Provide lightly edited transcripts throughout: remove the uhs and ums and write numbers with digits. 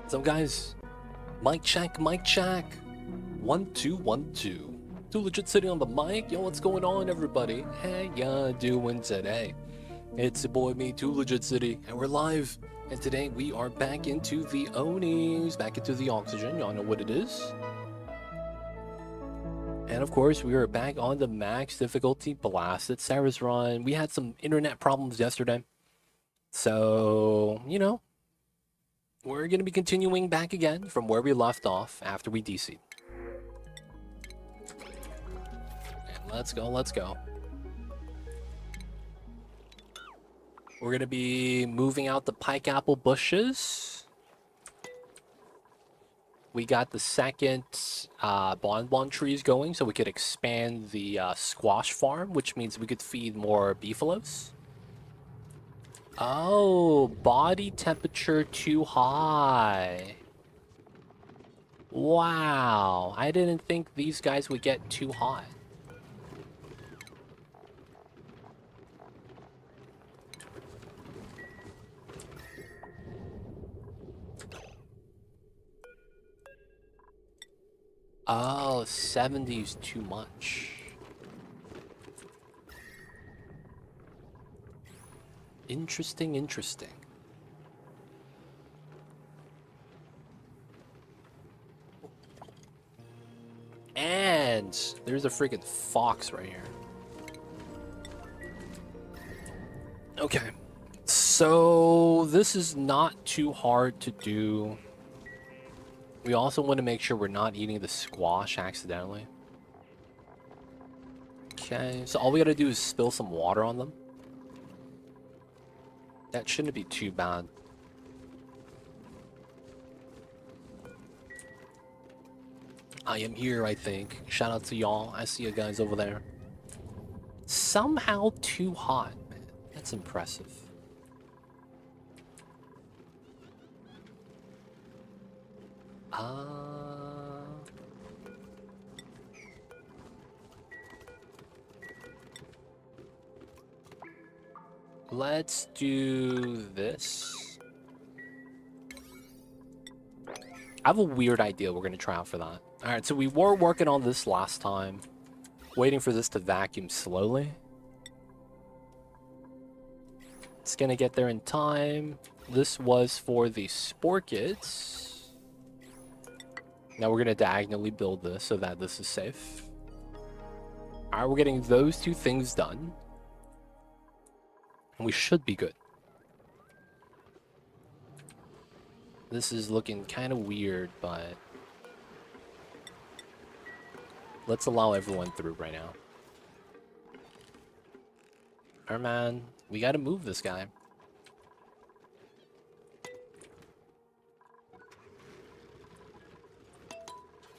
So guys, mic check, mic check. 1 2 1 2. Too legit sitting on the mic. Yo, what's going on, everybody? How ya doing today? It's your boy me, Too Legit City, and we're live. And today we are back into the Onis, back into the oxygen. Y'all know what it is. And of course, we are back on the max difficulty blasted Ceres run. We had some internet problems yesterday, so you know. We're going to be continuing back again from where we left off after we DC'd. And let's go, let's go. We're going to be moving out the pike apple bushes. We got the second bonbon trees going, so we could expand the squash farm, which means we could feed more beefaloes. Oh, body temperature too high. Wow, I didn't think these guys would get too hot. Oh, 70 is too much. Interesting, interesting. And there's a freaking fox right here. Okay. So this is not too hard to do. We also want to make sure we're not eating the squash accidentally. Okay, so all we gotta do is spill some water on them. That shouldn't be too bad. I am here, I think. Shout out to y'all. I see you guys over there. Somehow too hot, man. That's impressive. Let's do this. I have a weird idea we're going to try out for that. Alright, so we were working on this last time. Waiting for this to vacuum slowly. It's going to get there in time. This was for the sporkids. Now we're going to diagonally build this so that this is safe. Alright, we're getting those two things done. And we should be good. This is looking kind of weird, but let's allow everyone through right now. Alright, man. We gotta move this guy.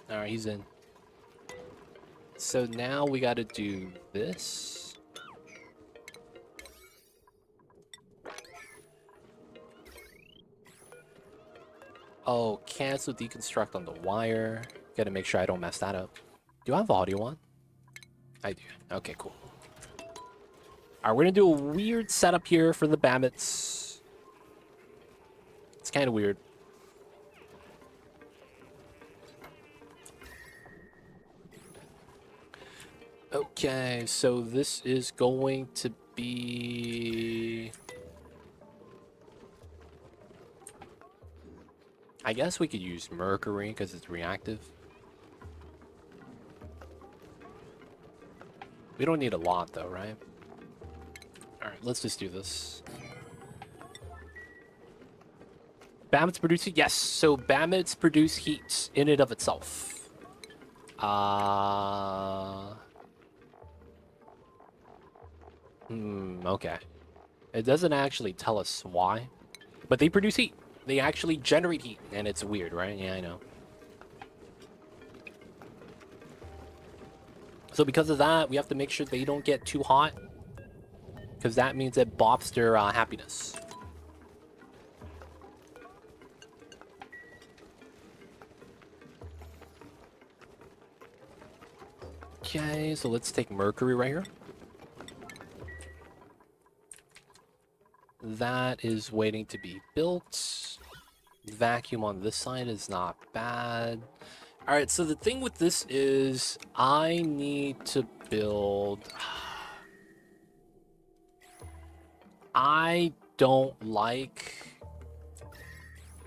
Alright, he's in. So now we gotta do this. Oh, cancel deconstruct on the wire. Gotta make sure I don't mess that up. Do I have audio on? I do. Okay, cool. Alright, we're gonna do a weird setup here for the Babbits. It's kind of weird. Okay, so this is going to be... I guess we could use mercury because it's reactive. We don't need a lot though, right? Alright, let's just do this. Bammits produce heat? Yes, so Bammits produce heat in and of itself. Okay. It doesn't actually tell us why, but they produce heat. They actually generate heat, and it's weird, right? Yeah, I know. So because of that, we have to make sure they don't get too hot, because that means it bops their happiness. Okay, so let's take mercury right here. That is waiting to be built. vacuum on this side is not bad. Alright, so the thing with this is I need to build... I don't like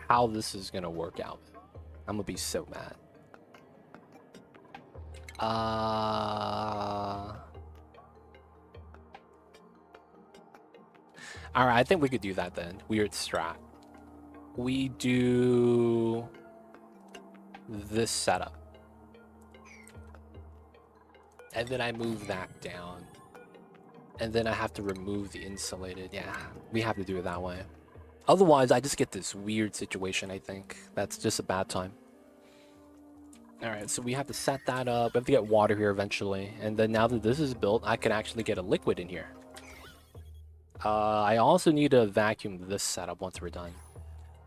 how this is gonna work out. I'm gonna be so mad. Alright, I think we could do that then. Weird strat. We do this setup. And then I move that down. And then I have to remove the insulated. Yeah, we have to do it that way. Otherwise, I just get this weird situation, I think. That's just a bad time. Alright, so we have to set that up. We have to get water here eventually. And then now that this is built, I can actually get a liquid in here. I also need to vacuum this setup once we're done.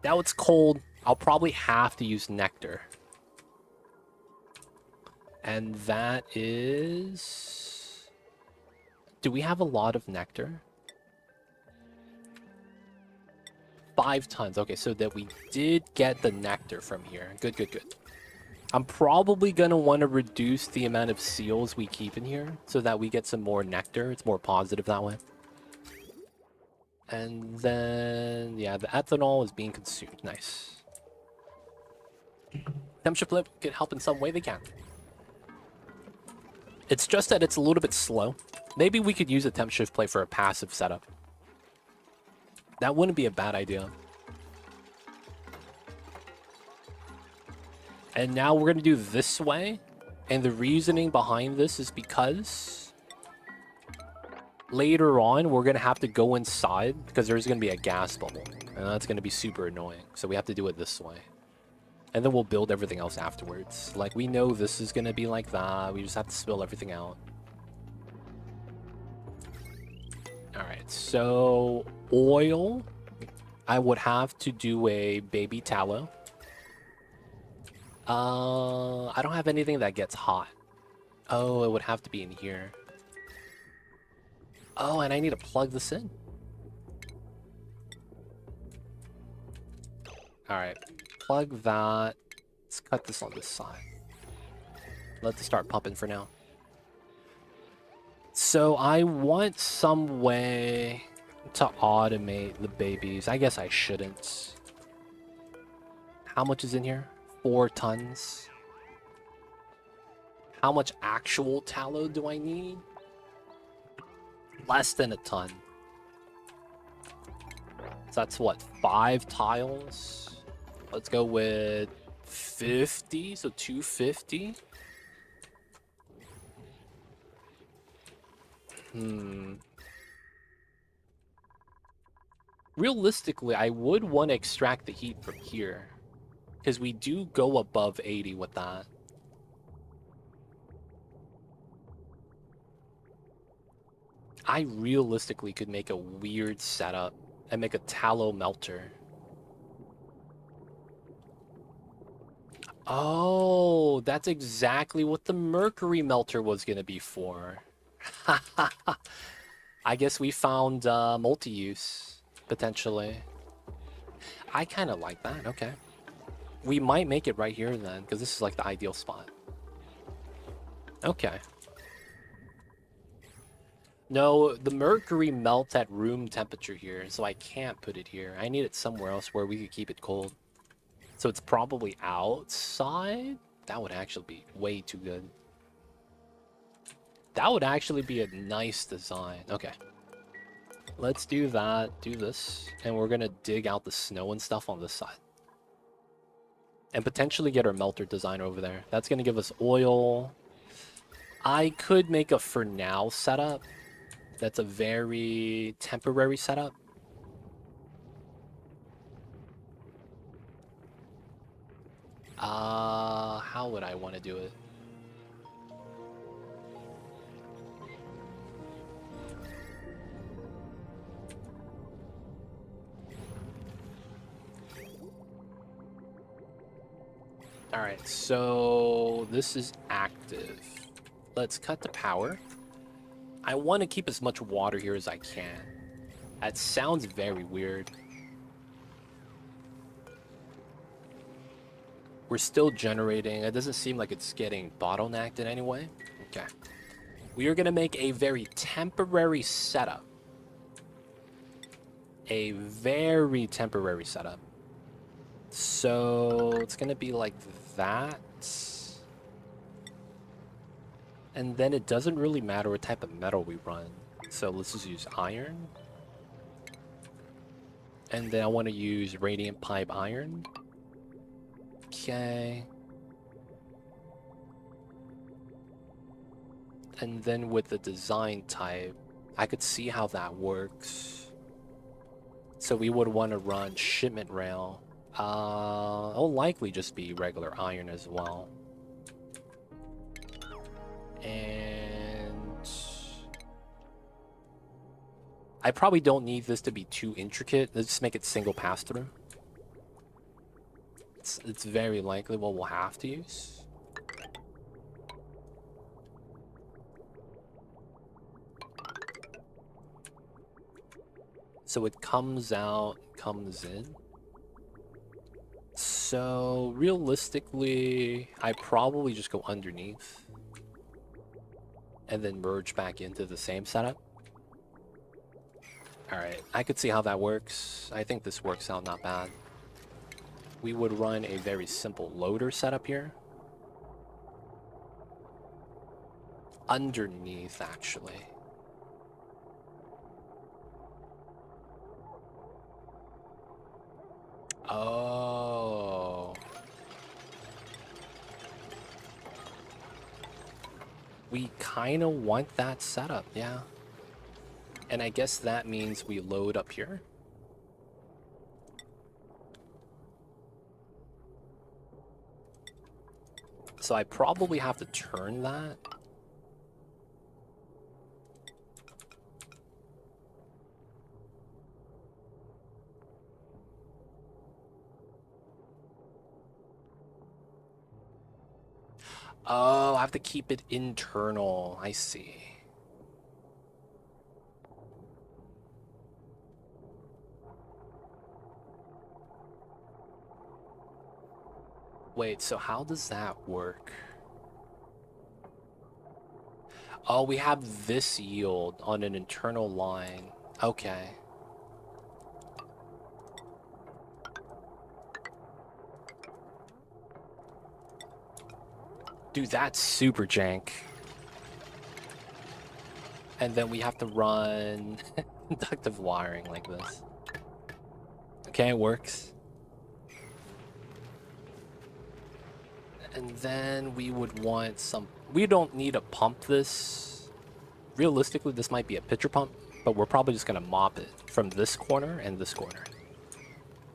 Now it's cold. I'll probably have to use nectar. And that is... Do we have a lot of nectar? 5 tons. Okay, so that we did get the nectar from here. Good, good, good. I'm probably going to want to reduce the amount of seals we keep in here so that we get some more nectar. It's more positive that way. And then, yeah, the ethanol is being consumed. Nice. Temperature flip can help in some way they can. It's just that it's a little bit slow. Maybe we could use a temp shift play for a passive setup. That wouldn't be a bad idea. And now we're going to do this way. And the reasoning behind this is because later on, we're going to have to go inside because there's going to be a gas bubble. And that's going to be super annoying. So we have to do it this way. And then we'll build everything else afterwards. Like, we know this is going to be like that. We just have to spill everything out. Alright, so oil. I would have to do a baby tallow. I don't have anything that gets hot. Oh, it would have to be in here. Oh, and I need to plug this in. Alright, plug that. Let's cut this on this side. Let's start pumping for now. So I want some way to automate the babies. I guess I shouldn't. How much is in here? 4 tons. How much actual tallow do I need? Less than a ton. So that's what, 5 tiles? Let's go with 50, so 250. Realistically, I would want to extract the heat from here. Because we do go above 80 with that. I realistically could make a weird setup and make a tallow melter. Oh, that's exactly what the mercury melter was going to be for. I guess we found multi-use, potentially. I kind of like that, okay. We might make it right here then, because this is like the ideal spot. Okay. No, the mercury melts at room temperature here, so I can't put it here. I need it somewhere else where we could keep it cold. So it's probably outside? That would actually be way too good. That would actually be a nice design. Okay. Let's do that, do this, and we're gonna dig out the snow and stuff on this side. And potentially get our melter design over there. That's gonna give us oil. I could make a for now setup. That's a very temporary setup. How would I want to do it? Alright, so this is active. Let's cut the power. I want to keep as much water here as I can. That sounds very weird. We're still generating. It doesn't seem like it's getting bottlenecked in any way. Okay. We are going to make a very temporary setup. A very temporary setup. So it's going to be like that. And then it doesn't really matter what type of metal we run. So let's just use iron. And then I want to use radiant pipe iron. Okay. And then with the design type, I could see how that works. So we would want to run shipment rail. It'll likely just be regular iron as well. And I probably don't need this to be too intricate. Let's just make it single pass through. It's very likely what we'll have to use. So it comes out, comes in. So realistically, I probably just go underneath and then merge back into the same setup. Alright, I could see how that works. I think this works out not bad. We would run a very simple loader setup here. Underneath, actually. Oh. We kind of want that setup, yeah. And I guess that means we load up here. So I probably have to turn that. Oh, I have to keep it internal. I see. Wait, so how does that work? Oh, we have this yield on an internal line. Okay. Dude, that's super jank. And then we have to run inductive wiring like this. Okay, it works. And then we would want some... We don't need to pump this. Realistically, this might be a pitcher pump, but we're probably just going to mop it from this corner and this corner.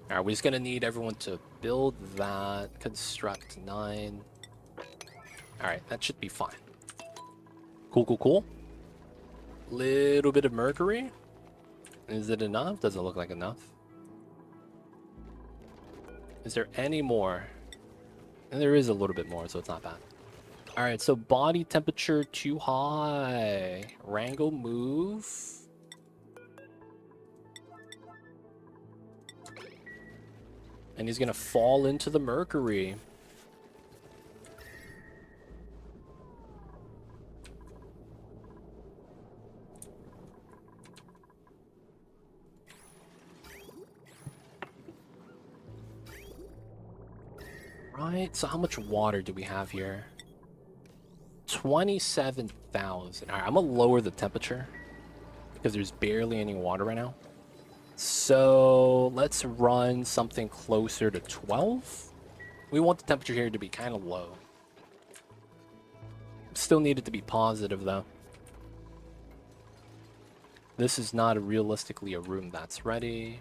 Alright, we're just going to need everyone to build that. Construct 9. Alright, that should be fine. Cool, cool, cool. Little bit of mercury. Is it enough? Doesn't look like enough. Is there any more? And there is a little bit more, so it's not bad. Alright, so body temperature too high. Wrangle move. And he's gonna fall into the mercury. Right, so how much water do we have here? 27,000. Alright, I'm gonna lower the temperature because there's barely any water right now. So let's run something closer to 12. We want the temperature here to be kind of low. Still need it to be positive though. This is not realistically a room that's ready.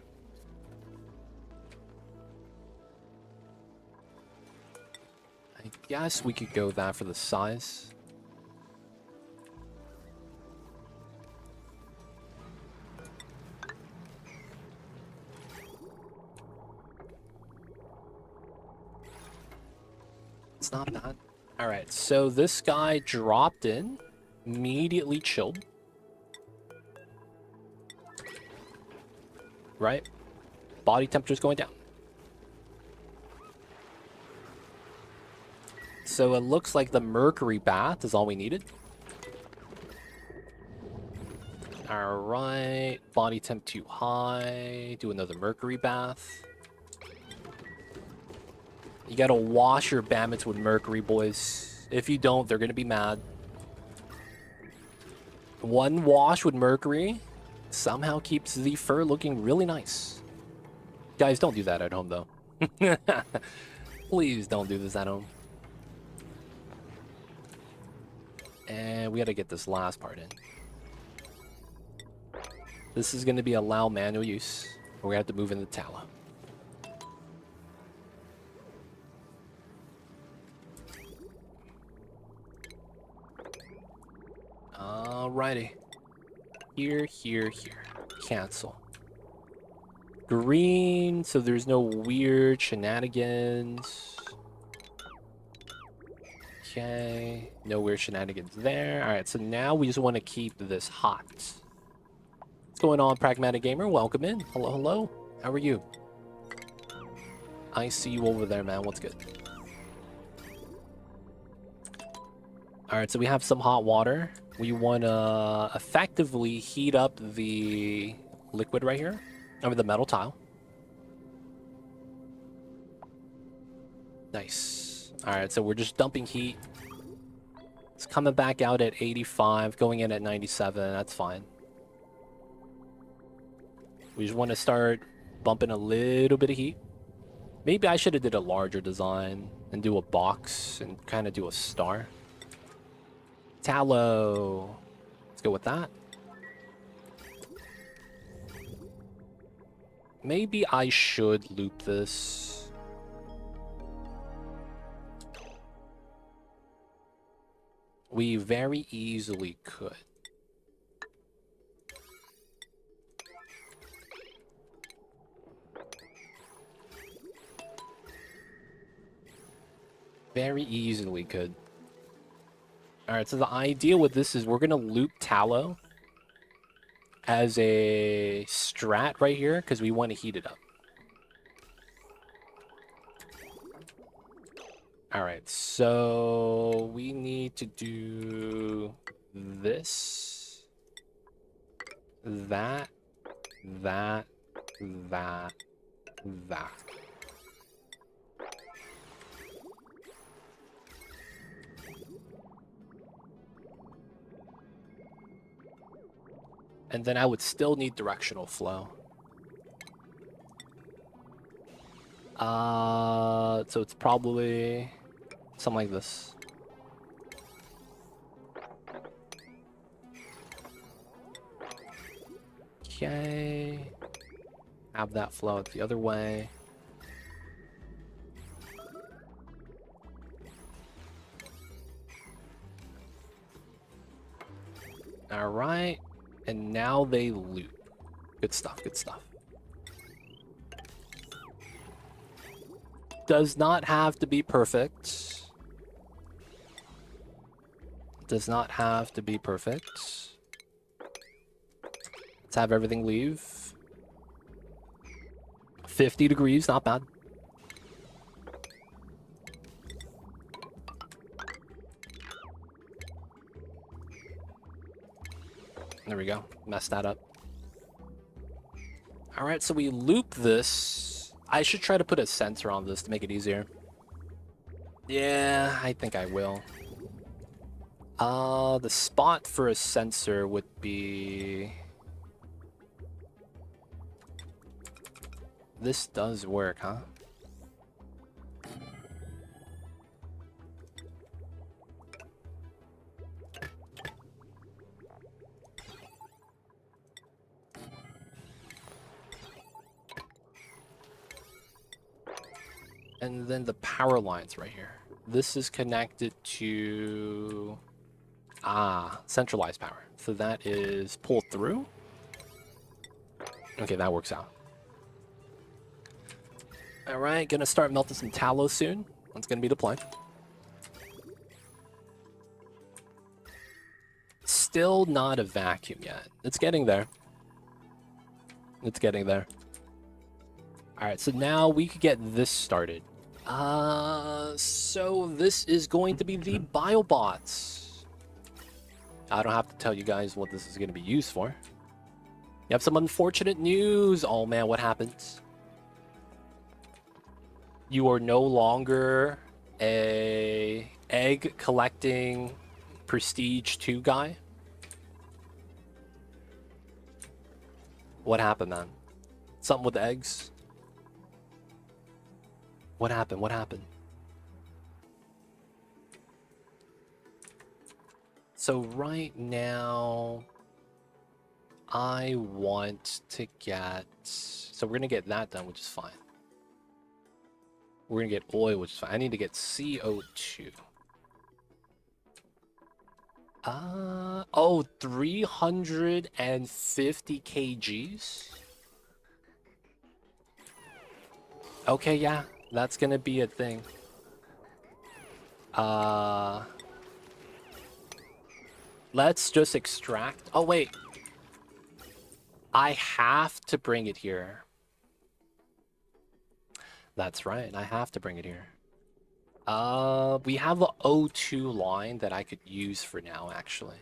I guess we could go that for the size. It's not bad. Alright, so this guy dropped in, immediately chilled. Right? Body temperature's going down. so it looks like the mercury bath is all we needed. Alright, body temp too high. Do another mercury bath. You gotta wash your bammets with mercury, boys. If you don't, they're gonna be mad. One wash with mercury somehow keeps the fur looking really nice. Guys, don't do that at home, though. Please don't do this at home. And we gotta get this last part in. This is gonna be allow manual use. We're gonna have to move in the tallow. Alrighty. Here. Cancel. Green, so there's no weird shenanigans. Okay, no weird shenanigans there. Alright, so now we just want to keep this hot. What's going on, Pragmatic Gamer? Welcome in. Hello. How are you? I see you over there, man. What's good? Alright, so we have some hot water. We want to effectively heat up the liquid right here. Over the metal tile. Nice. Alright, so we're just dumping heat. It's coming back out at 85, going in at 97. That's fine. We just want to start bumping a little bit of heat. Maybe I should have did a larger design and do a box and kind of do a star. Tallow. Let's go with that. Maybe I should loop this. We very easily could. Very easily could. Alright, so the idea with this is we're going to loop tallow as a strat right here because we want to heat it up. Alright, so we need to do this, that. And then I would still need directional flow. So it's probably something like this. Okay. Have that flow the other way. All right. And now they loop. Good stuff, good stuff. Does not have to be perfect. Does not have to be perfect. Let's have everything leave. 50 degrees, not bad. There we go. Messed that up. Alright, so we loop this. I should try to put a sensor on this to make it easier. Yeah, I think I will. The spot for a sensor would be... This does work, huh? And then the power lines right here. This is connected to... centralized power. So that is pulled through. Okay, that works out. Alright, gonna start melting some tallow soon. That's gonna be the plan. Still not a vacuum yet. It's getting there. It's getting there. Alright, so now we could get this started. So this is going to be the biobots. I don't have to tell you guys what this is going to be used for. You have some unfortunate news. Oh man, what happened? You are no longer a egg collecting prestige 2 guy. What happened, man? Something with the eggs? What happened? What happened? So right now, I want to get... So we're going to get that done, which is fine. We're going to get oil, which is fine. I need to get CO2. Oh, 350 kgs? Okay, yeah, that's going to be a thing. Let's just extract... Oh, wait. I have to bring it here. That's right, I have to bring it here. We have the O2 line that I could use for now, actually.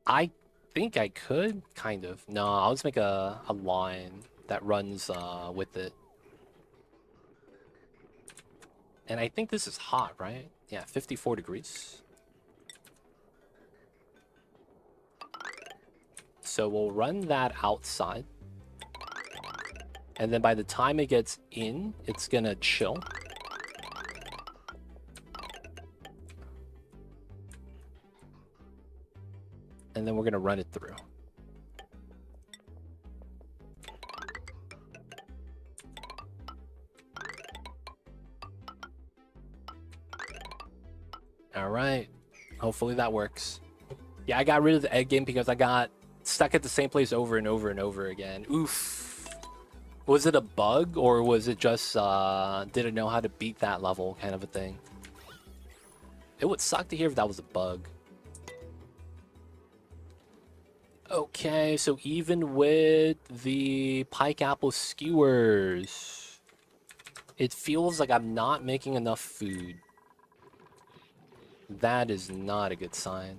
I think I could, kind of. No, I'll just make a line that runs with it. And I think this is hot, right? Yeah, 54 degrees. So we'll run that outside. And then by the time it gets in, it's gonna chill. And then we're gonna run it through. All right. Hopefully that works. Yeah, I got rid of the egg game because I got stuck at the same place over and over and over again. Oof. Was it a bug or was it just didn't know how to beat that level kind of a thing? It would suck to hear if that was a bug. Okay, so even with the pike apple skewers, it feels like I'm not making enough food. That is not a good sign.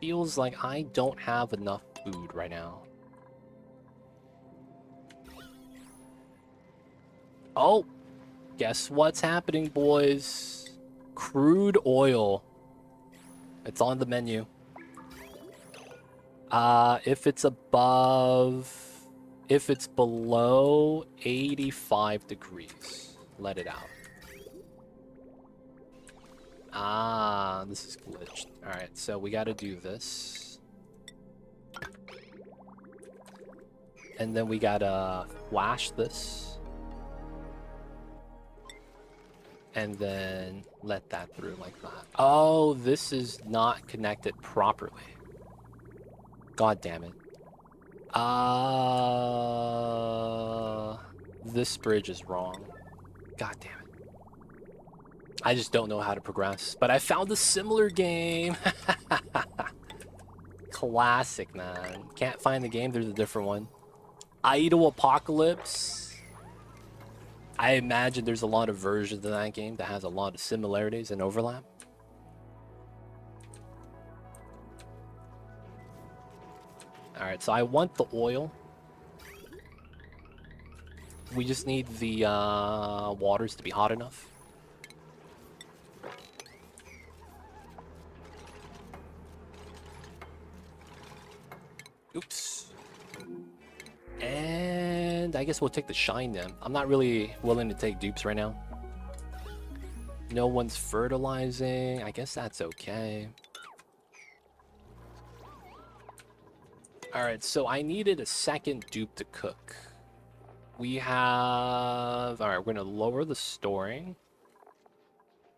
Feels like I don't have enough food right now. Oh, guess what's happening, boys? Crude oil. It's on the menu. If it's below 85 degrees, let it out. Ah, this is glitched. Alright, so we gotta do this. And then we gotta flash this. And then let that through like that. Oh, this is not connected properly. God damn it. This bridge is wrong. God damn it. I just don't know how to progress. But I found a similar game. Classic, man. Can't find the game, there's a different one. Idle Apocalypse. I imagine there's a lot of versions of that game that has a lot of similarities and overlap. Alright, so I want the oil. We just need the waters to be hot enough. Oops. And I guess we'll take the shine then. I'm not really willing to take dupes right now. No one's fertilizing. I guess that's okay. Alright, so I needed a second dupe to cook. We have... Alright, we're going to lower the storing.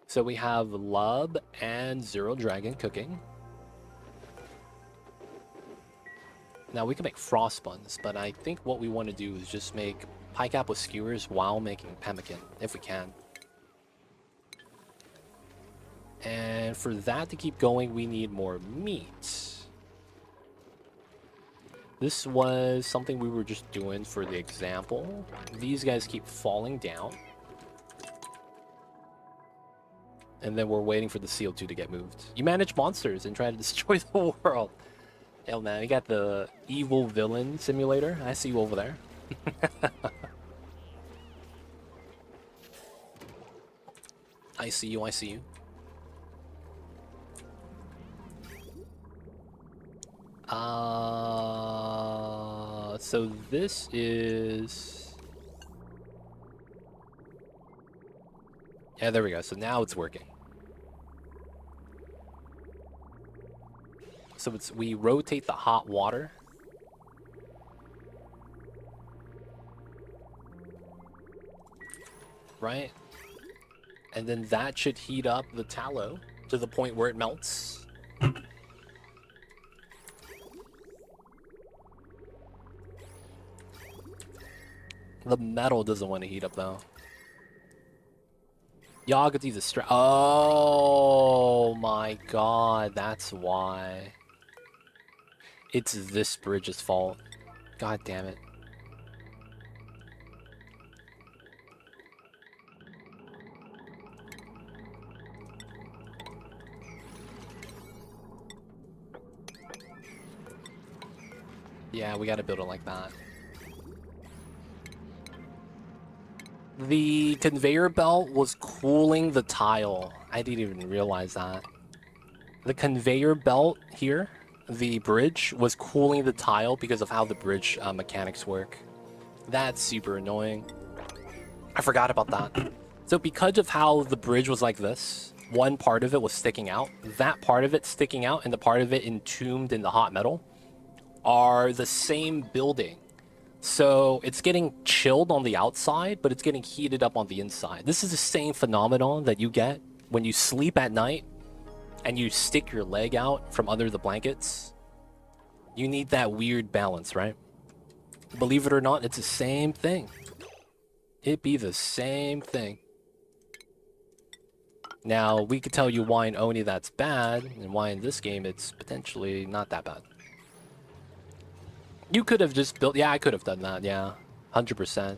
So we have Lub and Zero Dragon cooking. Now we can make frost buns, but I think what we want to do is just make pike apple skewers while making pemmican, if we can. And for that to keep going, we need more meat. This was something we were just doing for the example. These guys keep falling down. And then we're waiting for the CO2 to get moved. You manage monsters and try to destroy the world. Hell man, we got the evil villain simulator. I see you over there. I see you, I see you. So this is... Yeah, there we go. So now it's working. So we rotate the hot water. Right? And then that should heat up the tallow to the point where it melts. The metal doesn't want to heat up though. Yagati the Oh my god, that's why. It's this bridge's fault. God damn it. Yeah, we gotta build it like that. The conveyor belt was cooling the tile. I didn't even realize that. The conveyor belt here, the bridge, was cooling the tile because of how the bridge mechanics work. That's super annoying. I forgot about that. So because of how the bridge was like this, one part of it was sticking out. That part of it sticking out and the part of it entombed in the hot metal are the same building. So it's getting chilled on the outside, but it's getting heated up on the inside. This is the same phenomenon that you get when you sleep at night and you stick your leg out from under the blankets. You need that weird balance, right? Believe it or not, it's the same thing. It be the same thing. Now, we could tell you why in Oni that's bad, and why in this game it's potentially not that bad. You could have just built... Yeah, I could have done that, yeah. 100%.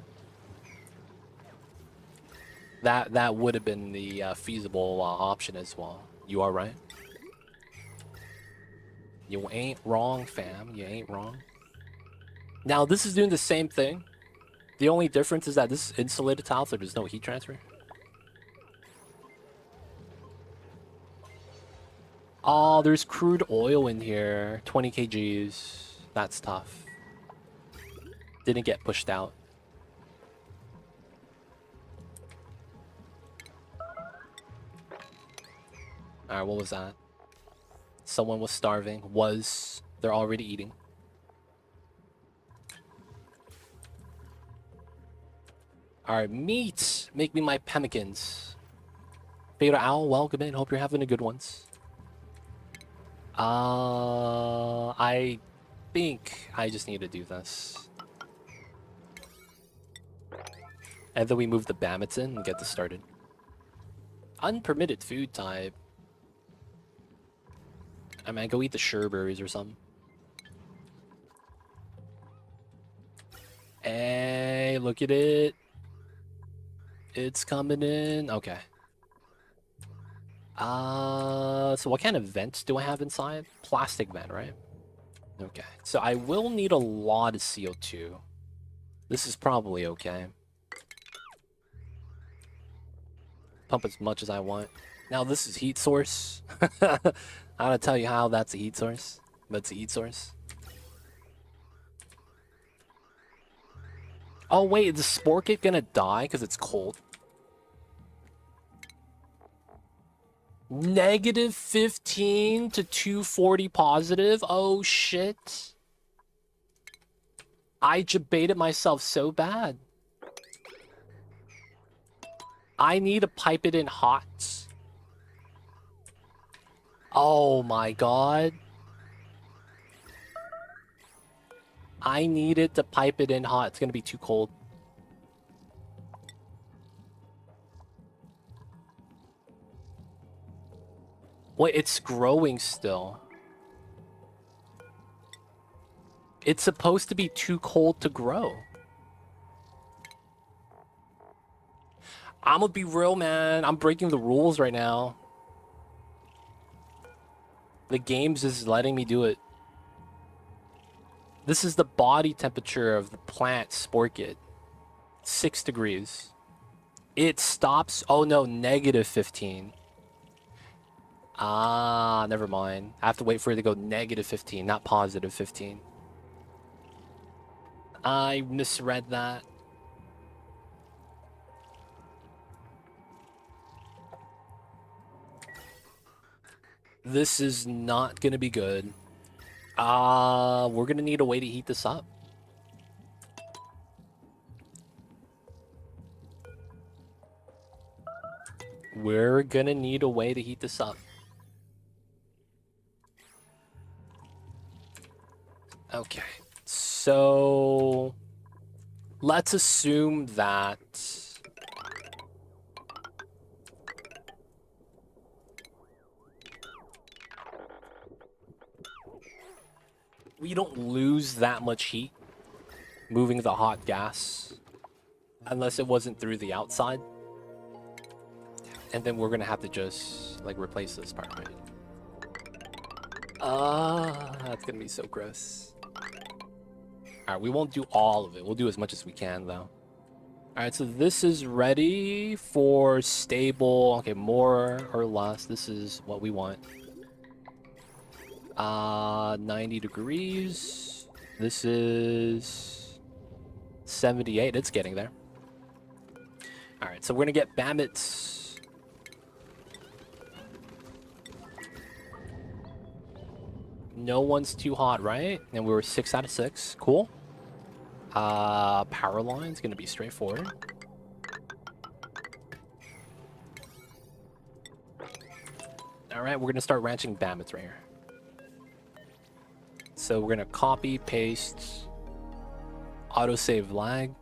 That would have been the feasible option as well. You are right. You ain't wrong, fam. You ain't wrong. Now, this is doing the same thing. The only difference is that this is insulated tile, so there's no heat transfer. Oh, there's crude oil in here. 20 kgs. That's tough. Didn't get pushed out. Alright, what was that? Someone was starving. They're already eating. Alright, meat! Make me my pemmikins. Beta Owl, welcome in. Hope you're having a good ones. I think I just need to do this. And then we move the Bammets in and get this started. Unpermitted food type. I mean, go eat the Sherberries or something. Hey, look at it. It's coming in. Okay. So what kind of vents do I have inside? Plastic vent, right? Okay. So I will need a lot of CO2. This is probably okay. Pump as much as I want. Now this is heat source. I gotta tell you how that's a heat source. But it's a heat source. Oh wait, is the spore kit gonna die because it's cold? Negative 15 to 240 positive? Oh shit. I jebaited myself so bad. I need to pipe it in hot. Oh my god. I needed to pipe it in hot. It's gonna be too cold. Wait, it's growing still. It's supposed to be too cold to grow. I'm gonna be real, man. I'm breaking the rules right now. The game's is letting me do it. This is the body temperature of the plant Sporkit. 6 degrees. It stops. Oh no, negative 15. Ah, never mind. I have to wait for it to go negative 15, not positive 15. I misread that. This is not gonna be good. We're gonna need a way to heat this up. We're gonna need a way to heat this up. Okay, so let's assume that we don't lose that much heat moving the hot gas, unless it wasn't through the outside. And then we're gonna have to just like replace this part, right? That's gonna be so gross. Alright, we won't do all of it. We'll do as much as we can though. Alright, so this is ready for stable. Okay, more or less. This is what we want. 90 degrees. This is 78. It's getting there. Alright, so we're gonna get Bammits. No one's too hot, right? And we were 6 out of 6. Cool. Power line's gonna be straightforward. Alright, we're gonna start ranching Bammits right here. So we're gonna copy, paste, autosave lag,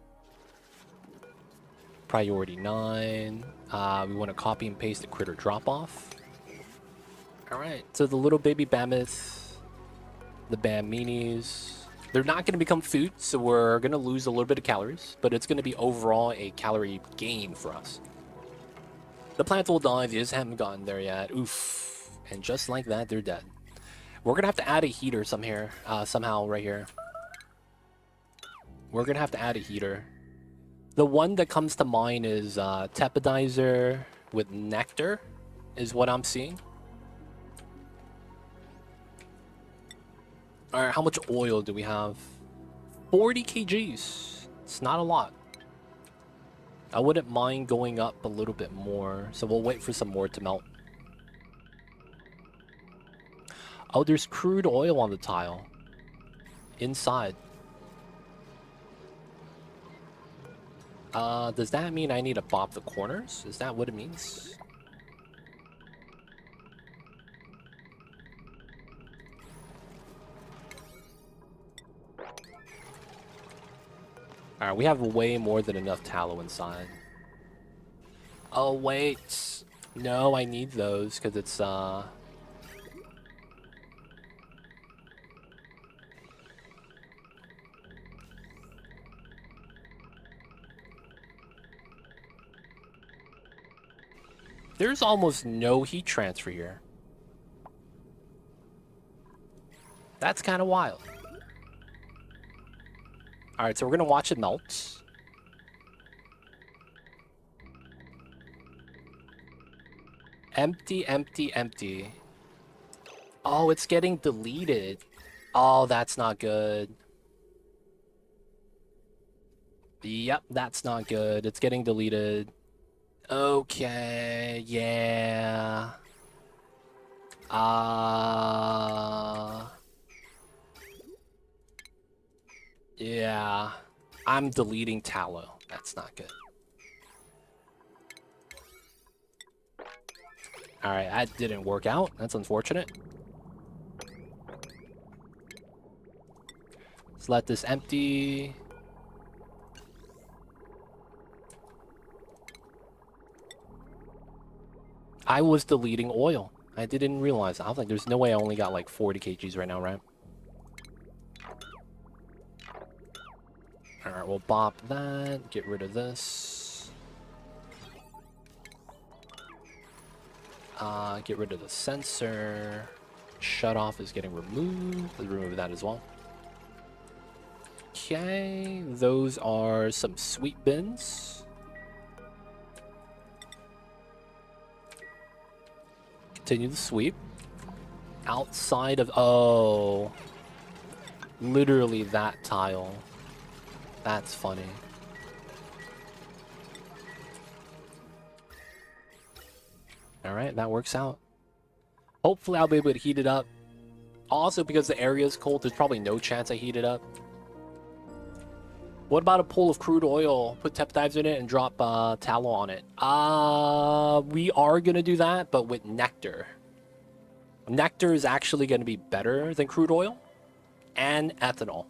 priority 9. We want to copy and paste the critter drop off. Alright, so the little baby Bammits, the Bam Minis, they're not going to become food, so we're going to lose a little bit of calories, but it's going to be overall a calorie gain for us. The plants will die, they just haven't gotten there yet. Oof. And just like that, they're dead. We're going to have to add a heater somehow right here. We're going to have to add a heater. The one that comes to mind is Tepidizer with Nectar, is what I'm seeing. Alright, how much oil do we have? 40 kgs. It's not a lot. I wouldn't mind going up a little bit more, so we'll wait for some more to melt. Oh, there's crude oil on the tile. Inside. Does that mean I need to bop the corners? Is that what it means? Alright, we have way more than enough tallow inside. Oh, wait. No, I need those, because it's, there's almost no heat transfer here. That's kind of wild. Alright, so we're going to watch it melt. Empty, empty, empty. Oh, it's getting deleted. Oh, that's not good. Yep, that's not good. It's getting deleted. Okay, yeah. Yeah. I'm deleting tallow. That's not good. Alright, that didn't work out. That's unfortunate. Let's let this empty. I was deleting oil. I didn't realize. I was like, there's no way I only got like 40 kgs right now, right? Alright, we'll bop that. Get rid of this. Get rid of the sensor. Shut off is getting removed. Let's remove that as well. Okay, those are some sweet bins. Continue the sweep. Outside of... Oh. Literally that tile. That's funny. Alright, that works out. Hopefully I'll be able to heat it up. Also, because the area is cold, there's probably no chance I heat it up. What about a pool of crude oil? Put peptides in it and drop tallow on it. We are going to do that, but with nectar. Nectar is actually going to be better than crude oil and ethanol.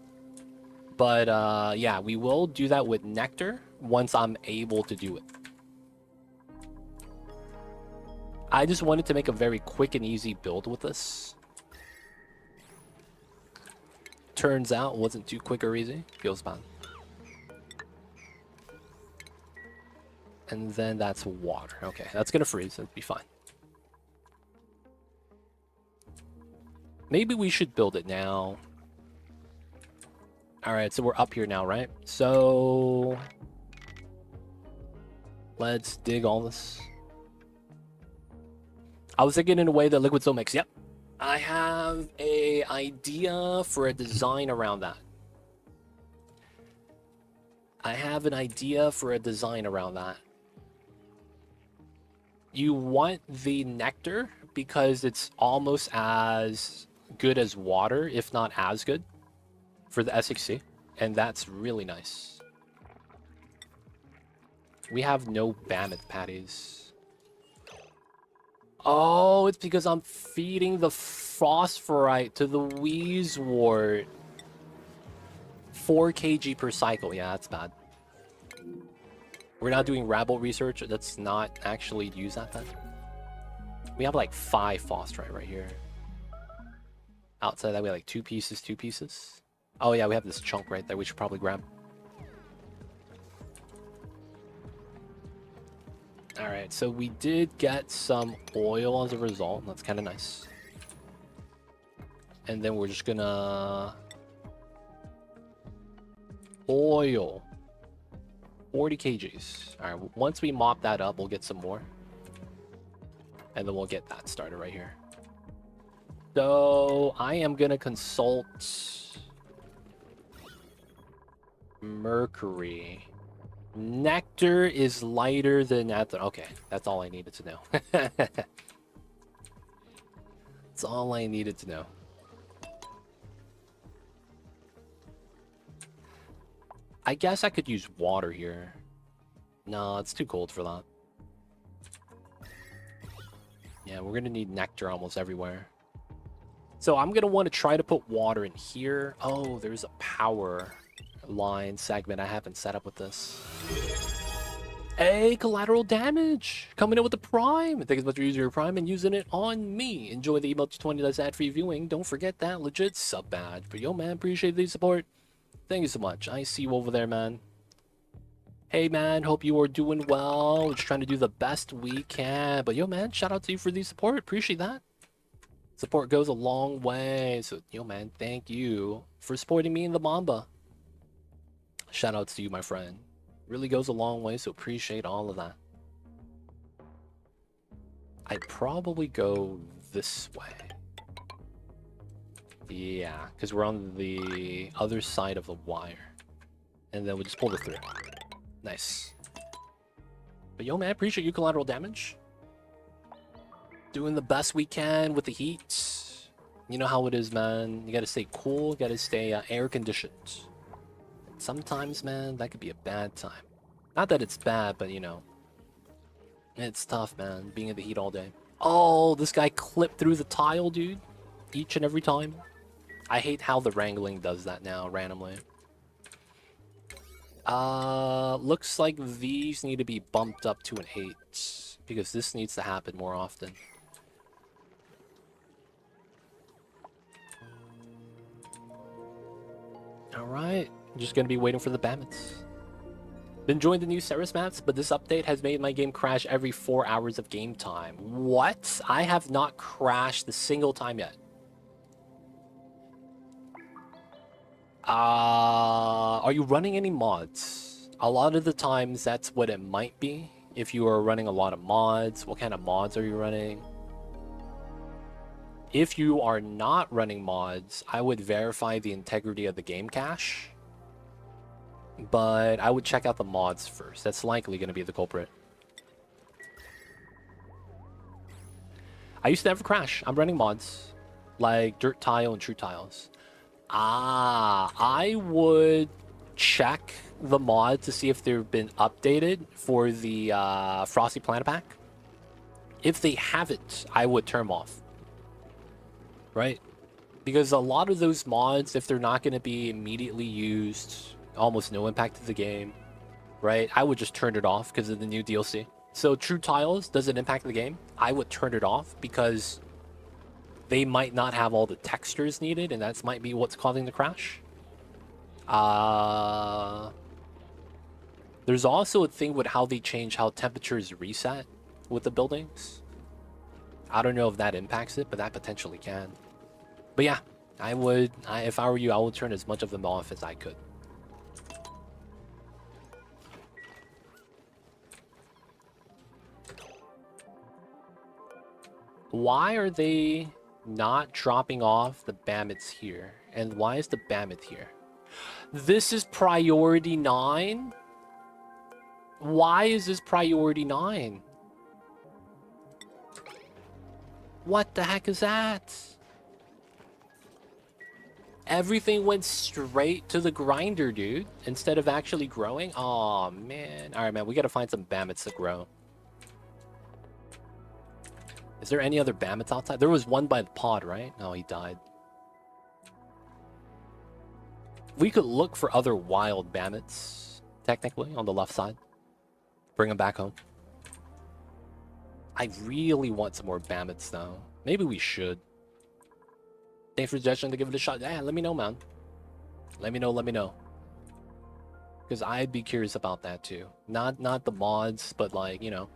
But yeah, we will do that with nectar once I'm able to do it. I just wanted to make a very quick and easy build with this. Turns out it wasn't too quick or easy. Feels bad. And then that's water. Okay, that's gonna freeze. It'll be fine. Maybe we should build it now. Alright, so we're up here now, right? So... let's dig all this. I was thinking in a way that liquid still mix. Yep. I have a idea for a design around that. I have an idea for a design around that. You want the nectar because it's almost as good as water, if not as good, for the SXC, and that's really nice. We have no Mammoth patties. Oh, it's because I'm feeding the phosphorite to the Wheezewort. 4 kg per cycle. Yeah, that's bad. We're not doing rabble research. Let's not actually use that then. We have like 5 phosphorite right here. Outside that, we have like 2 pieces, 2 pieces. Oh yeah, we have this chunk right there we should probably grab. Alright, so we did get some oil as a result. That's kind of nice. And then we're just gonna... oil. 40 kgs. Alright, once we mop that up, we'll get some more. And then we'll get that started right here. So, I am gonna consult... mercury. Nectar is lighter than ethanol. Okay, that's all I needed to know. That's all I needed to know. I guess I could use water here. No, it's too cold for that. Yeah, we're gonna need nectar almost everywhere. So I'm gonna want to try to put water in here. Oh, there's a power line segment I haven't set up with this. Hey, collateral damage! Coming in with the Prime! Thanks so much for using your Prime and using it on me. Enjoy the email to 20 that's ad-free viewing. Don't forget that legit sub badge. But yo, man, appreciate the support. Thank you so much. I see you over there, man. Hey, man, hope you are doing well. We're just trying to do the best we can. But yo, man, shout out to you for the support. Appreciate that. Support goes a long way. So, yo, man, thank you for supporting me in the Mamba. Shout outs to you, my friend. Really goes a long way, so appreciate all of that. I'd probably go this way. Yeah, because we're on the other side of the wire. And then we'll just pull it through. Nice. But yo, man, I appreciate you, collateral damage. Doing the best we can with the heat. You know how it is, man. You gotta stay cool, you gotta stay air conditioned. Sometimes, man, that could be a bad time. Not that it's bad, but you know. It's tough, man, being in the heat all day. Oh, this guy clipped through the tile, dude. Each and every time. I hate how the wrangling does that now, randomly. Looks like these need to be bumped up to an 8. Because this needs to happen more often. Alright, I'm just gonna be waiting for the Bammets. Been enjoying the new Ceres maps, but this update has made my game crash every 4 hours of game time. What? I have not crashed a single time yet. Are you running any mods? A lot of the times that's what it might be. If you are running a lot of mods, what kind of mods are you running? If you are not running mods, I would verify the integrity of the game cache. But I would check out the mods first. That's likely going to be the culprit. I used to never crash. I'm running mods. Like Dirt Tile and True Tiles. I would check the mod to see if they've been updated for the Frosty Planet Pack. If they haven't, I would turn them off. Right? Because a lot of those mods, if they're not going to be immediately used, almost no impact to the game, right? I would just turn it off because of the new DLC. So True Tiles doesn't impact the game. I would turn it off because they might not have all the textures needed, and that might be what's causing the crash. There's also a thing with how they change how temperatures reset with the buildings. I don't know if that impacts it, but that potentially can. But yeah, if I were you, I would turn as much of them off as I could. Why are they not dropping off the Bammets here? And why is the Bammet here? This is priority 9? Why is this priority 9? What the heck is that? Everything went straight to the grinder, dude, instead of actually growing. Oh man. Alright, man, we gotta find some Bammets to grow. Is there any other Bammets outside? There was one by the pod, right? No, he died. We could look for other wild Bammets, technically, on the left side. Bring them back home. I really want some more Bammets, though. Maybe we should. Thanks for the suggestion to give it a shot. Yeah, let me know, man. Let me know. Because I'd be curious about that, too. Not the mods, but, like, you know.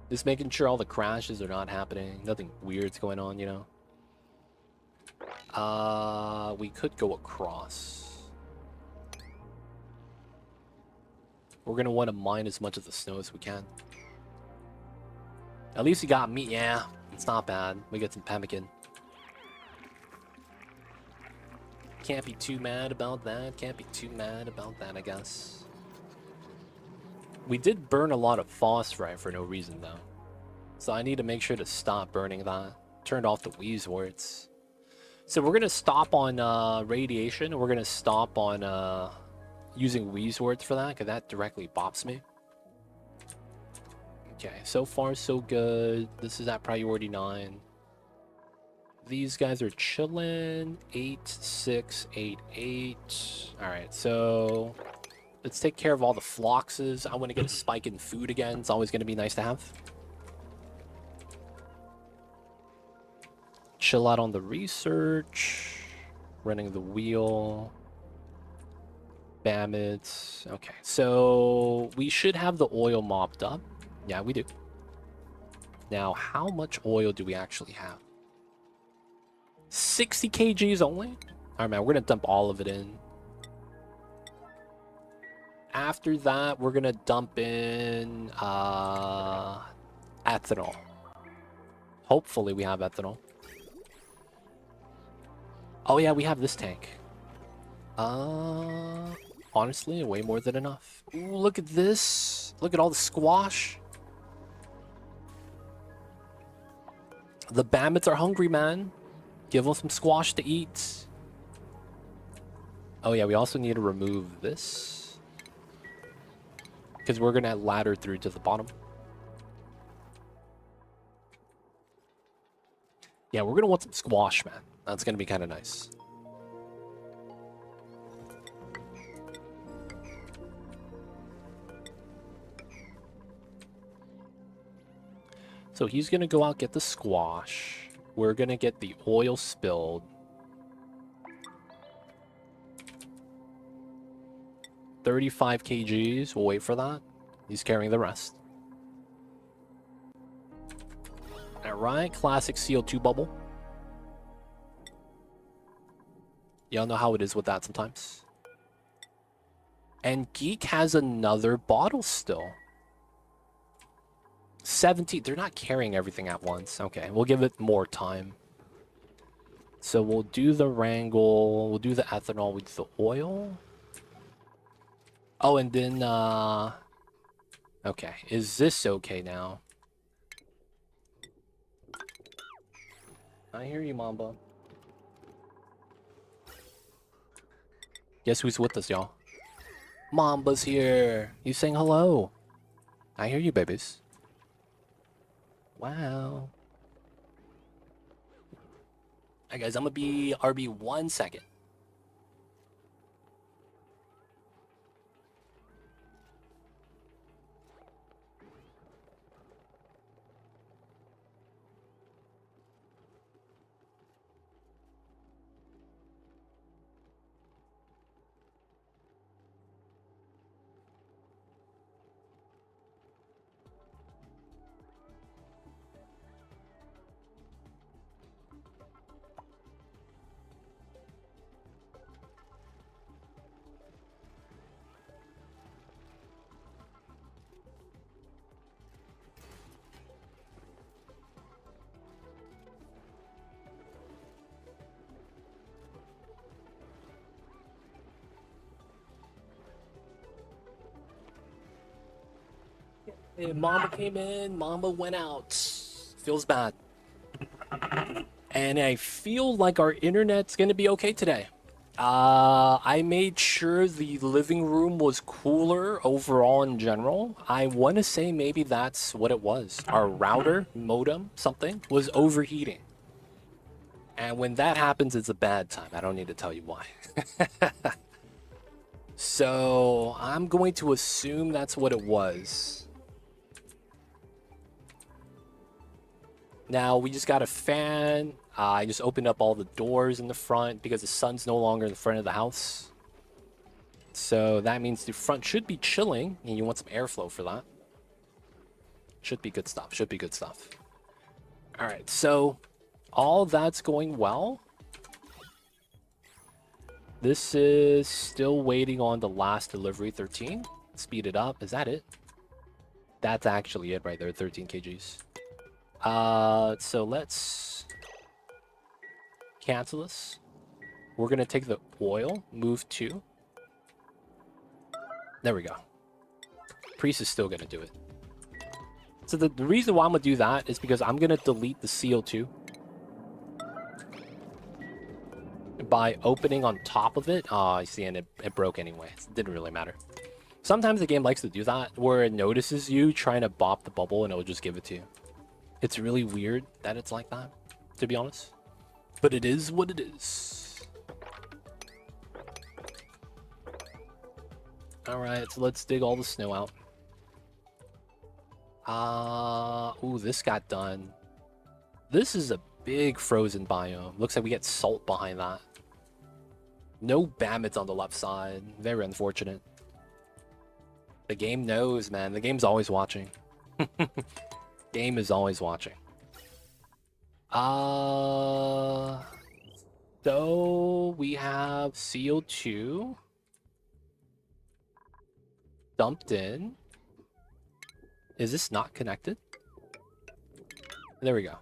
Just making sure all the crashes are not happening. Nothing weird's going on, you know. We could go across. We're gonna want to mine as much of the snow as we can. At least we got meat. Yeah, it's not bad. We get some pemmican. Can't be too mad about that. Can't be too mad about that, I guess. We did burn a lot of phosphorite for no reason, though. So I need to make sure to stop burning that. Turned off the wheeze warts. So we're going to stop on radiation. We're going to stop on using wheeze warts for that, because that directly bops me. Okay, so far so good. This is at priority 9. These guys are chilling. 8, 6, 8, 8. Alright, so let's take care of all the floxes. I want to get a spike in food again. It's always going to be nice to have. Chill out on the research. Running the wheel. Bammets. Okay, so we should have the oil mopped up. Yeah, we do. Now, how much oil do we actually have? 60 kgs only? Alright, man, we're going to dump all of it in. After that, we're going to dump in ethanol. Hopefully we have ethanol. Oh yeah, we have this tank. Honestly, way more than enough. Ooh, look at this. Look at all the squash. The Bammets are hungry, man. Give them some squash to eat. Oh yeah, we also need to remove this, because we're gonna ladder through to the bottom. Yeah, we're gonna want some squash, man. That's gonna be kind of nice. So he's gonna go out, get the squash. We're gonna get the oil spilled. 35 kgs. We'll wait for that. He's carrying the rest. Alright, classic CO2 bubble. Y'all know how it is with that sometimes. And Geek has another bottle still. 70. They're not carrying everything at once. Okay, we'll give it more time. So we'll do the wrangle. We'll do the ethanol with the oil. Oh, and then, okay, is this okay now? I hear you, Mamba. Guess who's with us, y'all? Mamba's here. He's saying hello. I hear you, babies. Wow. Alright, guys, I'm gonna be RB 1 second. Hey, Mama came in, Mama went out. Feels bad. And I feel like our internet's gonna be okay today. I made sure the living room was cooler overall in general. I want to say maybe that's what it was. Our router, modem, something, was overheating. And when that happens, it's a bad time. I don't need to tell you why. So I'm going to assume that's what it was. Now we just got a fan. I just opened up all the doors in the front because the sun's no longer in the front of the house. So that means the front should be chilling, and you want some airflow for that. Should be good stuff. Should be good stuff. All right, so all that's going well. This is still waiting on the last delivery, 13. Speed it up. Is that it? That's actually it right there, 13 kgs. So let's cancel this. We're gonna take the oil, move 2. There we go. Priest is still gonna do it. So the reason why I'm gonna do that is because I'm gonna delete the CO2 by opening on top of it. I see, and it broke anyway. It didn't really matter. Sometimes the game likes to do that, where it notices you trying to bop the bubble and it'll just give it to you. It's really weird that it's like that, to be honest. But it is what it is. Alright, so let's dig all the snow out. Ooh, this got done. This is a big frozen biome. Looks like we get salt behind that. No Bammets on the left side. Very unfortunate. The game knows, man. The game's always watching. Game is always watching. So we have CO2 dumped in. Is this not connected? There we go.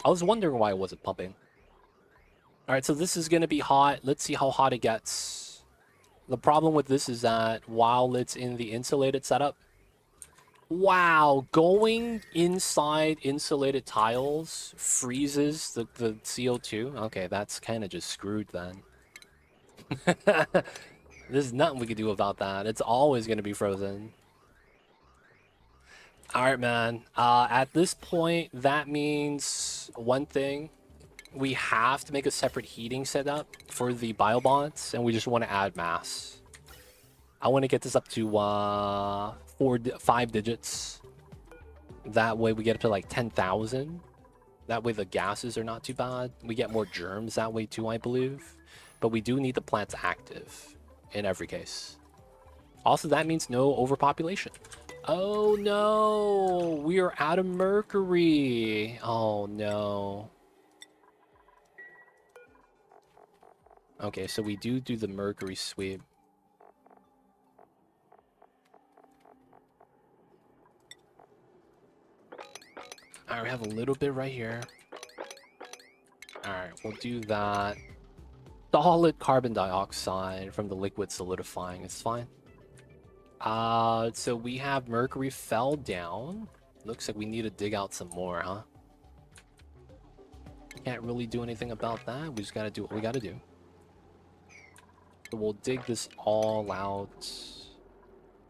I was wondering why it wasn't pumping. All right, so this is going to be hot. Let's see how hot it gets. The problem with this is that while it's in the insulated setup, wow, going inside insulated tiles freezes the CO2. Okay, that's kind of just screwed then. There's nothing we can do about that. It's always going to be frozen. All right, man. At this point, that means one thing. We have to make a separate heating setup for the biobots, and we just want to add mass. I want to get this up to 5 digits. That way we get up to like 10,000. That way the gases are not too bad. We get more germs that way too, I believe. But we do need the plants active in every case. Also, that means no overpopulation. Oh no, we are out of mercury. Oh no. Okay, so we do the mercury sweep. Alright, we have a little bit right here. Alright, we'll do that. Solid carbon dioxide from the liquid solidifying. It's fine. So we have mercury fell down. Looks like we need to dig out some more, huh? Can't really do anything about that. We just gotta do what we gotta do. So we'll dig this all out.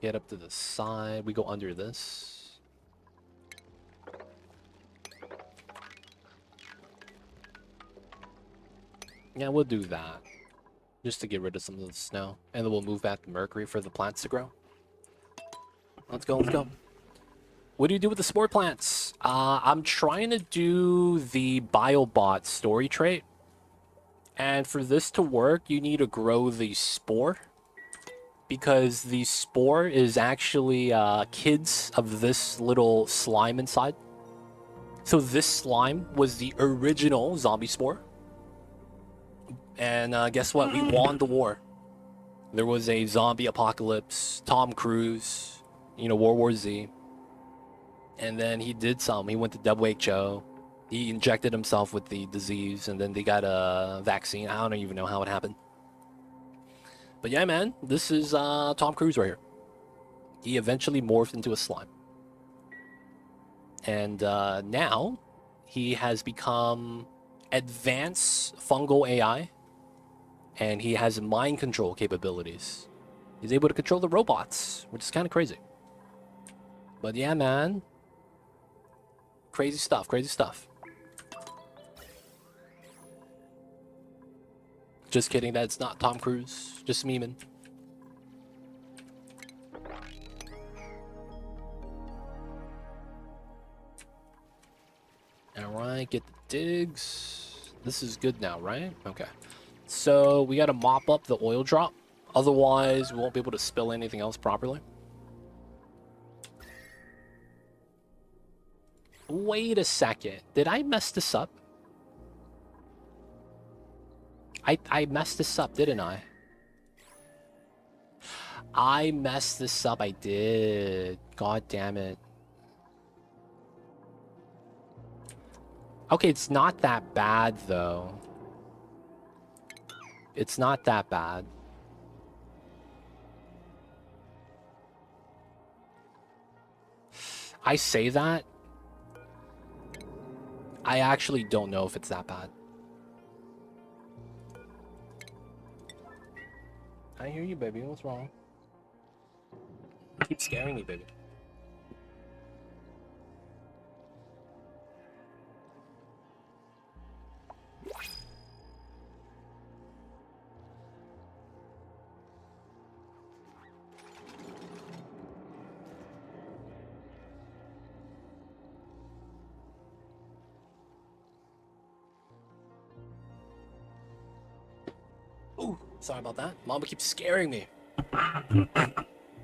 Get up to the side. We go under this. Yeah, we'll do that. Just to get rid of some of the snow. And then we'll move back the mercury for the plants to grow. Let's go, let's go. What do you do with the spore plants? I'm trying to do the BioBot story trait. And for this to work, you need to grow the spore. Because the spore is actually kids of this little slime inside. So this slime was the original zombie spore. And guess what? We won the war. There was a zombie apocalypse. Tom Cruise, you know, World War Z. And then he did some. He went to WHO. He injected himself with the disease, and then they got a vaccine. I don't even know how it happened. But yeah, man, this is Tom Cruise right here. He eventually morphed into a slime. And now he has become advanced fungal AI. And he has mind control capabilities. He's able to control the robots, which is kind of crazy. But yeah, man. Crazy stuff, crazy stuff. Just kidding, that's not Tom Cruise. Just memeing. Alright, get the digs. This is good now, right? Okay. So we gotta mop up the oil drop. Otherwise, we won't be able to spill anything else properly. Wait a second. Did I mess this up? I messed this up, didn't I? I messed this up, I did. God damn it. Okay, it's not that bad, though. It's not that bad. I say that. I actually don't know if it's that bad. I hear you, baby. What's wrong? Keep scaring me, baby. Ooh, sorry about that. Mama keeps scaring me.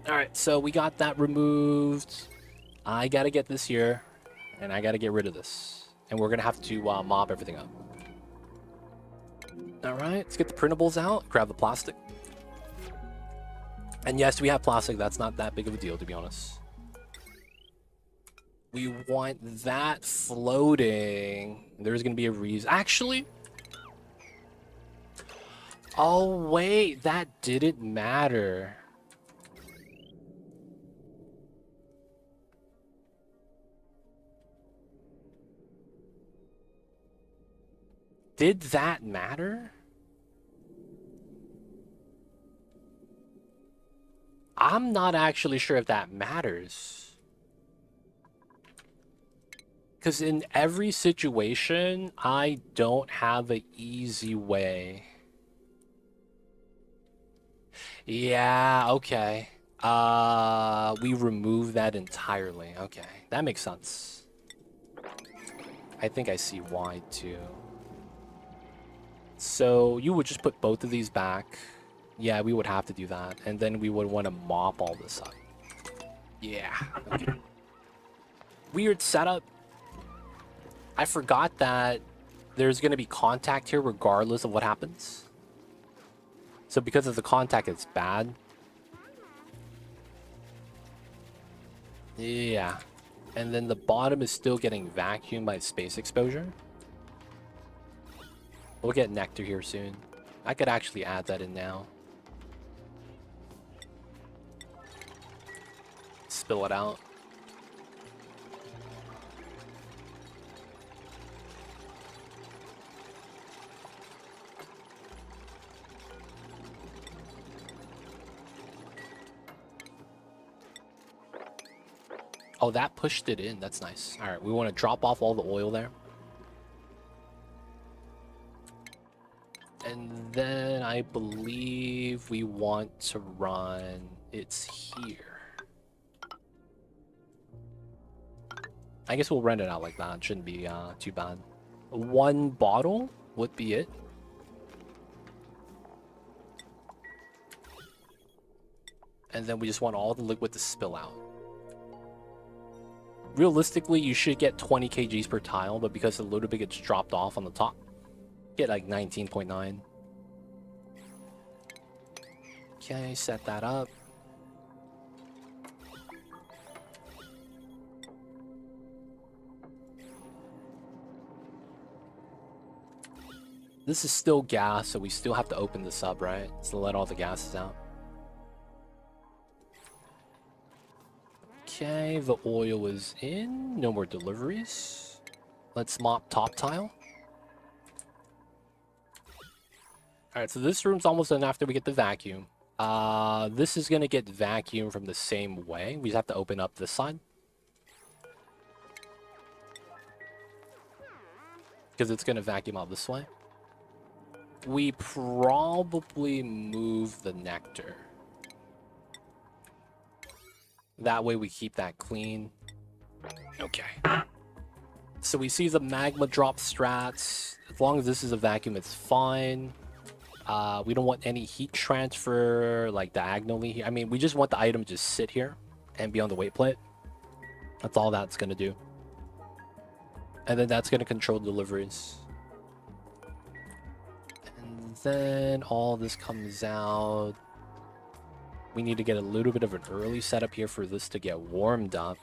Alright, so we got that removed. I gotta get this here, and I gotta get rid of this. And we're gonna have to mop everything up. Alright, let's get the printables out. Grab the plastic. And yes, we have plastic. That's not that big of a deal, to be honest. We want that floating. There's gonna be a reason. Actually... Oh, wait. That didn't matter. Did that matter? I'm not actually sure if that matters. Because in every situation, I don't have an easy way. Yeah, okay. We remove that entirely. Okay, that makes sense. I think I see why, too. So, you would just put both of these back. Yeah, we would have to do that. And then we would want to mop all this up. Yeah. Okay. Weird setup. I forgot that there's going to be contact here regardless of what happens. So because of the contact, it's bad. Yeah. And then the bottom is still getting vacuumed by space exposure. We'll get nectar here soon. I could actually add that in now. Spill it out. Oh, that pushed it in. That's nice. All right, we want to drop off all the oil there. And then I believe we want to run... It's here. I guess we'll rent it out like that. It shouldn't be too bad. One bottle would be it. And then we just want all the liquid to spill out. Realistically, you should get 20 kgs per tile, but because a little bit gets dropped off on the top, get like 19.9. Okay, set that up. This is still gas, so we still have to open this up, right? So let all the gases out. Okay, the oil is in. No more deliveries. Let's mop top tile. Alright, so this room's almost done after we get the vacuum. This is gonna get vacuumed from the same way. We just have to open up this side. Because it's gonna vacuum out this way. We probably move the nectar. That way we keep that clean. Okay. So we see the magma drop strats. As long as this is a vacuum, it's fine. We don't want any heat transfer like diagonally here. I mean, we just want the item to just sit here and be on the weight plate. That's all that's going to do. And then that's going to control deliveries. And then all this comes out. We need to get a little bit of an early setup here for this to get warmed up.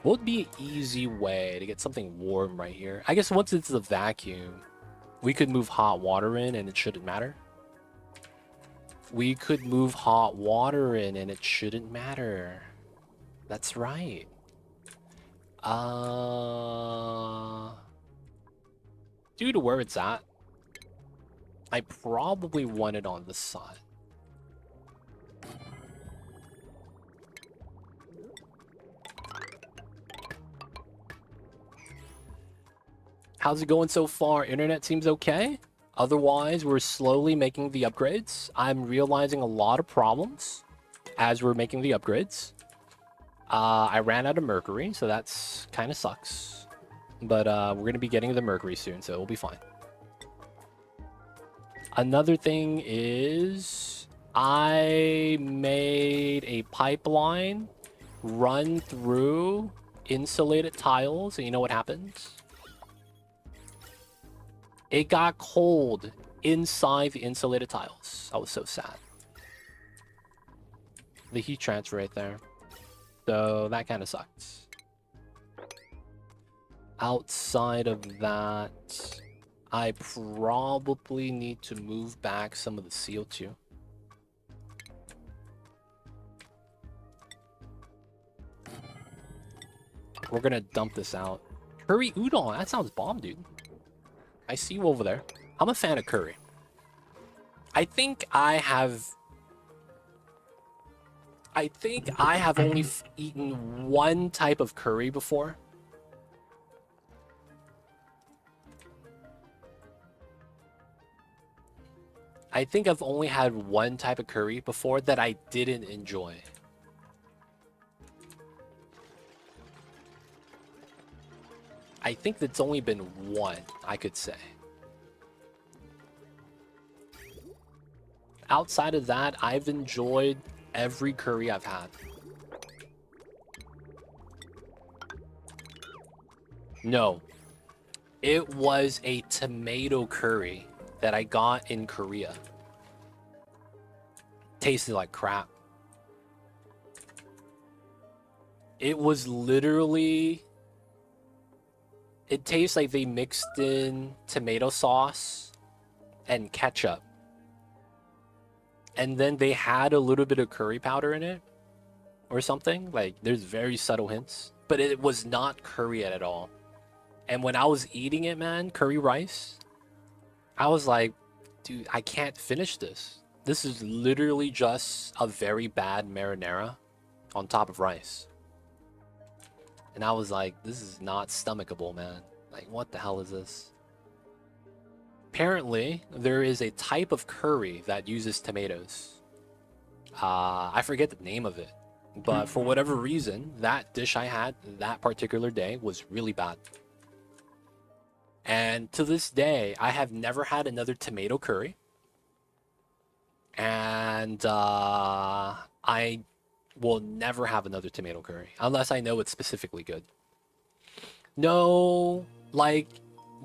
What would be an easy way to get something warm right here? I guess once it's the vacuum, we could move hot water in and it shouldn't matter. We could move hot water in and it shouldn't matter. That's right. Due to where it's at, I probably want it on this side. How's it going so far? Internet seems okay. Otherwise, we're slowly making the upgrades. I'm realizing a lot of problems as we're making the upgrades. I ran out of mercury, so that's kind of sucks. But we're going to be getting the mercury soon, so it'll be fine. Another thing is I made a pipeline run through insulated tiles, and you know what happens? It got cold inside the insulated tiles. I was so sad. The heat transfer right there. So that kind of sucks. Outside of that, I probably need to move back some of the CO2. We're gonna dump this out. Curry udon, that sounds bomb, dude. I see you over there. I'm a fan of curry. I think I have only eaten one type of curry before. I think I've only had one type of curry before that I didn't enjoy. I think that's only been one, I could say. Outside of that, I've enjoyed every curry I've had. No, it was a tomato curry that I got in Korea. Tasted like crap. It was literally... It tastes like they mixed in tomato sauce and ketchup. And then they had a little bit of curry powder in it or something. Like, there's very subtle hints. But it was not curry at all. And when I was eating it, man, curry rice, I was like, dude, I can't finish this. This is literally just a very bad marinara on top of rice. And I was like, this is not stomachable, man. Like, what the hell is this? Apparently, there is a type of curry that uses tomatoes. I forget the name of it. But for whatever reason, that dish I had that particular day was really bad. And to this day, I have never had another tomato curry. And I will never have another tomato curry unless I know it's specifically good. No, like,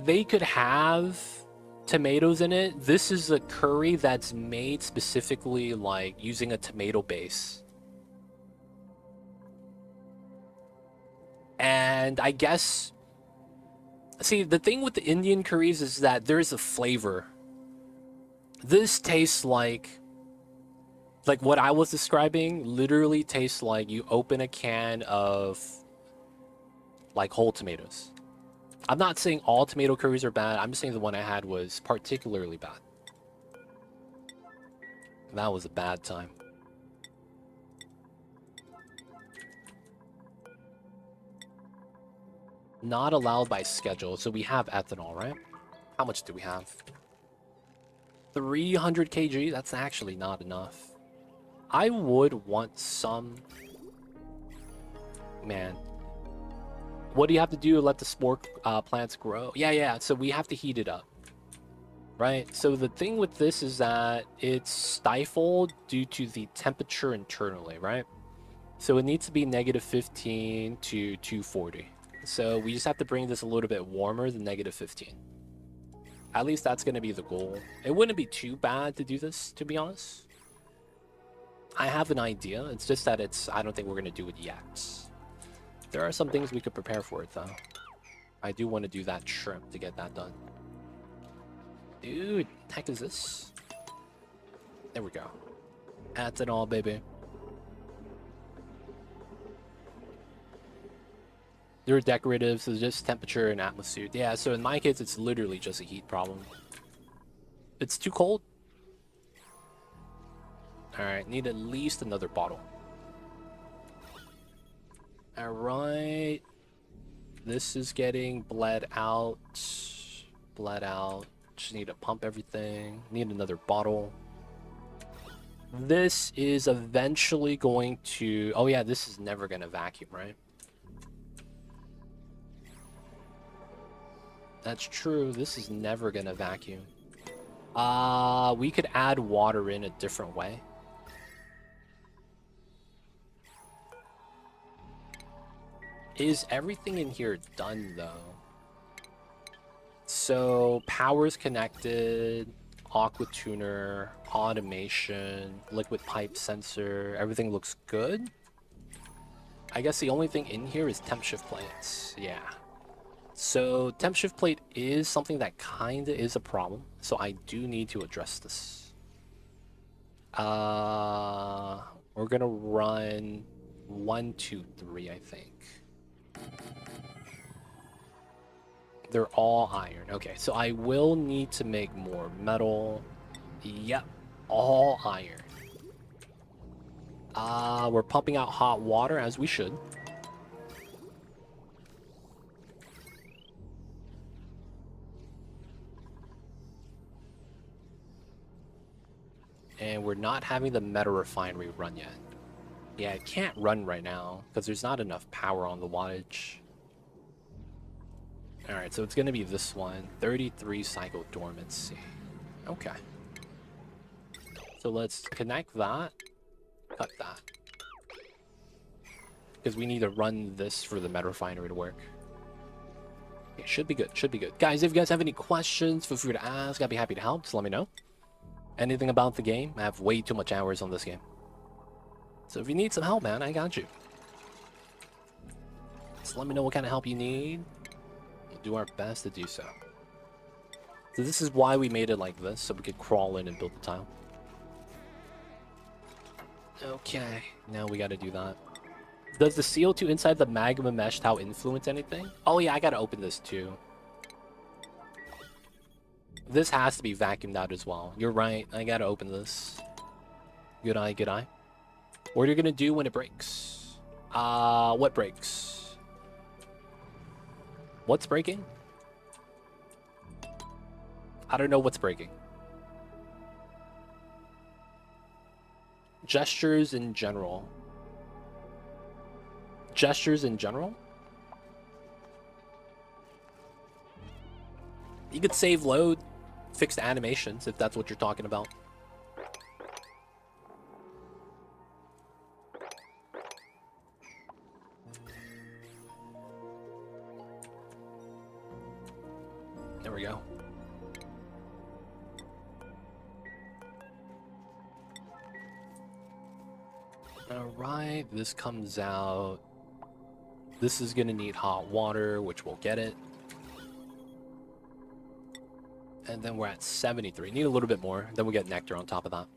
they could have tomatoes in it. This is a curry that's made specifically, like, using a tomato base. And I guess... See, the thing with the Indian curries is that there's a flavor. This tastes like what I was describing literally tastes like you open a can of, like, whole tomatoes. I'm not saying all tomato curries are bad. I'm just saying the one I had was particularly bad. That was a bad time. Not allowed by schedule. So we have ethanol, right? How much do we have? 300 kg? That's actually not enough. I would want some... Man. What do you have to do to let the spore plants grow? Yeah. So we have to heat it up. Right? So the thing with this is that it's stifled due to the temperature internally, right? So it needs to be -15 to 240. So we just have to bring this a little bit warmer than -15. At least that's going to be the goal. It wouldn't be too bad to do this, to be honest. I have an idea. It's just that I don't think we're going to do it yet. There are some things we could prepare for it, though. I do want to do that shrimp to get that done. Dude, the heck is this? There we go. That's it all, baby. They're decorative, so just temperature and atmosphere. Yeah, so in my case, it's literally just a heat problem. It's too cold. Alright, need at least another bottle. Alright. This is getting bled out. Bled out. Just need to pump everything. Need another bottle. This is eventually going to... Oh yeah, this is never going to vacuum, right? That's true. This is never going to vacuum. We could add water in a different way. Is everything in here done, though? So, power's connected, aqua tuner, automation, liquid pipe sensor, everything looks good. I guess the only thing in here is temp shift plates. Yeah. So, temp shift plate is something that kinda is a problem, so I do need to address this. We're gonna run 1, 2, 3, I think. They're all iron. Okay, so I will need to make more metal. Yep, all iron. We're pumping out hot water as we should. And we're not having the metal refinery run yet. Yeah, it can't run right now because there's not enough power on the wattage. Alright, so it's going to be this one. 33 cycle dormancy. Okay. So let's connect that, cut that. Because we need to run this for the meta refinery to work. Okay, should be good, should be good. Guys, if you guys have any questions, feel free to ask. I'd be happy to help, just let me know. Anything about the game, I have way too much hours on this game. So if you need some help, man, I got you. Just let me know what kind of help you need. We'll do our best to do so. So this is why we made it like this, so we could crawl in and build the tile. Okay, now we gotta do that. Does the CO2 inside the magma mesh tile influence anything? Oh yeah, I gotta open this too. This has to be vacuumed out as well. You're right, I gotta open this. Good eye, good eye. What are you gonna do when it breaks? What breaks? What's breaking? I don't know what's breaking. Gestures in general. Gestures in general? You could save load, fix the animations if that's what you're talking about. There we go. Alright, this comes out. This is gonna need hot water, which we'll get it. And then we're at 73. Need a little bit more. Then we get nectar on top of that.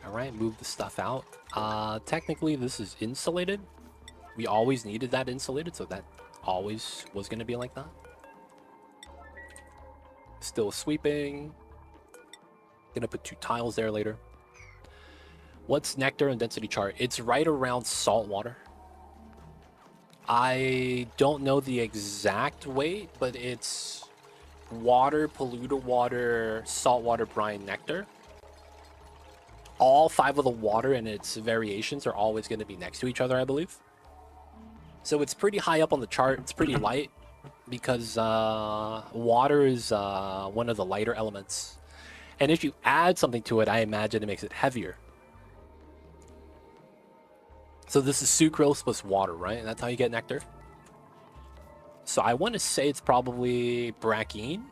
Alright, move the stuff out. Technically, this is insulated. We always needed that insulated, so that always was going to be like that. Still sweeping. Gonna put 2 tiles there later. What's nectar and density chart? It's right around salt water. I don't know the exact weight, but it's water, polluted water, saltwater, brine, nectar. All 5 of the water and its variations are always going to be next to each other, I believe. So it's pretty high up on the chart. It's pretty light because water is one of the lighter elements. And if you add something to it, I imagine it makes it heavier. So this is sucrose plus water, right? And that's how you get nectar. So I want to say it's probably brackine.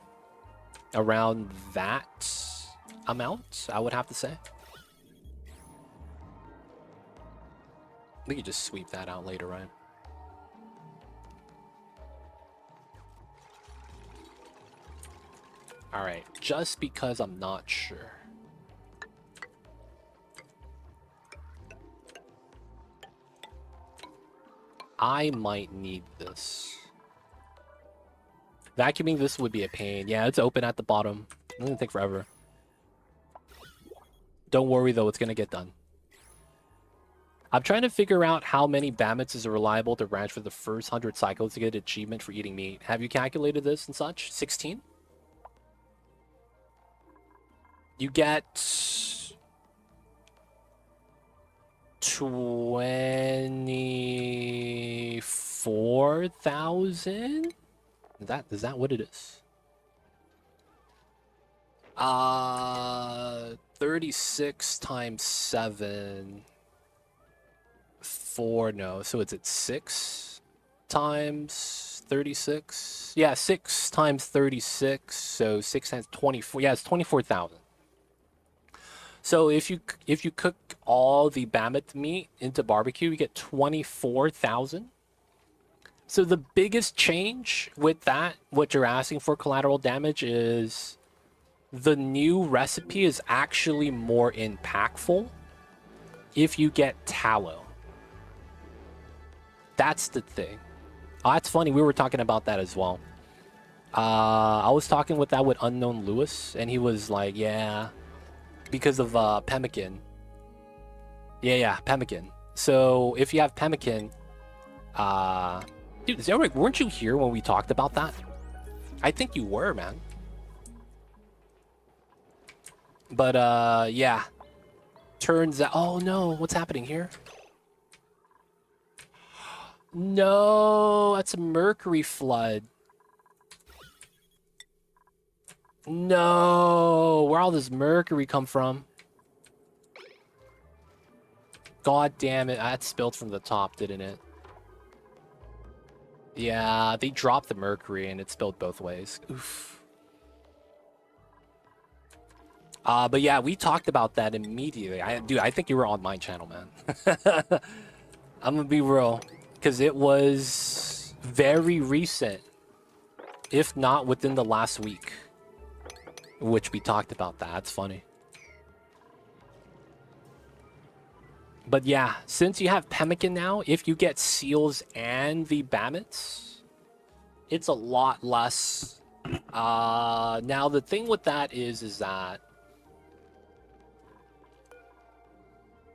Around that amount, I would have to say. We could just sweep that out later, right? Alright, just because I'm not sure. I might need this. Vacuuming this would be a pain. Yeah, it's open at the bottom. It's gonna take forever. Don't worry though, it's gonna get done. I'm trying to figure out how many Bammets is reliable to ranch for the first 100 cycles to get an achievement for eating meat. Have you calculated this and such? 16? You get 24,000? Is that what it is? 36 times 7. 4, no. So it's at 6 times 36. Yeah, 6 times 36. So 6 times 24. Yeah, it's 24,000. So if you cook all the Bammet meat into barbecue, you get 24,000. So the biggest change with that, what you're asking for collateral damage, is the new recipe is actually more impactful if you get tallow. That's the thing. Oh, that's funny. We were talking about that as well. I was talking with Unknown Lewis, and he was like, yeah, because of pemmican. Yeah, pemmican. So if you have pemmican, dude, Zerwick, weren't you here when we talked about that? I think you were, man. But yeah, turns out. Oh no, what's happening here? No, that's a mercury flood. No, where all this mercury come from? God damn it, that spilled from the top, didn't it? Yeah, they dropped the mercury and it spilled both ways. Oof. But yeah, we talked about that immediately. Dude, I think you were on my channel, man. I'm gonna be real, because it was very recent, if not within the last week, which we talked about that. That's funny. But yeah, since you have pemmican now, if you get seals and the bammets, it's a lot less. Now the thing with that is that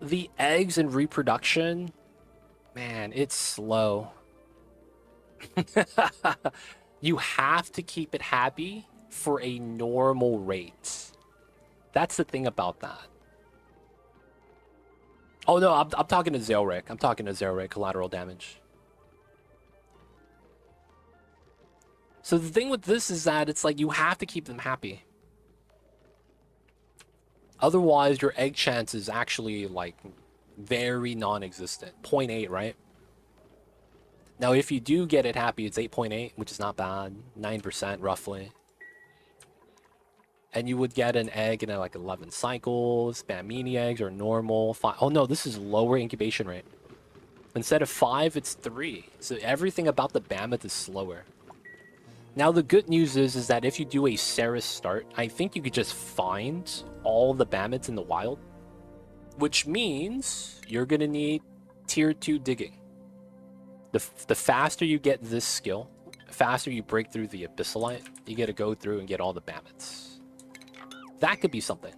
the eggs and reproduction, man, it's slow. You have to keep it happy for a normal rate. That's the thing about that. Oh no, I'm talking to Zelric. I'm talking to Zelric, collateral damage. So the thing with this is that it's like you have to keep them happy. Otherwise, your egg chance is actually like very non-existent. 0.8, right? Now, if you do get it happy, it's 8.8, which is not bad. 9% roughly. And you would get an egg in like 11 cycles. Bamini eggs are normal. Oh no, this is lower incubation rate. Instead of 5, it's 3. So everything about the Mammoth is slower. Now the good news is that if you do a Ceres start, I think you could just find all the Mammoths in the wild. Which means you're going to need tier 2 digging. The faster you get this skill, the faster you break through the Abyssalite, you get to go through and get all the Mammoths. That could be something.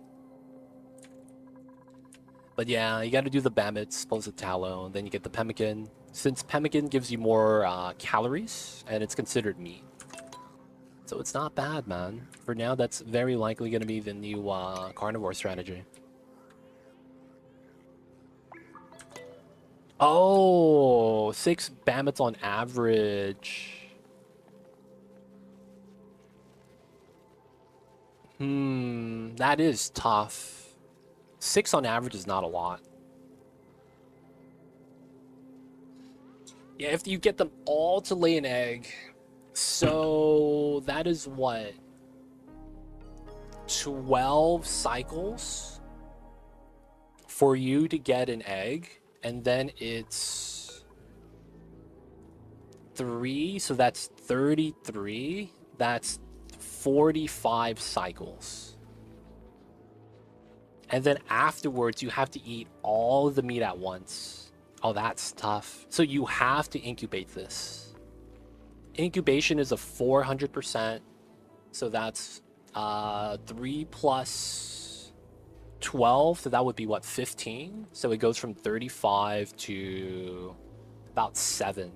But yeah, you got to do the Mammoths, plus the Tallow, and then you get the Pemmican. Since Pemmican gives you more calories, and it's considered meat. So it's not bad, man. For now, that's very likely going to be the new carnivore strategy. Oh, 6 Mammoths on average. That is tough. 6 on average is not a lot. Yeah, if you get them all to lay an egg, so that is what? 12 cycles for you to get an egg, and then it's 3, so that's 33. That's 45 cycles. And then afterwards, you have to eat all the meat at once. Oh, that's tough. So you have to incubate this. Incubation is a 400%. So that's 3 plus 12. So that would be what, 15? So it goes from 35 to about 7.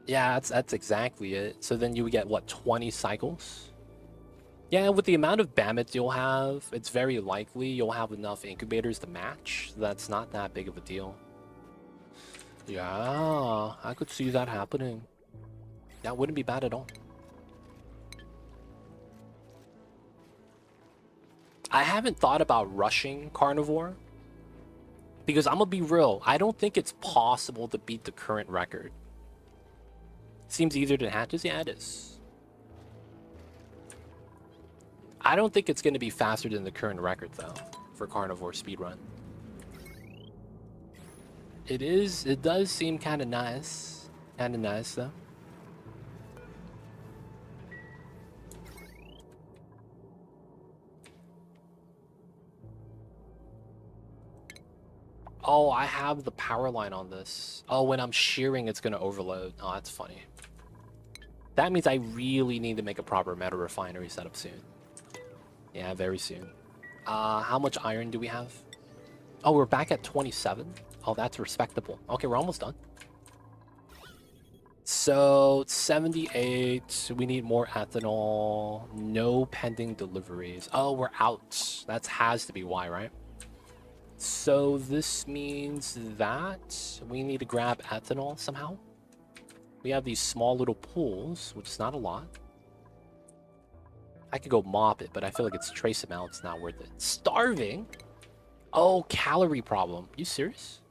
Yeah, that's exactly it. So then you would get what, 20 cycles? Yeah, with the amount of Bammets you'll have, it's very likely you'll have enough incubators to match. That's not that big of a deal. Yeah, I could see that happening. That wouldn't be bad at all. I haven't thought about rushing Carnivore. Because I'm gonna be real, I don't think it's possible to beat the current record. Seems easier than hatches? Yeah, it is. I don't think it's going to be faster than the current record, though, for Carnivore speedrun. It does seem kind of nice. Kind of nice, though. Oh, I have the power line on this. Oh, when I'm shearing, it's going to overload. Oh, that's funny. That means I really need to make a proper metal refinery setup soon. Yeah, very soon. How much iron do we have? Oh, we're back at 27. Oh, that's respectable. Okay, we're almost done. So, 78. We need more ethanol. No pending deliveries. Oh, we're out. That has to be why, right? so this means that we need to grab ethanol somehow. We have these small little pools, which is not a lot. I could go mop it, but I feel like it's trace amount. It's not worth it. Starving? Oh, calorie problem. You serious?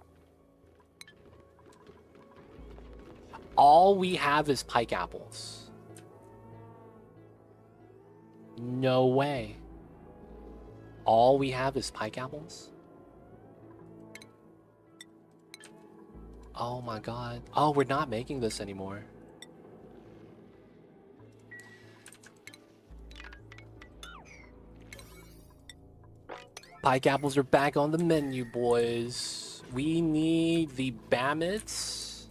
All we have is pike apples. No way. All we have is pike apples? Oh my god. Oh, we're not making this anymore. Pike apples are back on the menu, boys. We need the Bammets.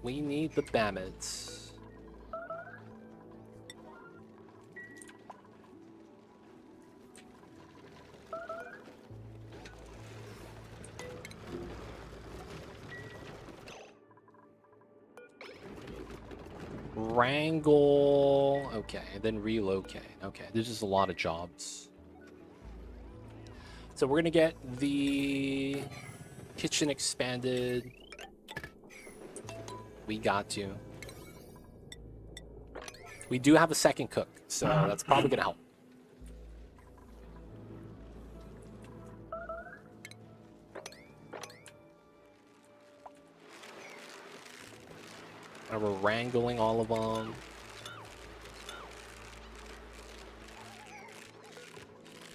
We need the Bammets. Wrangle. Okay, then relocate. Okay, there's just a lot of jobs. So we're gonna get the kitchen expanded. We got to. We do have a second cook, so that's probably gonna help. And we're wrangling all of them.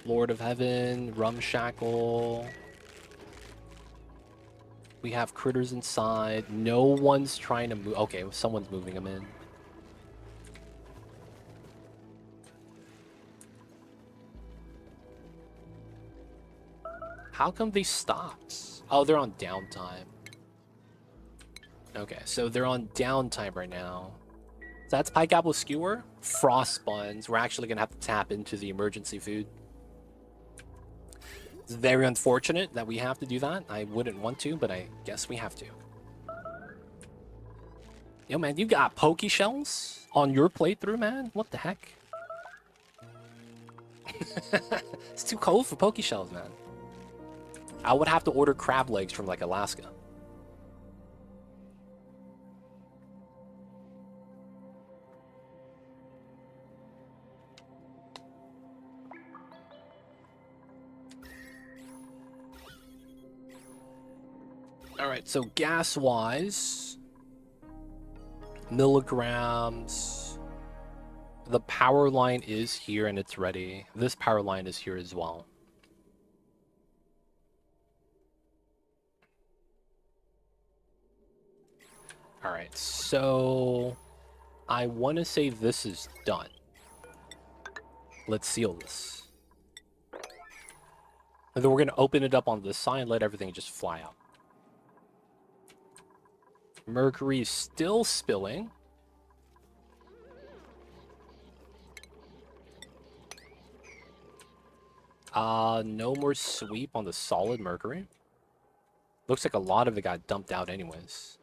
Lord of Heaven, Rumshackle. We have critters inside. No one's trying to move. Okay, someone's moving them in. How come they stopped? Oh, they're on downtime. Okay, so they're on downtime right now. So that's pike apple skewer, frost buns. We're actually gonna have to tap into the emergency food. It's very unfortunate that we have to do that. I wouldn't want to, but I guess we have to. Yo, man, you got poke shells on your playthrough, man? What the heck? It's too cold for poke shells, man. I would have to order crab legs from, like, Alaska. Alright, so gas-wise, milligrams, the power line is here and it's ready. This power line is here as well. Alright, so I want to say this is done. Let's seal this. And then we're going to open it up on this side and let everything just fly out. Mercury is still spilling. No more sweep on the solid mercury. Looks like a lot of it got dumped out anyways.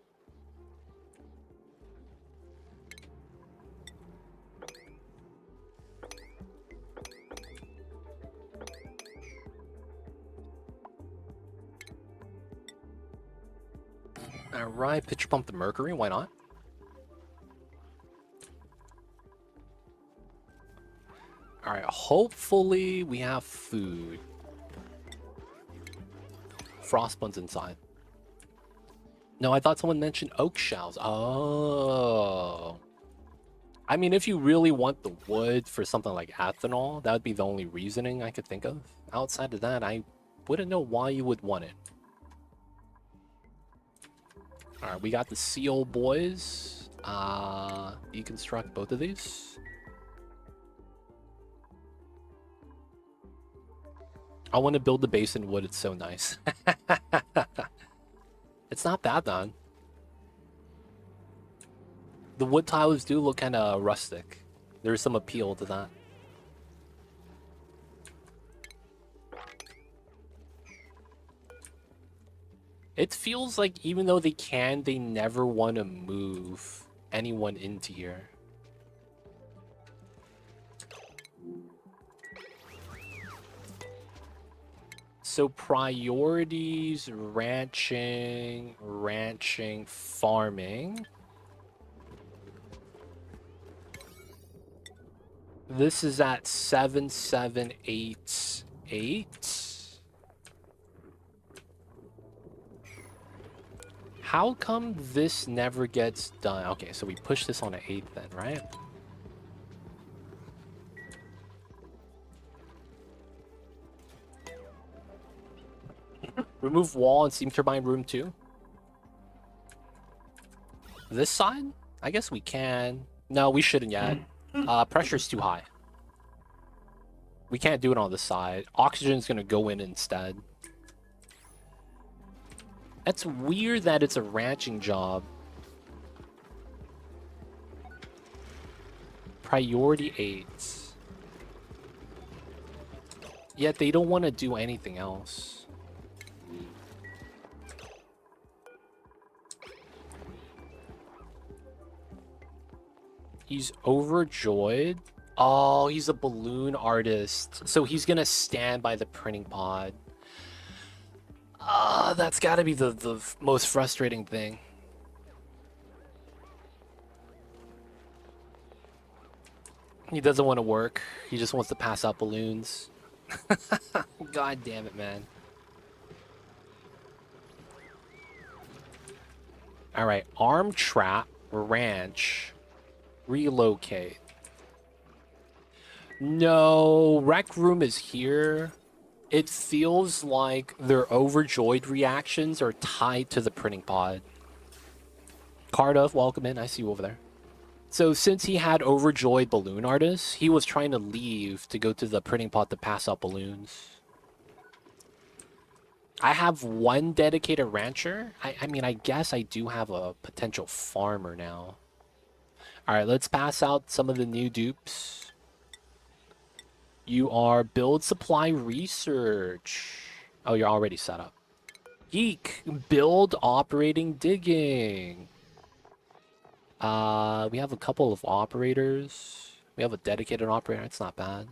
Alright, pitcher pump the mercury, why not? Alright, hopefully we have food. Frost buns inside. No, I thought someone mentioned oak shells. Oh. I mean, if you really want the wood for something like ethanol, that would be the only reasoning I could think of. Outside of that, I wouldn't know why you would want it. Alright, we got the seal boys. Deconstruct both of these. I want to build the base in wood, it's so nice. It's not bad, man. The wood tiles do look kind of rustic. There's some appeal to that. It feels like even though they can, they never want to move anyone into here. So priorities, ranching, farming. This is at 7788. How come this never gets done? Okay, so we push this on an 8 then, right? Remove wall and steam turbine room 2. This side? I guess we can. No, we shouldn't yet. Pressure's too high. We can't do it on this side. Oxygen's gonna go in instead. That's weird that it's a ranching job. Priority 8. Yet they don't want to do anything else. He's overjoyed. Oh, he's a balloon artist. So he's gonna stand by the printing pod. That's gotta be the most frustrating thing. He doesn't want to work. He just wants to pass out balloons. God damn it, man. Alright, arm trap, ranch, relocate. No, rec room is here. It feels like their overjoyed reactions are tied to the printing pod. Cardiff, welcome in. I see you over there. So since he had overjoyed balloon artists, he was trying to leave to go to the printing pod to pass out balloons. I have one dedicated rancher. I mean, I guess I do have a potential farmer now. All right, let's pass out some of the new dupes. You are build supply research. Oh, you're already set up. Geek, build operating digging. We have a couple of operators. We have a dedicated operator. It's not bad.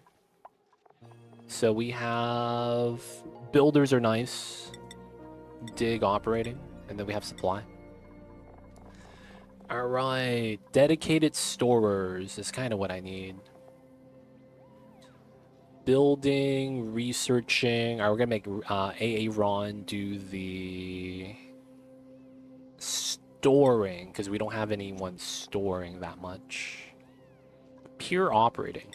So we have builders are nice. Dig operating. And then we have supply. All right. Dedicated storers is kind of what I need. Building, researching. All right, we're going to make AA Ron do the storing because we don't have anyone storing that much. Pure operating.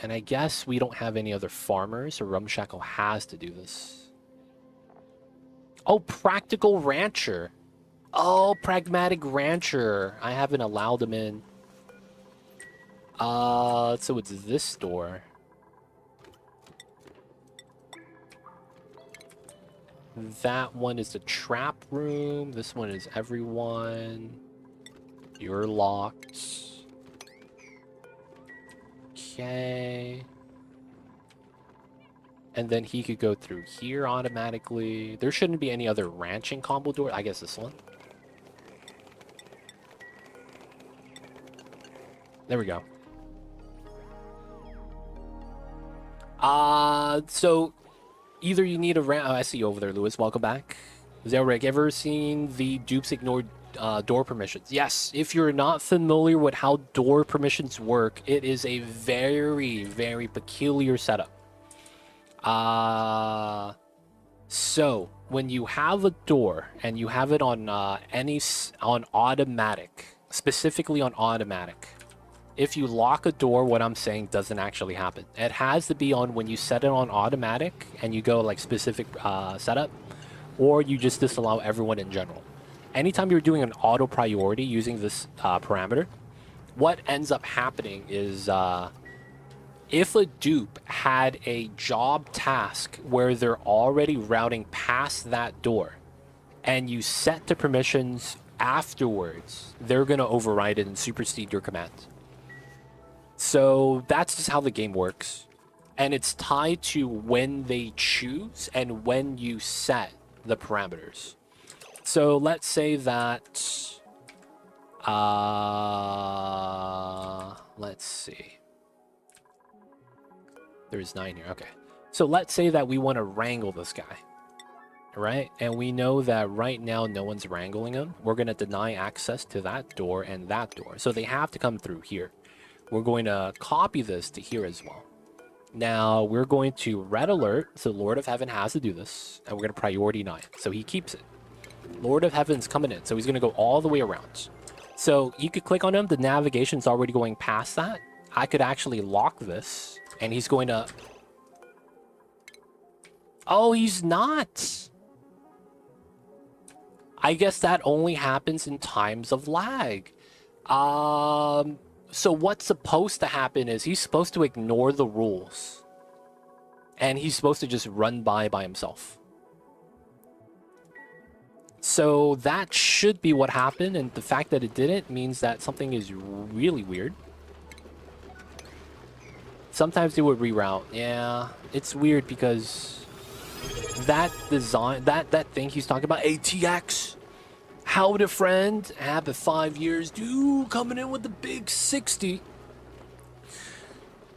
And I guess we don't have any other farmers, so Rumshackle has to do this. Oh, practical rancher. Oh, pragmatic rancher. I haven't allowed him in. So it's this store. That one is the trap room. This one is everyone. You're locked. Okay. And then he could go through here automatically. There shouldn't be any other ranching combo door. I guess this one. There we go. So either you need a ramp. Oh, I see you over there, Lewis. Welcome back. Zelric, ever seen the dupes ignore door permissions? Yes. If you're not familiar with how door permissions work, it is a very, very peculiar setup. So when you have a door and you have it on on automatic, specifically on automatic. If you lock a door, what I'm saying doesn't actually happen. It has to be on when you set it on automatic and you go like specific setup, or you just disallow everyone in general. Anytime you're doing an auto priority using this parameter, what ends up happening is if a dupe had a job task where they're already routing past that door and you set the permissions afterwards, they're going to override it and supersede your commands. So that's just how the game works. And it's tied to when they choose and when you set the parameters. So let's say that, let's see. There's 9 here. Okay. So let's say that we want to wrangle this guy, right? And we know that right now no one's wrangling him. We're going to deny access to that door and that door. So they have to come through here. We're going to copy this to here as well. Now we're going to red alert. So Lord of Heaven has to do this. And we're going to priority 9. So he keeps it. Lord of Heaven's coming in. So he's going to go all the way around. So you could click on him. The navigation's already going past that. I could actually lock this. And he's going to... Oh, he's not. I guess that only happens in times of lag. So what's supposed to happen is he's supposed to ignore the rules. And he's supposed to just run by himself. So that should be what happened, and the fact that it didn't means that something is really weird. Sometimes they would reroute. Yeah, it's weird because that design, that thing he's talking about, ATX, howdy friend, happy 5 years, dude, coming in with the big 60.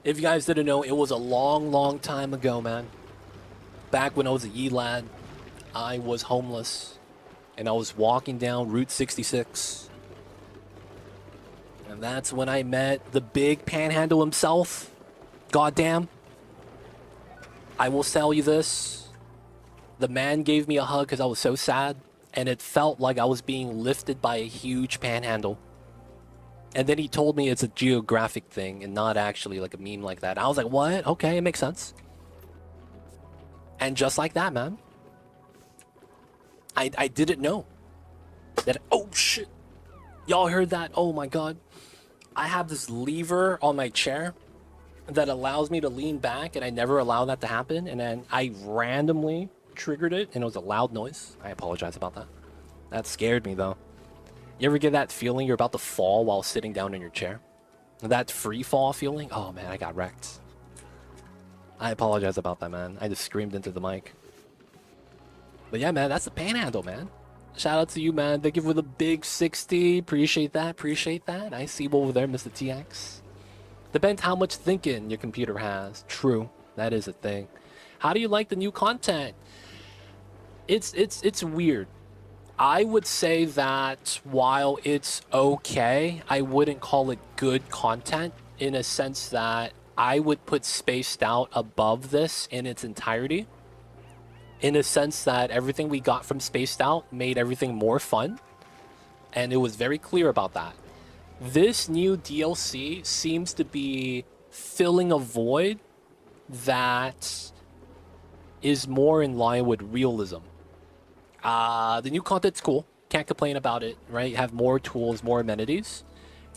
If you guys didn't know, it was a long time ago, man. Back when I was a Yi lad, I was homeless. And I was walking down Route 66. And that's when I met the big panhandle himself. Goddamn. I will tell you this. The man gave me a hug because I was so sad. And it felt like I was being lifted by a huge panhandle. And then he told me it's a geographic thing and not actually like a meme like that. I was like, what? Okay, it makes sense. And just like that, man. I didn't know that. Oh shit, y'all heard that? Oh my god, I have this lever on my chair that allows me to lean back, and I never allow that to happen, and then I randomly triggered it, and it was a loud noise. I apologize about that. That scared me though. You ever get that feeling you're about to fall while sitting down in your chair? That free fall feeling? Oh man, I got wrecked. I apologize about that, man. I just screamed into the mic. But yeah, man, that's the panhandle, man. Shout out to you, man. Thank you for the big 60. Appreciate that. Appreciate that. I see you over there, Mr. TX. Depends how much thinking your computer has. True. That is a thing. How do you like the new content? It's weird. I would say that while it's okay, I wouldn't call it good content in a sense that I would put Spaced Out above this in its entirety. In a sense that everything we got from Spaced Out made everything more fun. And it was very clear about that. This new DLC seems to be filling a void that is more in line with realism. The new content's cool. Can't complain about it, right? You have more tools, more amenities.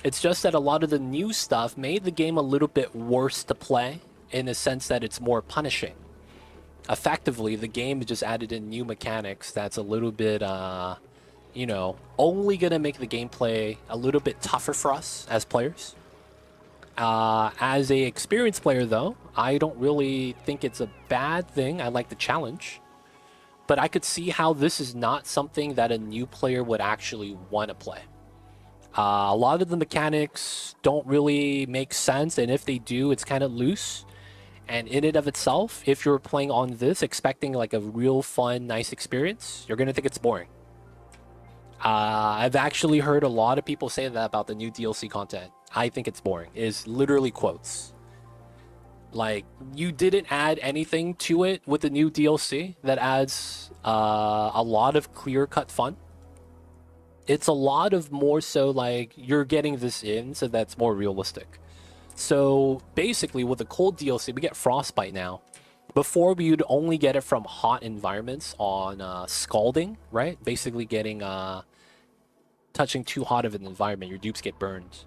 It's just that a lot of the new stuff made the game a little bit worse to play in a sense that it's more punishing. Effectively, the game just added in new mechanics that's a little bit, you know, only gonna make the gameplay a little bit tougher for us as players. As a experienced player, though, I don't really think it's a bad thing. I like the challenge. But I could see how this is not something that a new player would actually want to play. A lot of the mechanics don't really make sense, and if they do, it's kind of loose. And in and of itself, if you're playing on this expecting like a real fun, nice experience, you're going to think it's boring. I've actually heard a lot of people say that about the new DLC content. I think it's boring. Is literally quotes. Like, you didn't add anything to it with the new DLC that adds a lot of clear-cut fun. It's a lot of more so like you're getting this in so that's more realistic. So basically with the cold DLC, we get Frostbite now. Before, we would only get it from hot environments on Scalding, right? Basically getting touching too hot of an environment, your dupes get burned.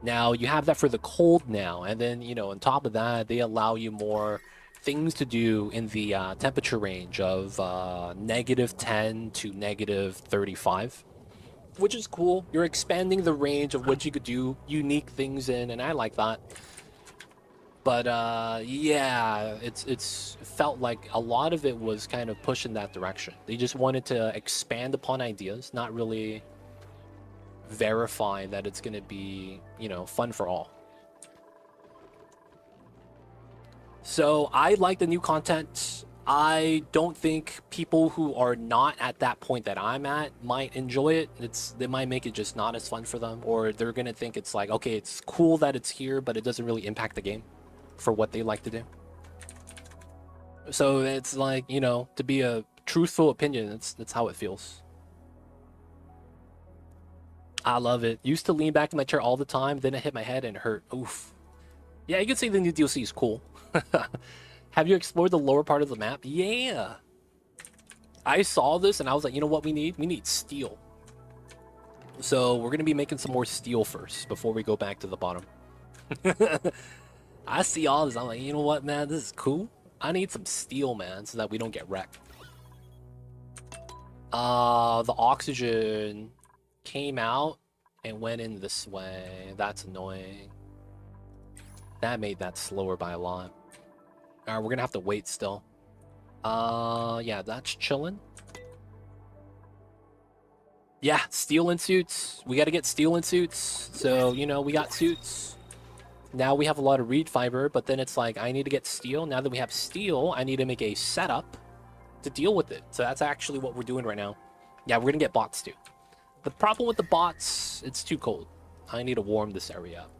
Now you have that for the cold now, and then, you know, on top of that, they allow you more things to do in the temperature range of -10 to -35, which is cool. You're expanding the range of what you could do unique things in, and I like that. But yeah, it's felt like a lot of it was kind of pushed in that direction. They just wanted to expand upon ideas, not really verify that it's going to be, you know, fun for all. So I like the new content. I don't think people who are not at that point that I'm at might enjoy it. They might make it just not as fun for them, or they're gonna think it's like, okay, it's cool that it's here, but it doesn't really impact the game for what they like to do. So it's like, you know, to be a truthful opinion, that's how it feels. I love it. Used to lean back in my chair all the time, then it hit my head and hurt. Oof. Yeah, you could say the new DLC is cool. Have you explored the lower part of the map? Yeah. I saw this and I was like, you know what we need? We need steel. So we're going to be making some more steel first before we go back to the bottom. I see all this. I'm like, you know what, man? This is cool. I need some steel, man, so that we don't get wrecked. The oxygen came out and went in this way. That's annoying. That made that slower by a lot. Alright, we're gonna have to wait still. Yeah, that's chilling. Yeah, steel in suits. We gotta get steel in suits. So, you know, we got suits. Now we have a lot of reed fiber, but then it's like, I need to get steel. Now that we have steel, I need to make a setup to deal with it. So that's actually what we're doing right now. Yeah, we're gonna get bots too. The problem with the bots, it's too cold. I need to warm this area up.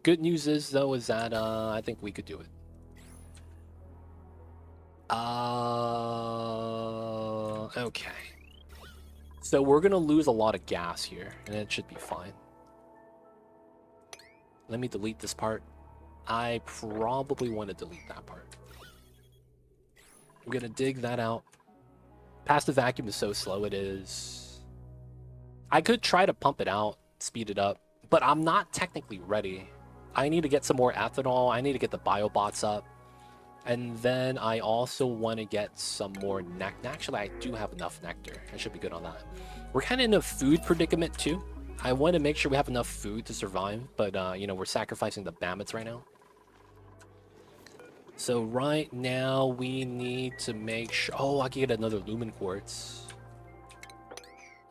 Good news is, though, is that I think we could do it. Okay. So we're gonna lose a lot of gas here, and it should be fine. Let me delete this part. I probably want to delete that part. I'm gonna dig that out. Passive vacuum is so slow, it is. I could try to pump it out, speed it up, but I'm not technically ready. I need to get some more ethanol. I need to get the biobots up. And then I also want to get some more nectar. Actually, I do have enough nectar. I should be good on that. We're kind of in a food predicament too. I want to make sure we have enough food to survive, but you know, we're sacrificing the Bammits right now. So right now we need to make sure. Oh, I can get another lumen quartz.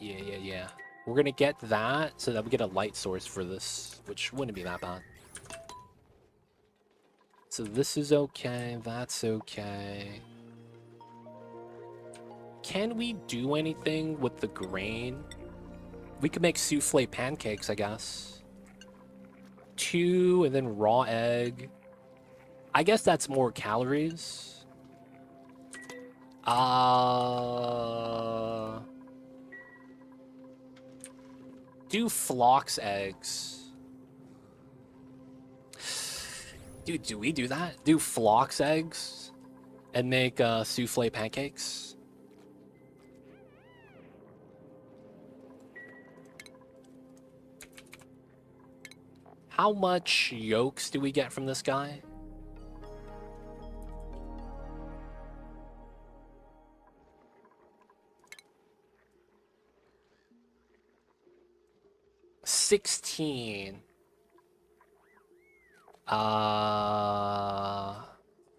Yeah. We're gonna get that so that we get a light source for this, which wouldn't be that bad. So this is okay, that's okay. Can we do anything with the grain? We could make souffle pancakes, I guess. 2, and then raw egg. I guess that's more calories. Do phlox eggs. Dude, do we do that? Do phlox eggs and make souffle pancakes? How much yolks do we get from this guy? $16.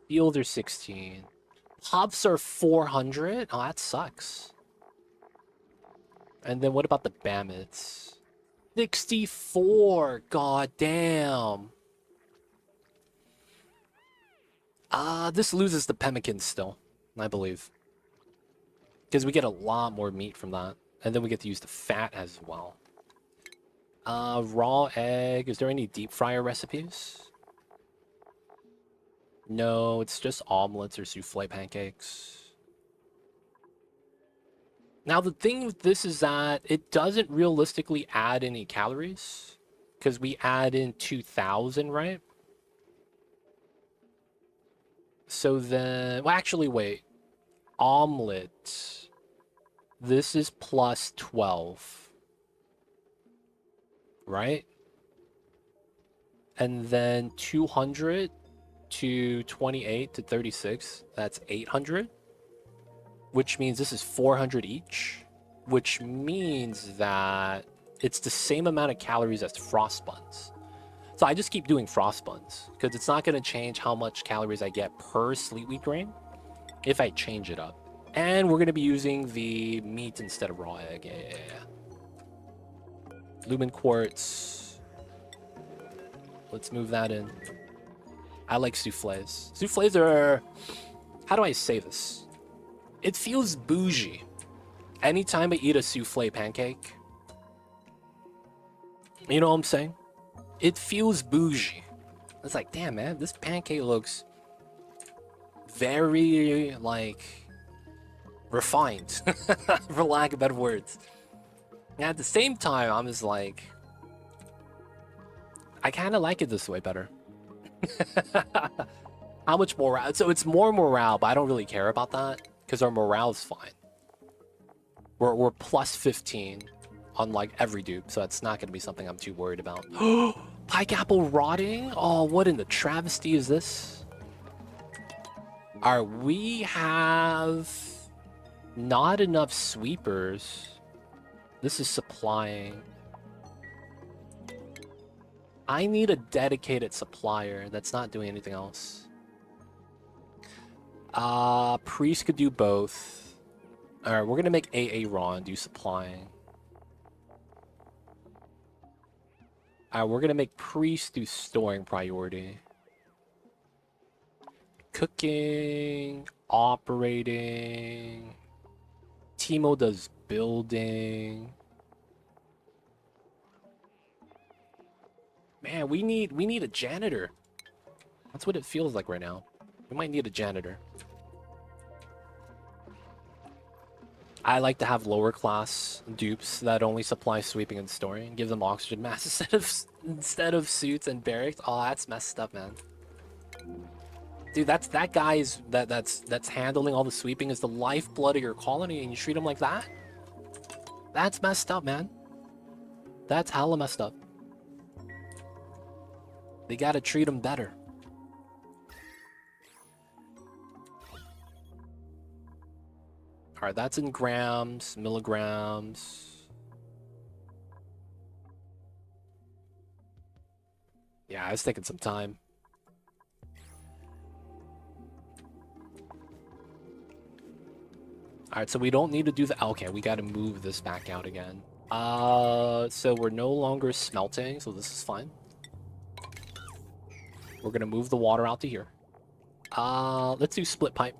Field are 16. Hops are 400. Oh, that sucks. And then what about the Bammits? 64. God damn. This loses the pemmikins still, I believe. Because we get a lot more meat from that. And then we get to use the fat as well. Raw egg. Is there any deep fryer recipes? No, it's just omelets or souffle pancakes. Now, the thing with this is that it doesn't realistically add any calories. Because we add in 2,000, right? So then... Well, actually, wait. Omelet. This is plus 12. Right? And then 200 to 28 to 36. That's 800. Which means this is 400 each. Which means that it's the same amount of calories as frost buns. So I just keep doing frost buns. Because it's not going to change how much calories I get per sweet wheat grain. If I change it up. And we're going to be using the meat instead of raw egg. Yeah. Lumen quartz. Let's move that in. I like souffles. Souffles are... How do I say this? It feels bougie. Anytime I eat a souffle pancake, you know what I'm saying? It feels bougie. It's like, damn, man, this pancake looks very, like, refined, for lack of better words. And at the same time, I'm just like, I kind of like it this way better. How much morale? So it's more morale, but I don't really care about that because our morale is fine. We're plus 15 on like every dupe, so that's not going to be something I'm too worried about. Pike apple rotting? Oh, what in the travesty is this? We have not enough sweepers. This is supplying. I need a dedicated supplier that's not doing anything else. Priest could do both. Alright, we're gonna make AA Ron do supplying. Alright, we're gonna make Priest do storing priority. Cooking, operating. Timo does building. Man, we need a janitor. That's what it feels like right now. We might need a janitor. I like to have lower class dupes that only supply sweeping and storing. Give them oxygen masks instead of suits and barracks. Oh, that's messed up, man. Dude, that guy is that's handling all the sweeping is the lifeblood of your colony, and you treat him like that? That's messed up, man. That's hella messed up. They gotta treat him better. Alright, that's in grams, milligrams. Yeah, it's taking some time. Alright, so we don't need to do the... Okay, we gotta move this back out again. So we're no longer smelting, so this is fine. We're gonna move the water out to here. Let's do split pipe.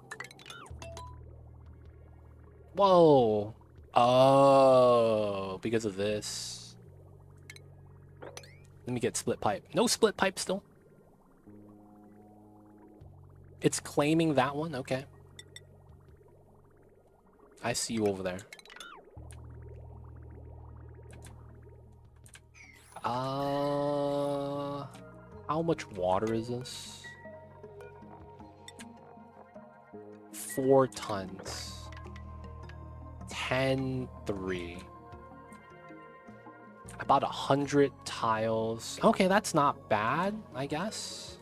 Whoa! Oh, because of this. Let me get split pipe. No split pipe still. It's claiming that one? Okay. I see you over there. How much water is this? 4 tons. 10-3. About 100 tiles. Okay, that's not bad, I guess.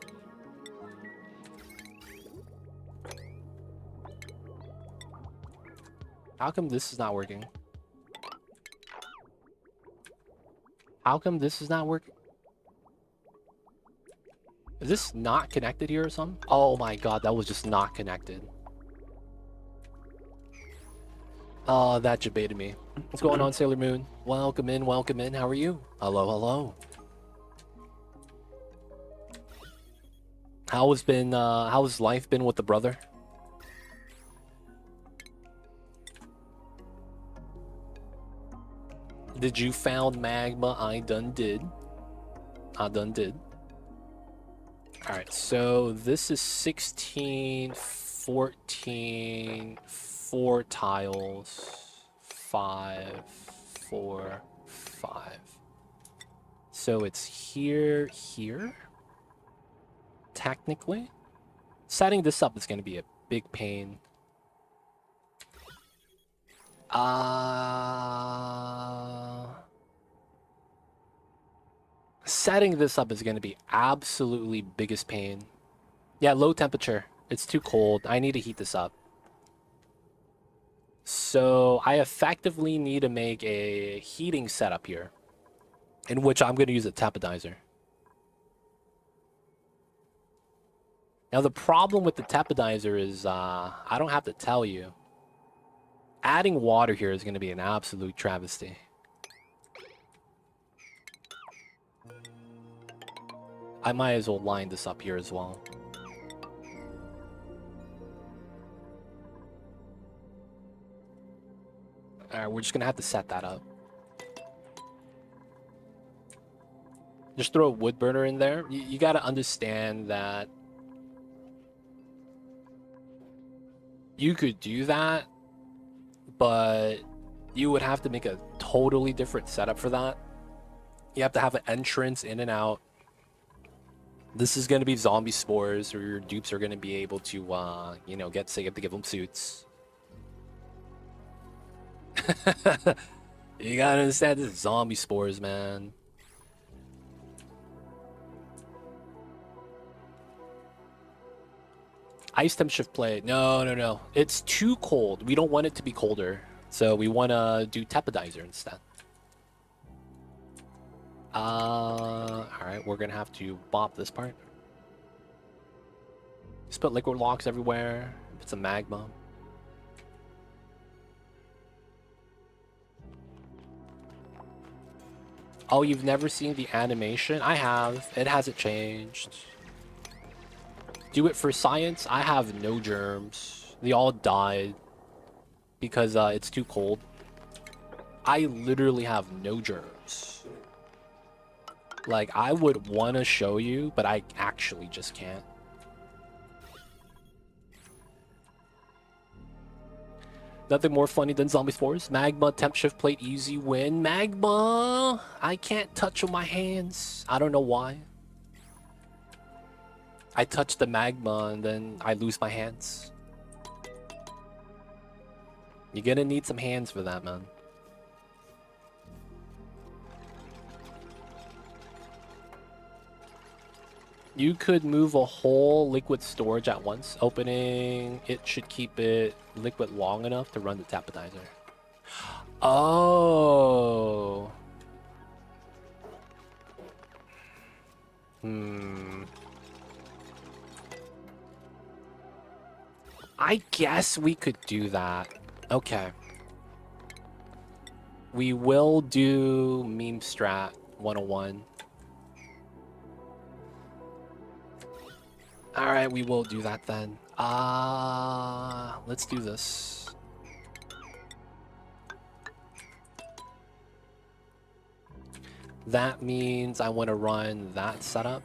How come this is not working? How come this is not working? Is this not connected here or something? Oh my god, that was just not connected. Oh, that debated me. What's going on, Sailor Moon? Welcome in, welcome in. How are you? Hello, hello. How's life been with the brother? Did you found Magma? I done did. I done did. Alright, so this is 16, 14, 4 tiles, 5, 4, 5. So it's here, here? Technically? Setting this up is going to be a big pain. Setting this up is going to be absolutely biggest pain. Yeah, low temperature. It's too cold. I need to heat this up. So I effectively need to make a heating setup here, in which I'm going to use a tepodizer. Now the problem with the tepodizer is, I don't have to tell you, adding water here is going to be an absolute travesty. I might as well line this up here as well. Alright, we're just gonna have to set that up. Just throw a wood burner in there. You gotta understand that you could do that, but you would have to make a totally different setup for that. You have to have an entrance in and out. This is going to be zombie spores, or your dupes are going to be able to, you know, so you have to give them suits. You gotta understand this is zombie spores, man. Ice temp shift play. No. It's too cold. We don't want it to be colder. So we want to do teppidizer instead. Alright, we're going to have to bop this part. Just put liquid locks everywhere. Put some magma. Oh, you've never seen the animation? I have. It hasn't changed. Do it for science? I have no germs. They all died because it's too cold. I literally have no germs. Like, I would want to show you, but I actually just can't. Nothing more funny than zombie spores. Magma, temp shift plate, easy win. Magma! I can't touch with my hands. I don't know why. I touch the magma and then I lose my hands. You're gonna need some hands for that, man. You could move a whole liquid storage at once. Opening it should keep it liquid long enough to run the teppidizer. Oh. I guess we could do that. Okay. We will do meme strat 101. Alright, we will do that then. Let's do this. That means I want to run that setup.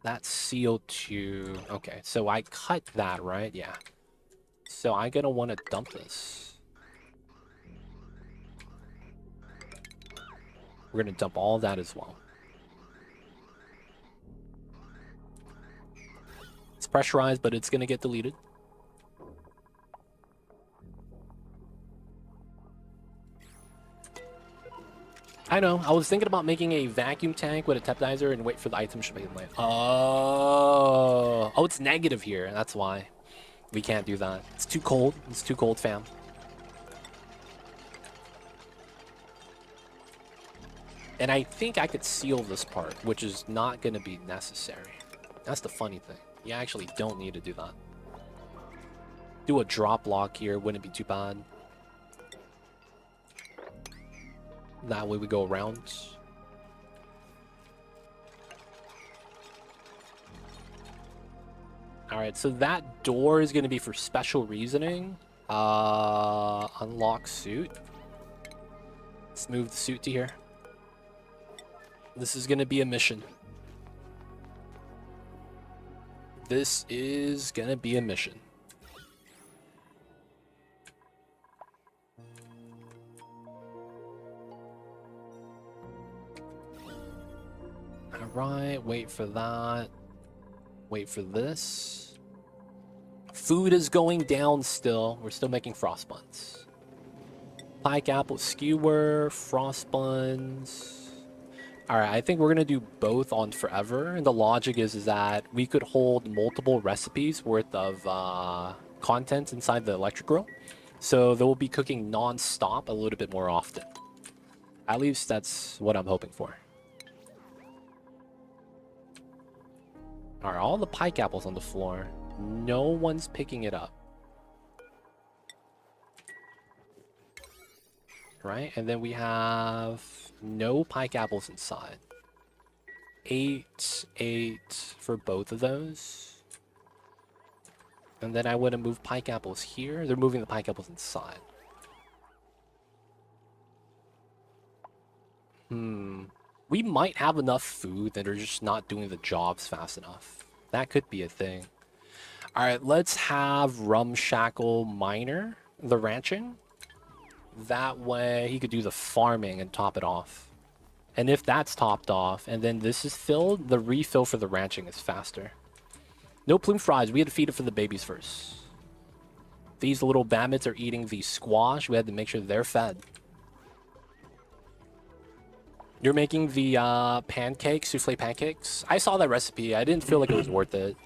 That's CO2. Okay, so I cut that, right? Yeah. So I'm gonna want to dump this. We're gonna dump all of that as well. It's pressurized, but it's gonna get deleted. I know. I was thinking about making a vacuum tank with a teppidizer and wait for the item to be in. Oh, it's negative here. That's why we can't do that. It's too cold. It's too cold, fam. And I think I could seal this part, which is not going to be necessary. That's the funny thing. You actually don't need to do that. Do a drop lock here. Wouldn't be too bad. That way we go around. Alright, so that door is going to be for special reasoning. Unlock suit. Let's move the suit to here. This is going to be a mission. This is going to be a mission. Alright, wait for that. Wait for this. Food is going down still. We're still making frost buns. Pike apple skewer, frost buns. Alright, I think we're going to do both on forever. And the logic is that we could hold multiple recipes worth of content inside the electric grill. So they will be cooking non-stop a little bit more often. At least that's what I'm hoping for. Alright, all the pike apples on the floor. No one's picking it up. Right, and then we have no pike apples inside. 8 for both of those. And then I want to move pike apples here. They're moving the pike apples inside. We might have enough food that are just not doing the jobs fast enough. That could be a thing. All right, let's have Rumshackle Miner the ranching. That way he could do the farming and top it off. And if that's topped off and then this is filled, the refill for the ranching is faster. No plume fries. We had to feed it for the babies first. These little bammits are eating the squash. We had to make sure they're fed. You're making the pancakes, souffle pancakes. I saw that recipe. I didn't feel like it was worth it.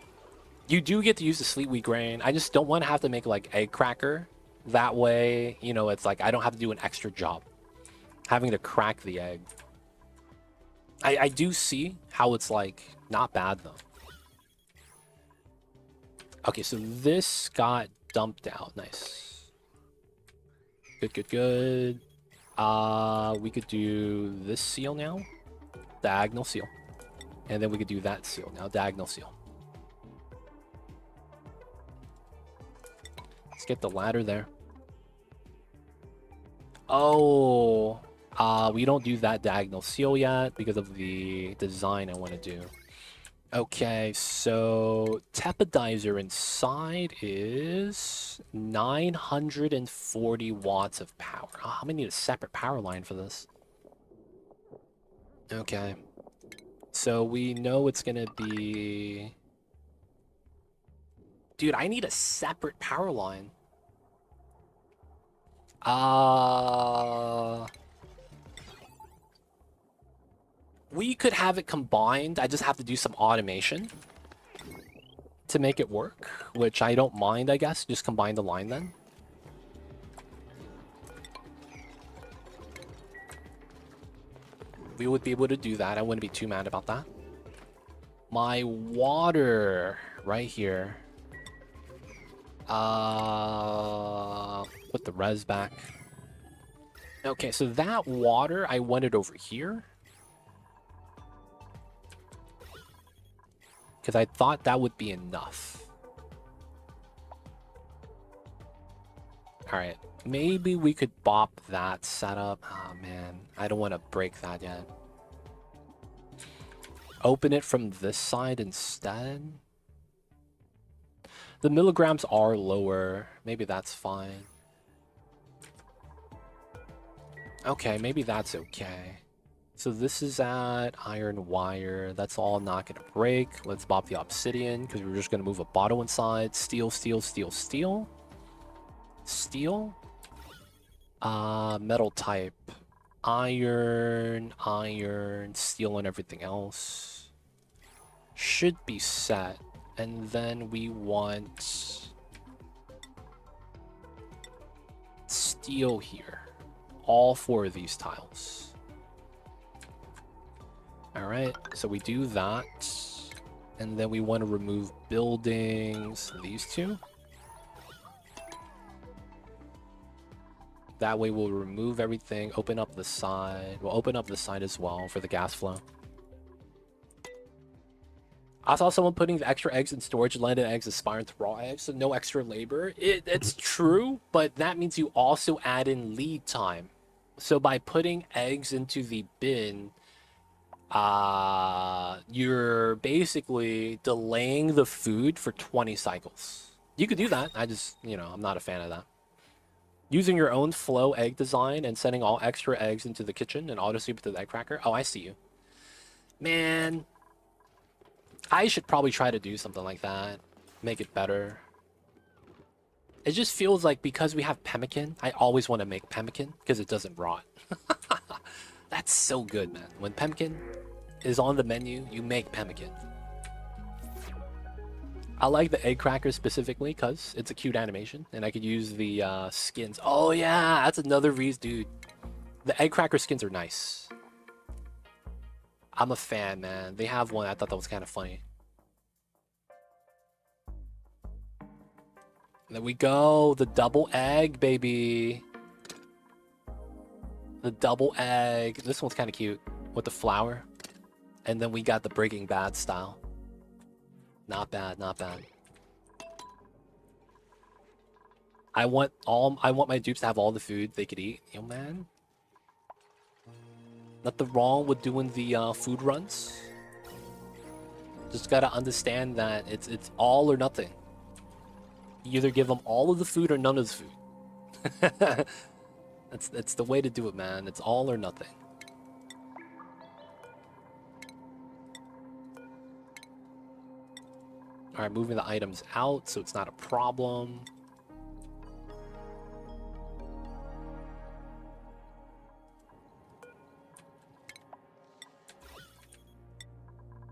You do get to use the sleet wheat grain. I just don't want to have to make like egg cracker. That way, you know, it's like I don't have to do an extra job having to crack the egg. I do see how it's like not bad though. Okay, so this got dumped out. Nice. Good, good, good. We could do this seal now. Diagonal seal. And then we could do that seal now. Diagonal seal. Let's get the ladder there. Oh, we don't do that diagonal seal yet because of the design I want to do. Okay, so Tepodizer inside is 940 watts of power. Oh, I'm gonna need a separate power line for this. Okay. So we know it's gonna be... Dude, I need a separate power line. We could have it combined. I just have to do some automation to make it work, which I don't mind, I guess. Just combine the line then. We would be able to do that. I wouldn't be too mad about that. My water right here. Put the res back. Okay, so that water, I want it over here. Because I thought that would be enough. Alright, maybe we could bop that setup. Oh man, I don't want to break that yet. Open it from this side instead. The milligrams are lower. Maybe that's fine. Okay, maybe that's okay. So this is at iron wire. That's all not going to break. Let's bop the obsidian because we're just going to move a Baator inside. Steel, steel, steel, steel. Steel. Metal type. Iron, iron, steel, and everything else. Should be set. And then we want steel here. All 4 of these tiles. Alright, so we do that. And then we want to remove buildings, these 2. That way we'll remove everything, open up the side. We'll open up the side as well for the gas flow. I saw someone putting the extra eggs in storage, landed eggs aspire into raw eggs, so no extra labor. It's true, but that means you also add in lead time. So by putting eggs into the bin, you're basically delaying the food for 20 cycles. You could do that. I just, you know, I'm not a fan of that. Using your own flow egg design and sending all extra eggs into the kitchen and auto sweep to the egg cracker. Oh, I see you. Man, I should probably try to do something like that. Make it better. It just feels like because we have pemmican, I always want to make pemmican because it doesn't rot. That's so good, man. When pemmican is on the menu, you make pemmican. I like the egg cracker specifically because it's a cute animation and I could use the skins. Oh yeah, that's another reason, dude. The egg cracker skins are nice. I'm a fan, man. They have one. I thought that was kind of funny. There we go. The double egg, baby. The double egg. This one's kind of cute with the flower. And then we got the Breaking Bad style. Not bad, not bad. I want my dupes to have all the food they could eat. Yo, man. Nothing wrong with doing the food runs. Just gotta understand that it's all or nothing. You either give them all of the food or none of the food. That's the way to do it, man. It's all or nothing. Alright, moving the items out so it's not a problem.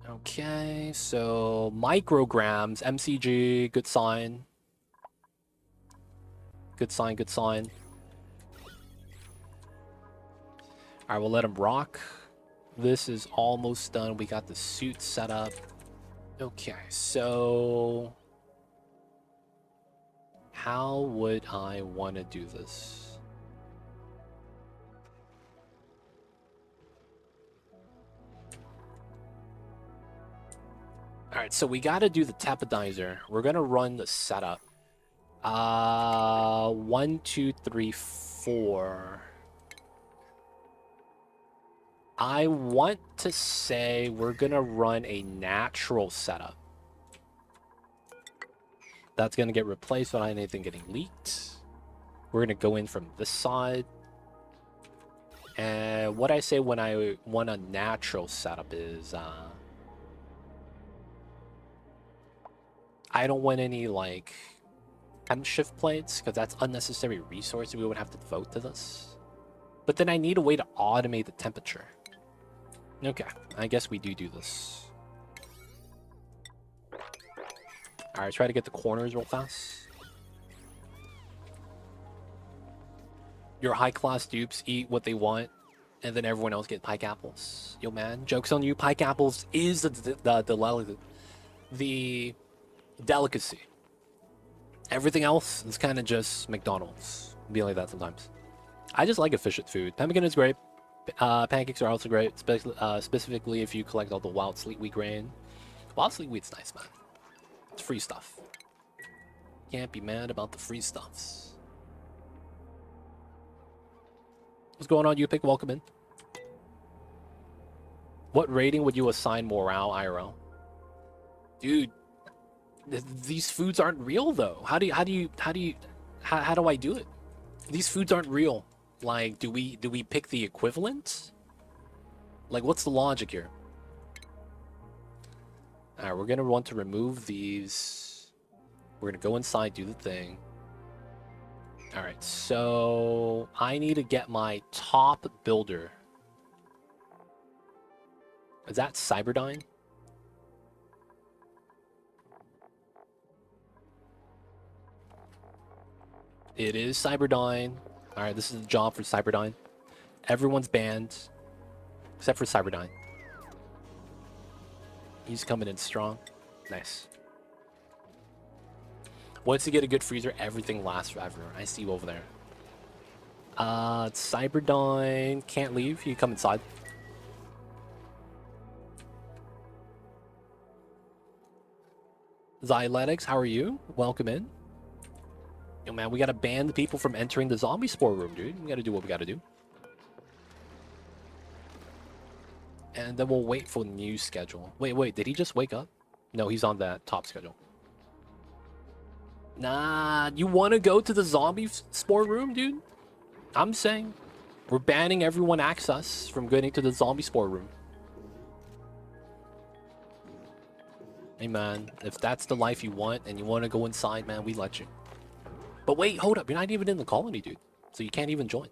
Okay, so micrograms, MCG, good sign. Good sign, good sign. Alright, we'll let him rock. This is almost done. We got the suit set up. Okay, so how would I want to do this? Alright, so we got to do the tapidizer. We're going to run the setup. 1, 2, 3, 4. I want to say we're going to run a natural setup. That's going to get replaced without anything getting leaked. We're going to go in from this side. And what I say when I want a natural setup is... I don't want any, like, temp shift plates, because that's unnecessary resource. We would have to devote to this. But then I need a way to automate the temperature. Okay, I guess we do this. Alright, try to get the corners real fast. Your high-class dupes eat what they want, and then everyone else get pike apples. Yo, man, joke's on you. Pike apples is the delicacy. Everything else is kind of just McDonald's. Be like that sometimes. I just like efficient food. Pemmican is great. Pancakes are also great, specifically if you collect all the wild sleet wheat grain. Wild sleet wheat's nice, man. It's free stuff. Can't be mad about the free stuffs. What's going on, Upik? Welcome in. What rating would you assign morale, IRL? Dude, these foods aren't real though. How do I do it? These foods aren't real. Like, do we pick the equivalent? Like, what's the logic here? Alright, we're gonna want to remove these. We're gonna go inside, do the thing. Alright, so I need to get my top builder. Is that Cyberdyne? It is Cyberdyne. Alright, this is the job for Cyberdyne. Everyone's banned. Except for Cyberdyne. He's coming in strong. Nice. Once you get a good freezer, everything lasts forever. I see you over there. Cyberdyne can't leave. You come inside. Xyletics, how are you? Welcome in. Yo, man, we gotta ban the people from entering the zombie spore room, dude. We gotta do what we gotta do. And then we'll wait for the new schedule. Wait, did he just wake up? No, he's on that top schedule. Nah, you wanna go to the zombie spore room, dude? I'm saying we're banning everyone access from getting to the zombie spore room. Hey, man, if that's the life you want and you wanna go inside, man, we let you. But wait, hold up. You're not even in the colony, dude. So you can't even join.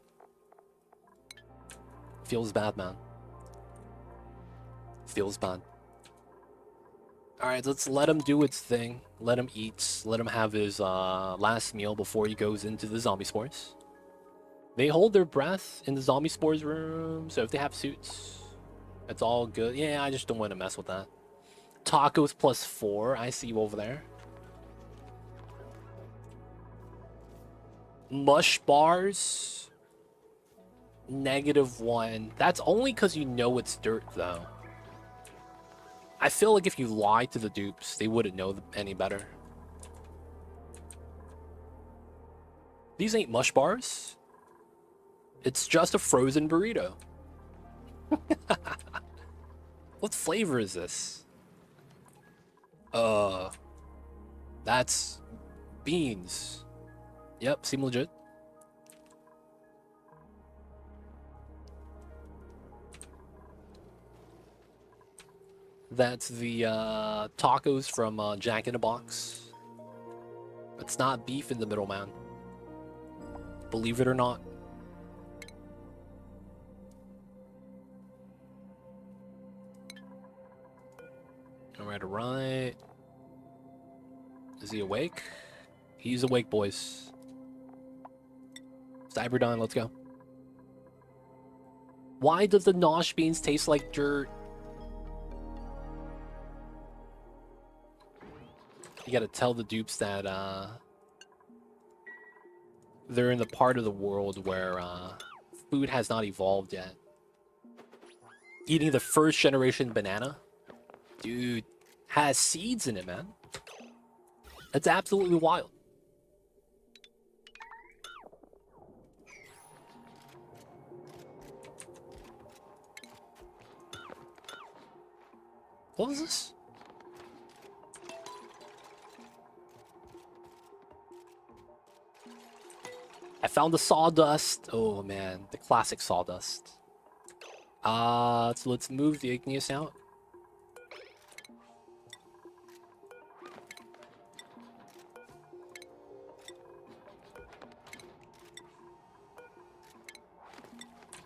Feels bad, man. Feels bad. Alright, let's let him do its thing. Let him eat. Let him have his last meal before he goes into the zombie spores. They hold their breath in the zombie spores room. So if they have suits, it's all good. Yeah, I just don't want to mess with that. Tacos +4. I see you over there. Mush bars, -1. That's only because you know it's dirt, though. I feel like if you lie to the dupes, they wouldn't know any better. These ain't mush bars. It's just a frozen burrito. What flavor is this? That's beans. Yep, seem legit. That's the tacos from Jack in the Box. It's not beef in the middle, man. Believe it or not. Alright, alright. Is he awake? He's awake, boys. Cyberdon, let's go. Why does the nosh beans taste like dirt? You gotta tell the dupes that they're in the part of the world where food has not evolved yet. Eating the first generation banana, dude, has seeds in it, man. That's absolutely wild. What was this? I found the sawdust. Oh man, the classic sawdust. So let's move the Igenous out.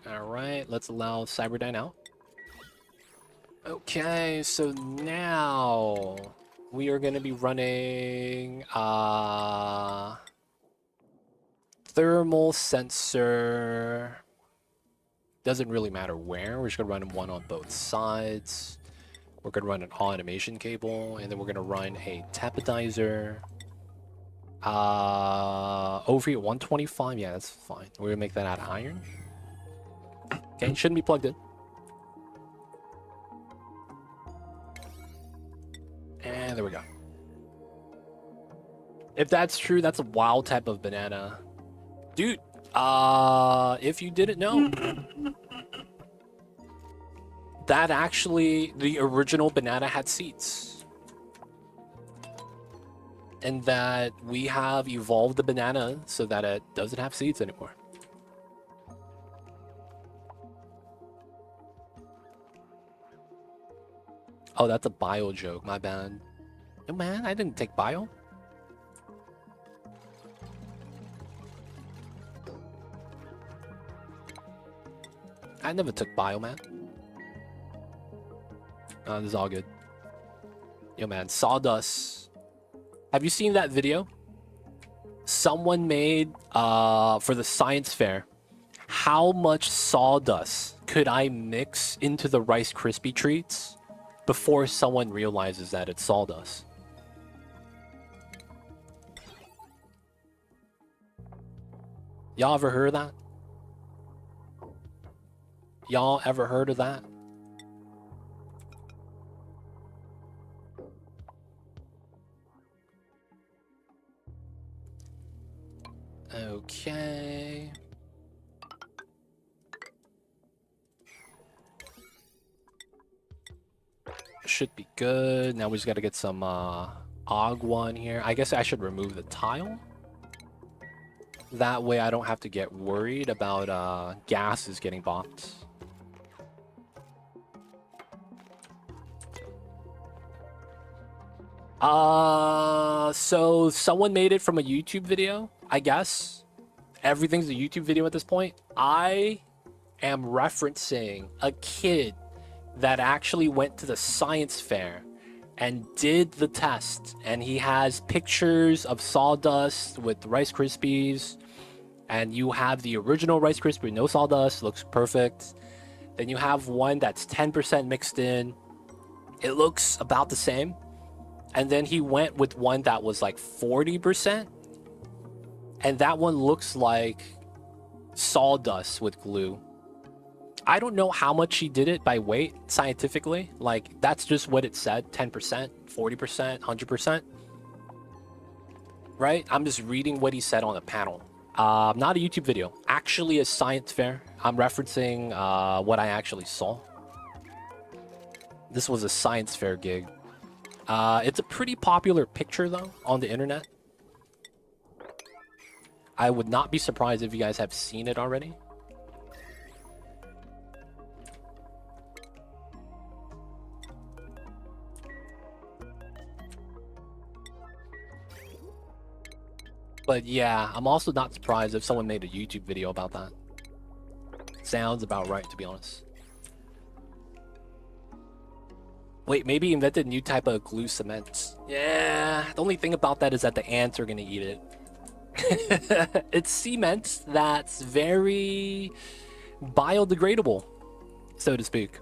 Alright, let's allow Cyberdyne out. Okay, so now we are gonna be running thermal sensor. Doesn't really matter where. We're just gonna run one on both sides. We're gonna run an automation cable, and then we're gonna run a tapidizer. Over here, 125. Yeah, that's fine. We're gonna make that out of iron. Okay, shouldn't be plugged in. And there we go. If that's true, that's a wild type of banana. Dude, if you didn't know, that actually, the original banana had seeds. And that we have evolved the banana so that it doesn't have seeds anymore. Oh, that's a bio joke, my bad. No, man, I didn't take bio. I never took bio, man. This is all good. Yo, man, sawdust. Have you seen that video? Someone made, for the science fair, how much sawdust could I mix into the Rice Krispie treats before someone realizes that it's sawdust? Y'all ever heard of that? Y'all ever heard of that? Okay. Should be good. Now we just gotta get some agua in here. I guess I should remove the tile. That way I don't have to get worried about gases getting bopped. So someone made it from a YouTube video, I guess. Everything's a YouTube video at this point. I am referencing a kid that actually went to the science fair and did the test, and he has pictures of sawdust with Rice Krispies, and you have the original Rice Krispie, no sawdust, looks perfect. Then you have one that's 10% mixed in, it looks about the same. And then he went with one that was like 40%, and that one looks like sawdust with glue. I don't know how much he did it by weight scientifically. Like, that's just what it said, 10%, 40%, 100%. Right? I'm just reading what he said on the panel. Not a YouTube video. Actually a science fair. I'm referencing what I actually saw. This was a science fair gig. It's a pretty popular picture, though, on the internet. I would not be surprised if you guys have seen it already. But yeah, I'm also not surprised if someone made a YouTube video about that. Sounds about right, to be honest. Wait, maybe invented a new type of glue cement. Yeah, the only thing about that is that the ants are gonna eat it. It's cement that's very biodegradable, so to speak.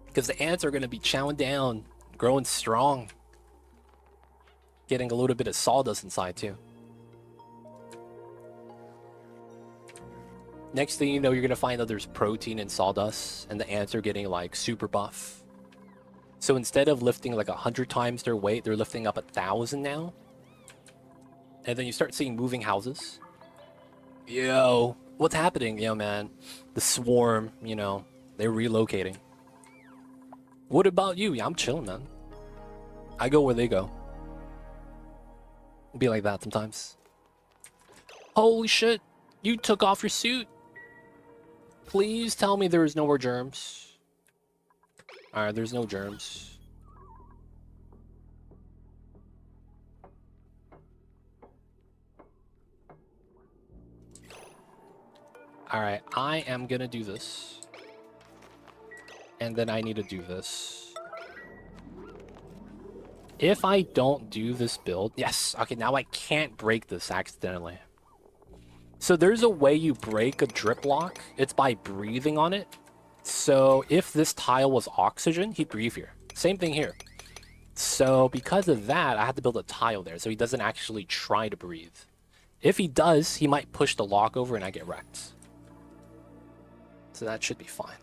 Because the ants are gonna be chowing down, growing strong. Getting a little bit of sawdust inside too. Next thing you know, you're gonna find that there's protein in sawdust, and the ants are getting like super buff. So instead of lifting like 100 times their weight, they're lifting up 1,000 now. And then you start seeing moving houses. Yo, what's happening? Yo, man, the swarm, you know, they're relocating. What about you? Yeah, I'm chilling, man. I go where they go. It'd be like that sometimes. Holy shit, you took off your suit. Please tell me there's no more germs. Alright, there's no germs. Alright, I am gonna do this. And then I need to do this. If I don't do this build... Yes! Okay, now I can't break this accidentally. So there's a way you break a drip lock. It's by breathing on it. So if this tile was oxygen, he'd breathe here. Same thing here. So because of that, I had to build a tile there so he doesn't actually try to breathe. If he does, he might push the lock over and I get wrecked. So that should be fine.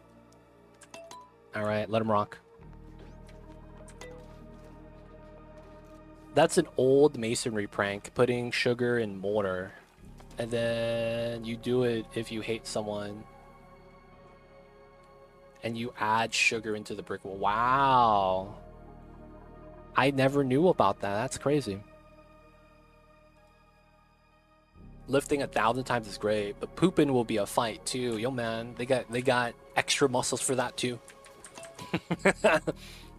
Alright, let him rock. That's an old masonry prank, putting sugar in mortar. And then you do it if you hate someone. And you add sugar into the brick wall. Wow. I never knew about that. That's crazy. Lifting 1,000 times is great, but pooping will be a fight too. Yo, man, they got extra muscles for that too.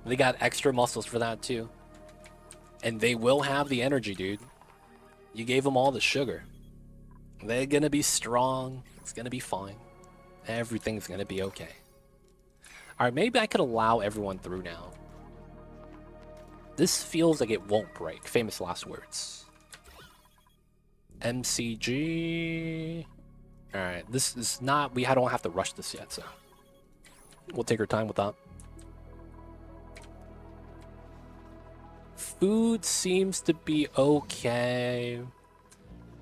They got extra muscles for that too. And they will have the energy, dude. You gave them all the sugar. They're gonna be strong. It's gonna be fine. Everything's gonna be okay. Alright, maybe I could allow everyone through now. This feels like it won't break. Famous last words. MCG. Alright, this is not... I don't have to rush this yet, so... We'll take our time with that. Food seems to be okay.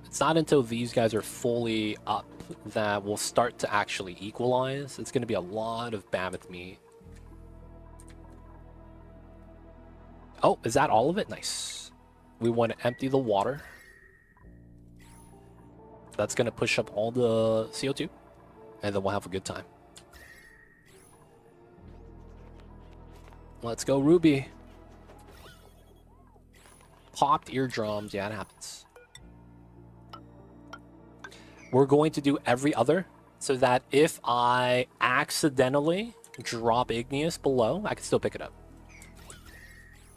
It's not until these guys are fully up that we'll start to actually equalize. It's going to be a lot of mammoth meat. Oh, is that all of it? Nice. We want to empty the water. That's going to push up all the CO2. And then we'll have a good time. Let's go, Ruby. Popped eardrums. Yeah, it happens. We're going to do every other so that if I accidentally drop Igneous below, I can still pick it up.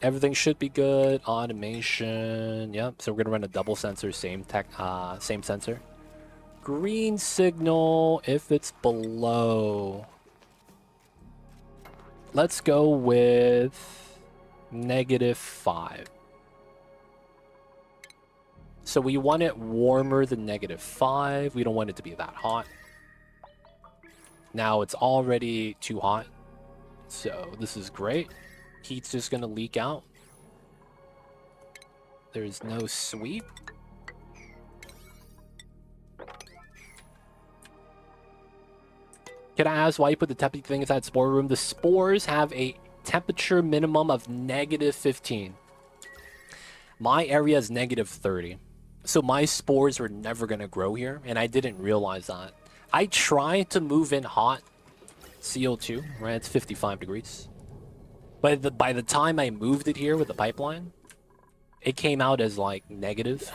Everything should be good. Automation. Yep. So we're gonna run a double sensor, same sensor. Green signal if it's below. Let's go with -5. So we want it warmer than -5. We don't want it to be that hot. Now it's already too hot. So this is great. Heat's just going to leak out. There's no sweep. Can I ask why you put the temperature thing inside spore room? The spores have a temperature minimum of -15. My area is -30. So my spores were never going to grow here, and I didn't realize that. I tried to move in hot CO2, right? It's 55 degrees. But by the time I moved it here with the pipeline, it came out as like negative.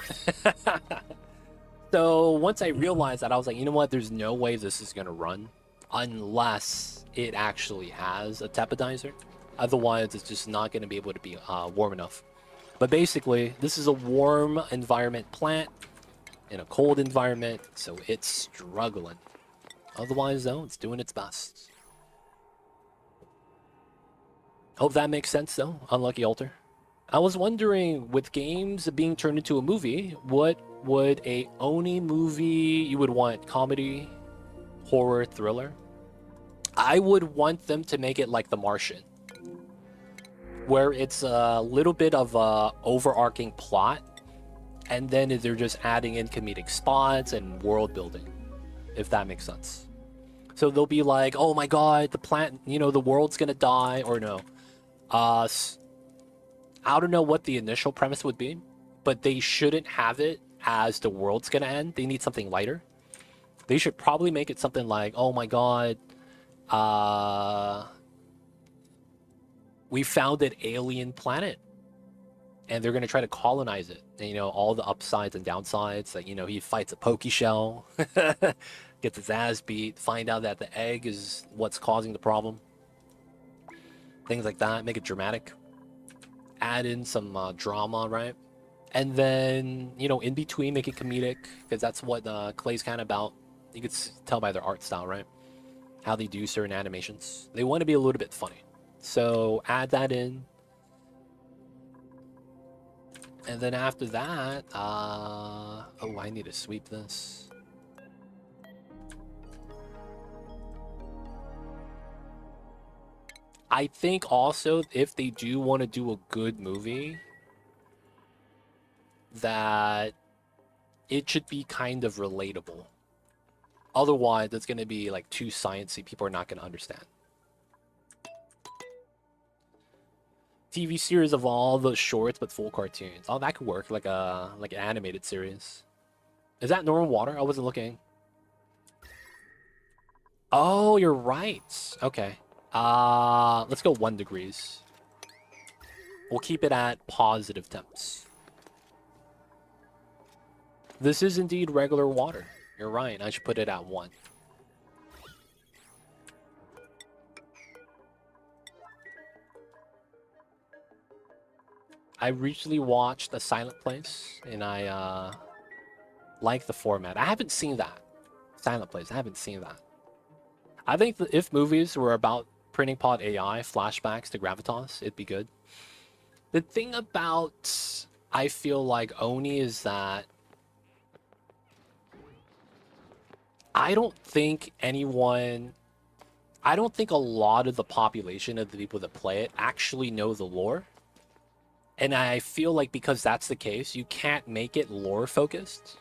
So once I realized that, I was like, you know what? There's no way this is going to run unless it actually has a tepodizer. Otherwise, it's just not going to be able to be warm enough. But basically, this is a warm environment plant in a cold environment, so it's struggling. Otherwise, though, it's doing its best. Hope that makes sense, though. Unlucky Alter. I was wondering, with games being turned into a movie, what would a Oni movie you would want? Comedy, horror, thriller? I would want them to make it like The Martian, where it's a little bit of a overarching plot, and then they're just adding in comedic spots and world building, if that makes sense. So they'll be like, oh my god, the plant, you know, the world's gonna die, or no. I don't know what the initial premise would be, but they shouldn't have it as the world's gonna end. They need something lighter. They should probably make it something like, oh my god, we found an alien planet and they're going to try to colonize it. And, you know, all the upsides and downsides. Like, you know, he fights a Pokeshell, gets his ass beat, find out that the egg is what's causing the problem. Things like that. Make it dramatic. Add in some drama, right? And then, you know, in between, make it comedic, because that's what Clay's kind of about. You could tell by their art style, right? How they do certain animations. They want to be a little bit funny. So add that in. And then after that, oh, I need to sweep this. I think also if they do want to do a good movie, that it should be kind of relatable. Otherwise, it's going to be like too sciencey. People are not going to understand. TV series of all the shorts but full cartoons. Oh, that could work, like an animated series. Is that normal water? I wasn't looking. Oh, you're right. Okay. Let's go 1 degrees. We'll keep it at positive temps. This is indeed regular water. You're right. I should put it at 1. I recently watched A Silent Place, and I like the format. I haven't seen that. Silent Place, I haven't seen that. I think that if movies were about printing pod AI, flashbacks to Gravitas, it'd be good. The thing about, I feel like, Oni is that I don't think a lot of the population of the people that play it actually know the lore. And I feel like because that's the case, you can't make it lore focused.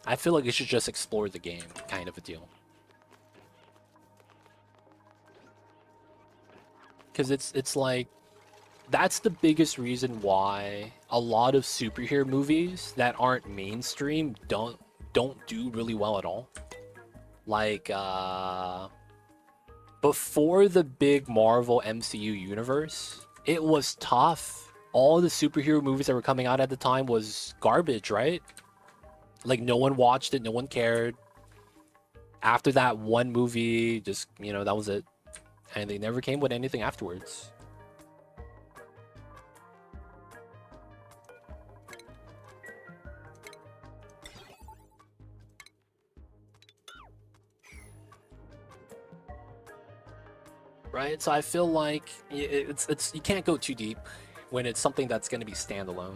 I feel like you should just explore the game, kind of a deal. Because it's like, that's the biggest reason why a lot of superhero movies that aren't mainstream don't do really well at all. Like, before the big Marvel MCU universe, it was tough. All the superhero movies that were coming out at the time was garbage, right? Like, no one watched it, no one cared. After that one movie, just, you know, that was it. And they never came with anything afterwards. Right? So I feel like it's you can't go too deep when it's something that's going to be standalone.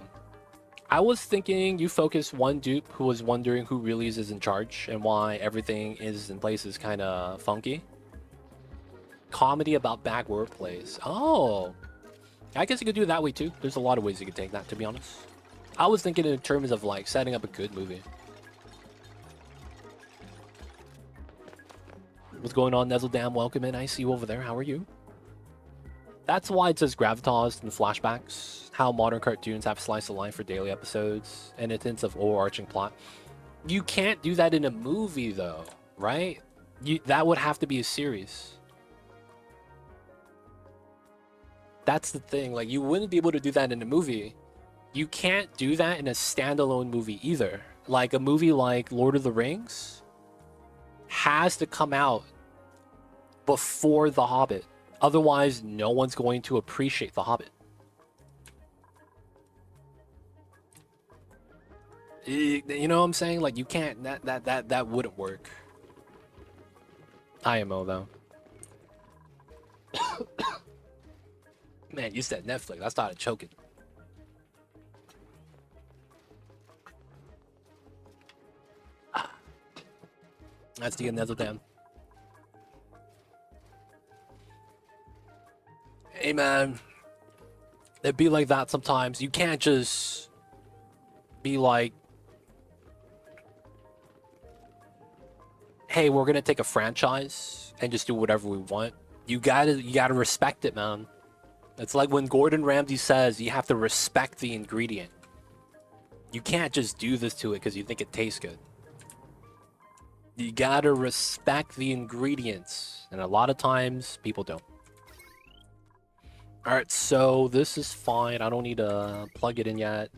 I was thinking you focus one dupe who was wondering who really is in charge and why everything is in place is kind of funky. Comedy about bad wordplays. Oh, I guess you could do it that way too. There's a lot of ways you could take that, to be honest. I was thinking in terms of like setting up a good movie. What's going on, Nezzledam? Welcome in. I see you over there. How are you? That's why it says gravitas in the flashbacks. How modern cartoons have slice of life for daily episodes and a hint of overarching plot. You can't do that in a movie, though, right? That would have to be a series. That's the thing. Like, you wouldn't be able to do that in a movie. You can't do that in a standalone movie either. Like, a movie like Lord of the Rings has to come out before The Hobbit. Otherwise, no one's going to appreciate The Hobbit. You know what I'm saying? Like, you can't. That wouldn't work. IMO though. Man, you said Netflix. I started choking. That's the another damn. Hey man, it'd be like that sometimes. You can't just be like, hey, we're gonna take a franchise and just do whatever we want. You gotta respect it, man. It's like when Gordon Ramsay says you have to respect the ingredient. You can't just do this to it because you think it tastes good. You gotta respect the ingredients, and a lot of times people don't. Alright, so this is fine. I don't need to plug it in yet.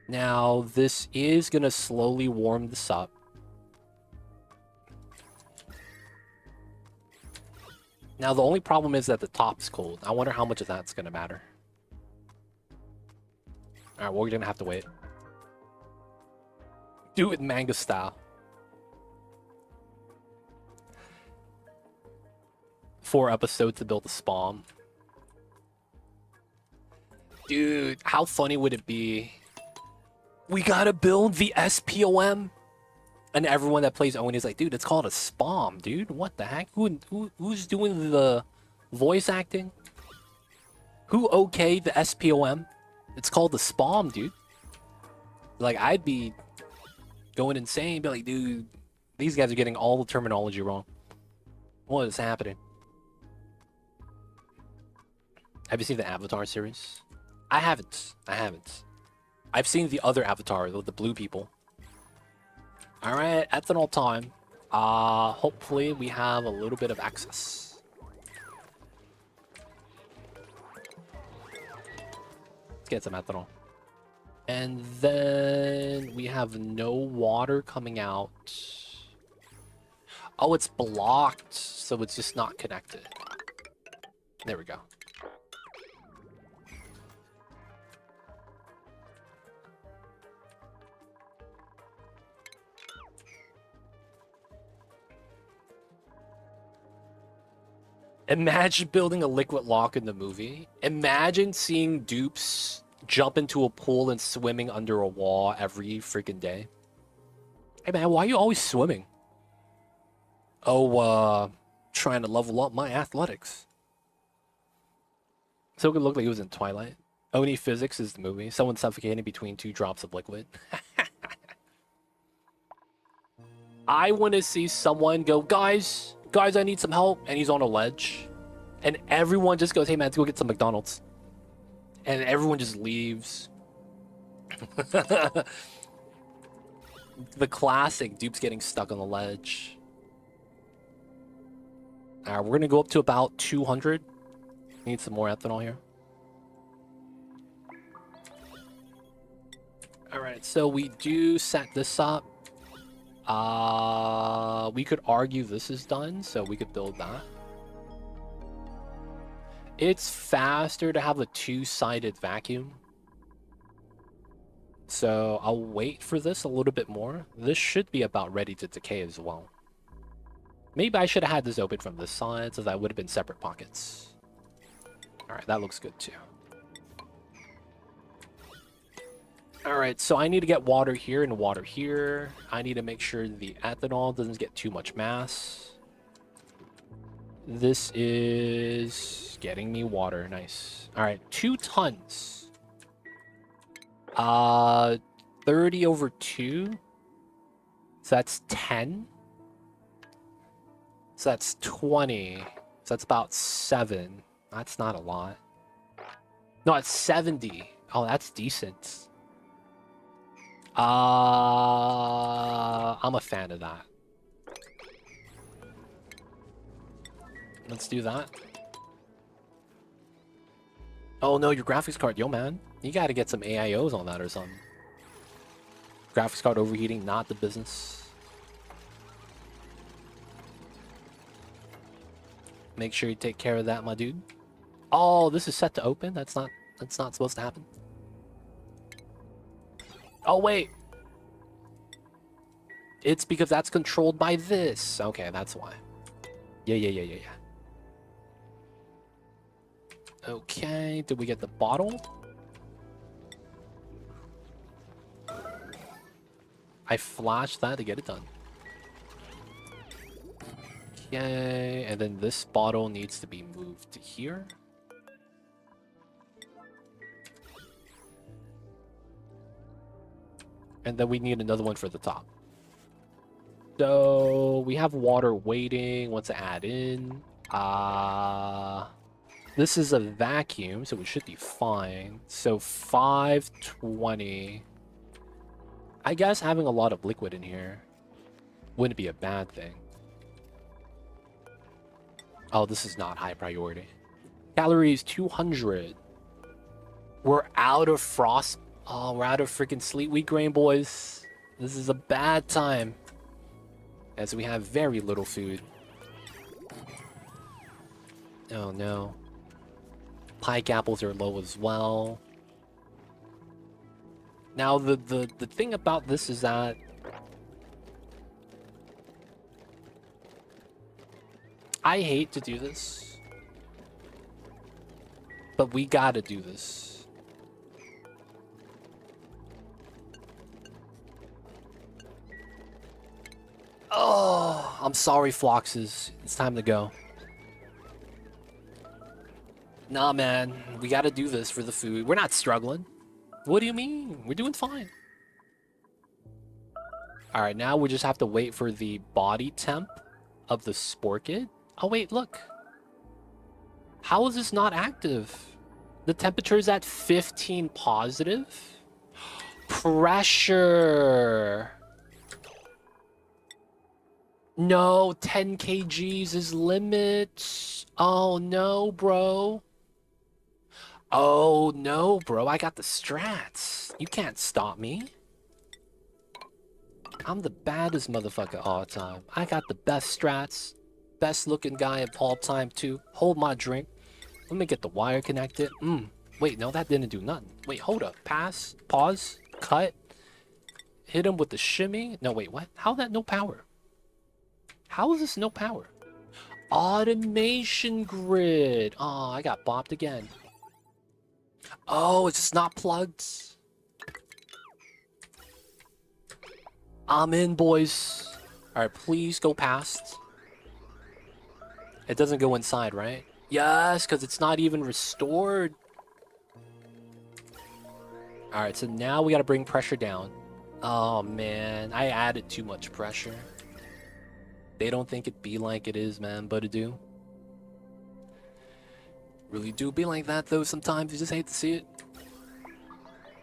Now, this is gonna slowly warm this up. Now, the only problem is that the top's cold. I wonder how much of that's gonna matter. Alright, well, we're gonna have to wait. Do it manga style. 4 episodes to build a spawn. Dude, how funny would it be? We gotta build the SPOM? And everyone that plays Oni is like, dude, it's called a SPOM, dude. What the heck? Who's doing the voice acting? Who okayed the SPOM? It's called the SPOM, dude. Like, I'd be going insane. Be like, dude, these guys are getting all the terminology wrong. What is happening? Have you seen the Avatar series? I haven't. I've seen the other Avatar, the blue people. Alright, ethanol time. Hopefully we have a little bit of access. Let's get some ethanol. And then we have no water coming out. Oh, it's blocked, so it's just not connected. There we go. Imagine building a liquid lock in the movie. Imagine seeing dupes jump into a pool and swimming under a wall every freaking day. Hey man, why are you always swimming? Oh, trying to level up my athletics. So it could look like it was in Twilight. Oni Physics is the movie. Someone suffocating between 2 drops of liquid. I want to see someone go, guys, I need some help. And he's on a ledge. And everyone just goes, hey man, let's go get some McDonald's. And everyone just leaves. The classic dupes getting stuck on the ledge. Alright, we're going to go up to about 200. Need some more ethanol here. Alright, so we do set this up. We could argue this is done, so we could build that. It's faster to have a 2-sided vacuum. So I'll wait for this a little bit more. This should be about ready to decay as well. Maybe I should have had this open from this side, so that would have been separate pockets. Alright, that looks good too. Alright, so I need to get water here and water here. I need to make sure the ethanol doesn't get too much mass. This is getting me water. Nice. Alright, 2 tons. 30 over 2. So that's 10. So that's 20. So that's about 7. That's not a lot. No, it's 70. Oh, that's decent. I'm a fan of that. Let's do that. Oh no, your graphics card. Yo, man. You gotta get some AIOs on that or something. Graphics card overheating, not the business. Make sure you take care of that, my dude. Oh, this is set to open? That's not supposed to happen. Oh, wait. It's because that's controlled by this. Okay, that's why. Yeah. Okay, did we get the bottle? I flashed that to get it done. Okay, and then this bottle needs to be moved to here. And then we need another one for the top. So we have water waiting. What to add in? This is a vacuum, so it should be fine. So 520. I guess having a lot of liquid in here wouldn't be a bad thing. Oh, this is not high priority. Calories 200. We're out of frost. Oh, we're out of freaking sleet wheat grain, boys. This is a bad time, as we have very little food. Oh no. Pike apples are low as well. Now the thing about this is that I hate to do this, but we gotta do this. Oh, I'm sorry, Floxes. It's time to go. Nah, man. We gotta do this for the food. We're not struggling. What do you mean? We're doing fine. Alright, now we just have to wait for the body temp of the Sporkid. Oh, wait, look. How is this not active? The temperature is at 15 positive? Pressure. No, 10 kgs is limit. Oh, no, bro. Oh, no, bro. I got the strats. You can't stop me. I'm the baddest motherfucker all the time. I got the best strats. Best looking guy of all time, too. Hold my drink. Let me get the wire connected. Wait, no, that didn't do nothing. Wait, hold up. Pass. Pause. Cut. Hit him with the shimmy. No, wait, what? How that no power? How is this no power? Automation grid. Oh, I got bopped again. Oh, it's just not plugged. I'm in, boys. Alright, please go past. It doesn't go inside, right? Yes, because it's not even restored. Alright, so now we gotta bring pressure down. Oh, man. I added too much pressure. They don't think it be like it is, man, but it do. Really do be like that, though, sometimes. You just hate to see it.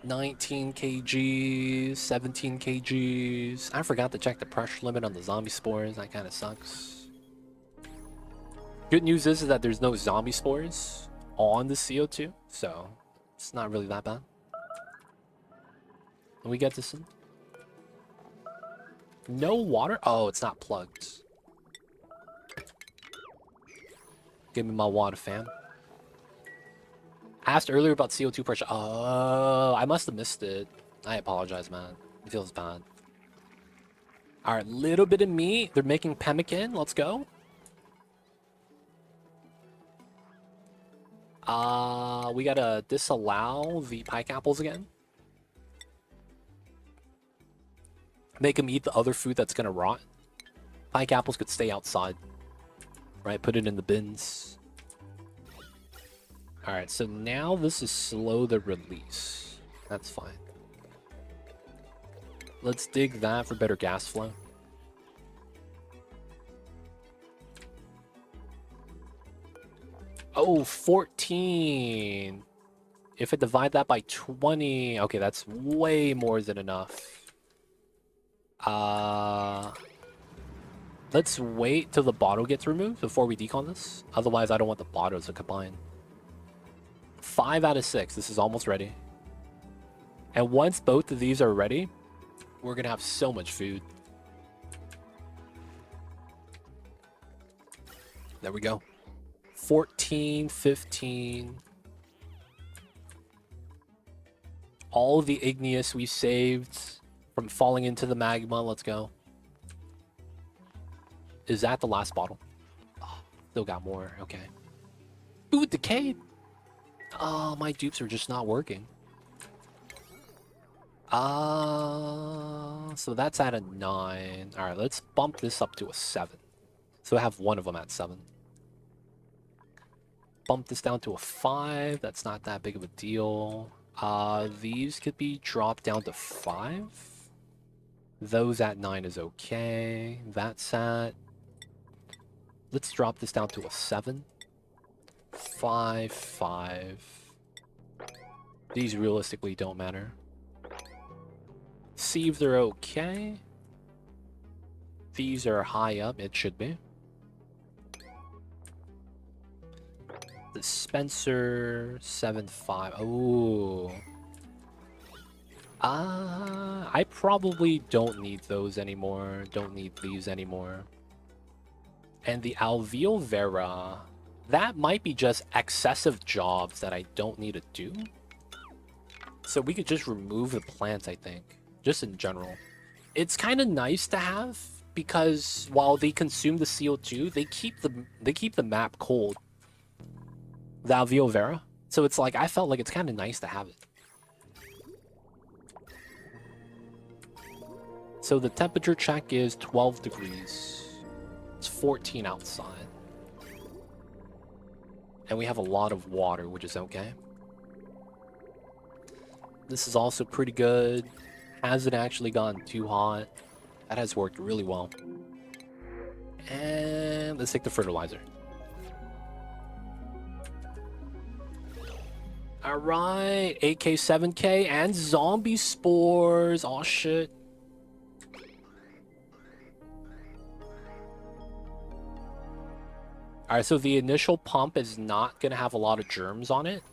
19 kgs, 17 kgs. I forgot to check the pressure limit on the zombie spores. That kind of sucks. Good news is that there's no zombie spores on the CO2, so it's not really that bad. Can we get this in? No water? Oh, it's not plugged. Give me my water, fam. I asked earlier about CO2 pressure. Oh, I must have missed it. I apologize, man. It feels bad. Alright, little bit of meat. They're making pemmican. Let's go. We gotta disallow the pike apples again. Make them eat the other food that's gonna rot. Pike apples could stay outside. Right, put it in the bins. Alright, so now this is slow the release. That's fine. Let's dig that for better gas flow. Oh, 14. If I divide that by 20, okay, that's way more than enough. Let's wait till the Baator gets removed before we decon this. Otherwise, I don't want the Baators to combine. 5 out of 6. This is almost ready. And once both of these are ready, we're going to have so much food. There we go. 14, 15. All of the Igneous we saved from falling into the magma. Let's go. Is that the last bottle? Oh, still got more. Okay. Ooh, decayed. Oh, my dupes are just not working. So that's at a 9. All right, let's bump this up to a 7. So I have one of them at 7. Bump this down to a 5. That's not that big of a deal. These could be dropped down to 5. Those at 9 is okay. That's at... Let's drop this down to a 7. 5, 5. These realistically don't matter. See if they're okay. These are high up, it should be. Dispenser 7.5. Oh. I probably don't need those anymore. Don't need these anymore. And the Alveol Vera, that might be just excessive jobs that I don't need to do. So we could just remove the plants, I think. Just in general. It's kind of nice to have because while they consume the CO2, they keep the map cold. The Alveol Vera. So it's like, I felt like it's kind of nice to have it. So the temperature check is 12 degrees. It's 14 outside. And we have a lot of water, which is okay. This is also pretty good. Hasn't actually gotten too hot. That has worked really well. And let's take the fertilizer. Alright, 8k, 7k, and zombie spores. Oh shit. Alright, so the initial pump is not going to have a lot of germs on it.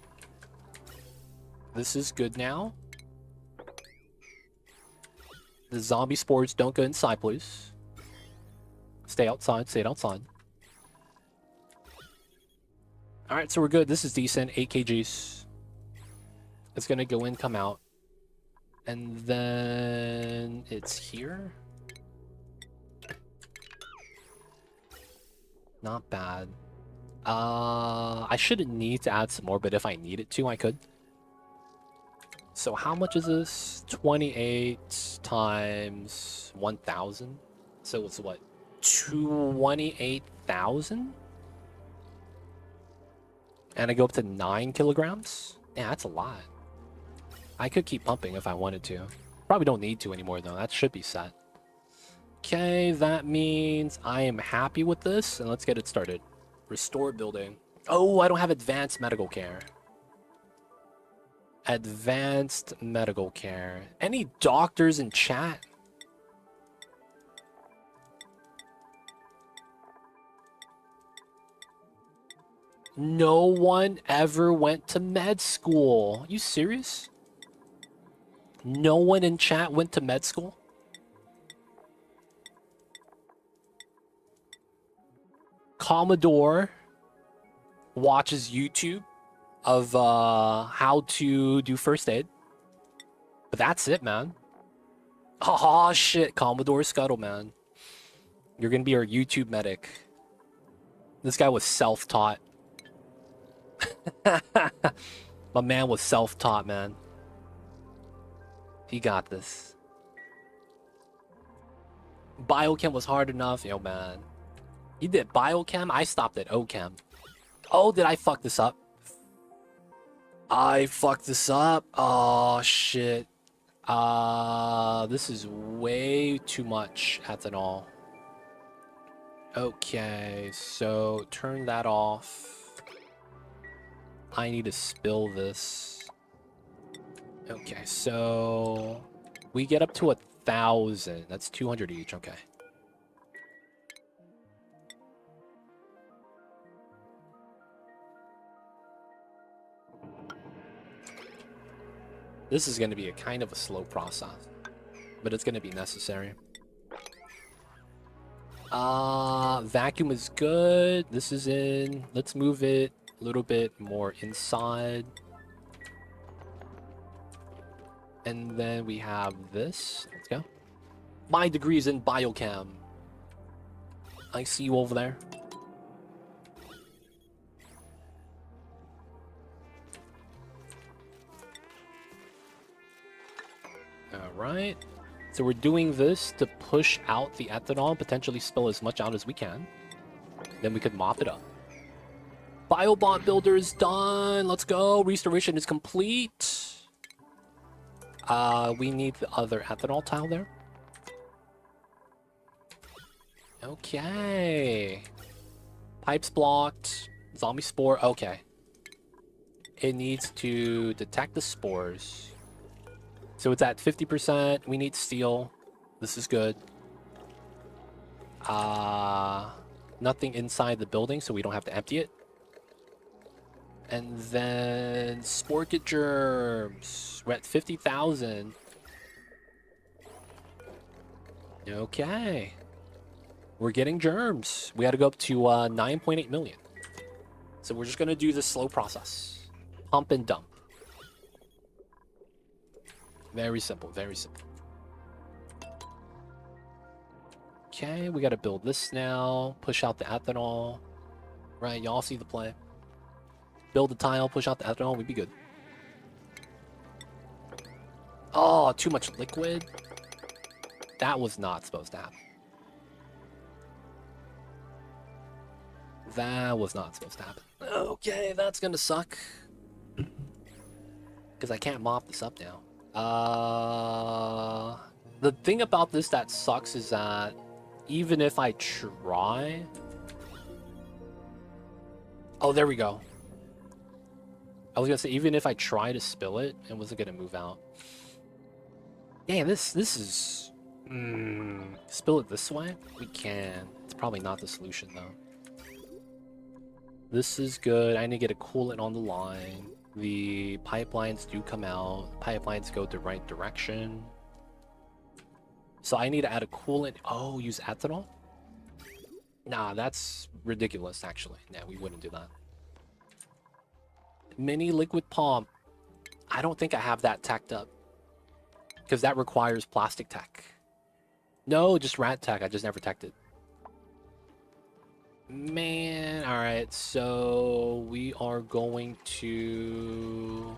This is good now. The zombie spores don't go inside, please. Stay outside, stay outside. Alright, so we're good. This is decent. 8 kgs. It's going to go in, come out. And then it's here. Not bad. I shouldn't need to add some more, but if I needed to, I could. So how much is this? 28 times 1,000. So it's what? 28,000? And I go up to 9 kilograms? Yeah, that's a lot. I could keep pumping if I wanted to. Probably don't need to anymore, though. That should be set. Okay, that means I am happy with this, and let's get it started. Restore building. Oh, I don't have advanced medical care. Advanced medical care. Any doctors in chat? No one ever went to med school. You serious? No one in chat went to med school? Commodore watches YouTube of how to do first aid. But that's it, man. Oh, shit. Commodore Scuttle, man. You're going to be our YouTube medic. This guy was self-taught. My man was self-taught, man. He got this. Biochem was hard enough. Yo, man. You did biochem? I stopped at OChem. Oh, did I fuck this up? I fucked this up. Oh, shit. This is way too much ethanol. Okay, so turn that off. I need to spill this. Okay, so we get up to 1,000. That's 200 each. Okay. This is going to be a kind of a slow process, but it's going to be necessary. Vacuum is good. This is in. Let's move it a little bit more inside. And then we have this. Let's go. My degree's in biochem. I see you over there. Alright. So we're doing this to push out the ethanol, potentially spill as much out as we can. Then we could mop it up. Biobot builder is done. Let's go. Restoration is complete. We need the other ethanol tile there. Okay. Pipes blocked. Zombie spore. Okay. It needs to detect the spores. So it's at 50%. We need steel. This is good. Nothing inside the building, so we don't have to empty it. And then spore kit germs. We're at 50,000. Okay. We're getting germs. We had to go up to 9.8 million. So we're just going to do this slow process. Pump and dump. Very simple, very simple. Okay, we got to build this now. Push out the ethanol. Right, y'all see the play. Build the tile, push out the ethanol, we'd be good. Oh, too much liquid. That was not supposed to happen. That was not supposed to happen. Okay, that's gonna suck. Because I can't mop this up now. The thing about this that sucks is that even if I try... Oh, there we go. I was gonna say, even if I try to spill it, it wasn't gonna move out. Yeah, this is... Spill it this way? We can. It's probably not the solution, though. This is good. I need to get a coolant on the line. The pipelines do come out. Pipelines go the right direction. So I need to add a coolant. Oh, use ethanol? Nah, that's ridiculous, actually. Nah, we wouldn't do that. Mini liquid pump. I don't think I have that tacked up. Because that requires plastic tack. No, just rat tack. I just never tacked it. Man, alright, so we are going to...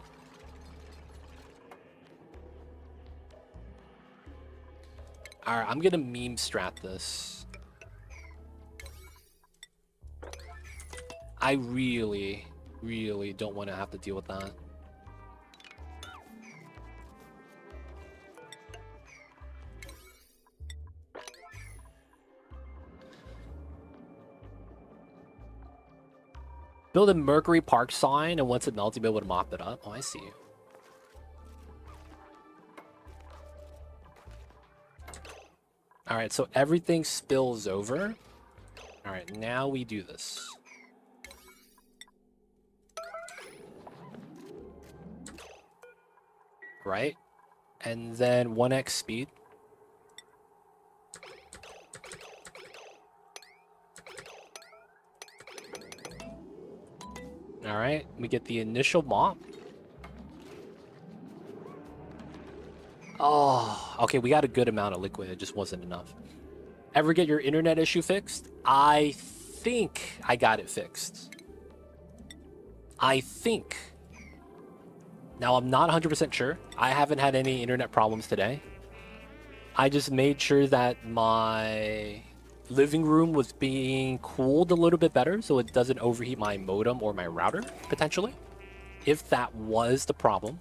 Alright, I'm gonna meme strat this. I really don't want to have to deal with that. Build a Mercury Park sign, and once it melts, you'll be able to mop it up. Oh, I see. Alright, so everything spills over. Alright, now we do this. Right? And then 1x speed. Alright, we get the initial mop. Oh, okay, we got a good amount of liquid. It just wasn't enough. Ever get your internet issue fixed? I think I got it fixed. I think. Now, I'm not 100% sure. I haven't had any internet problems today. I just made sure that my living room was being cooled a little bit better so it doesn't overheat my modem or my router, potentially, if that was the problem.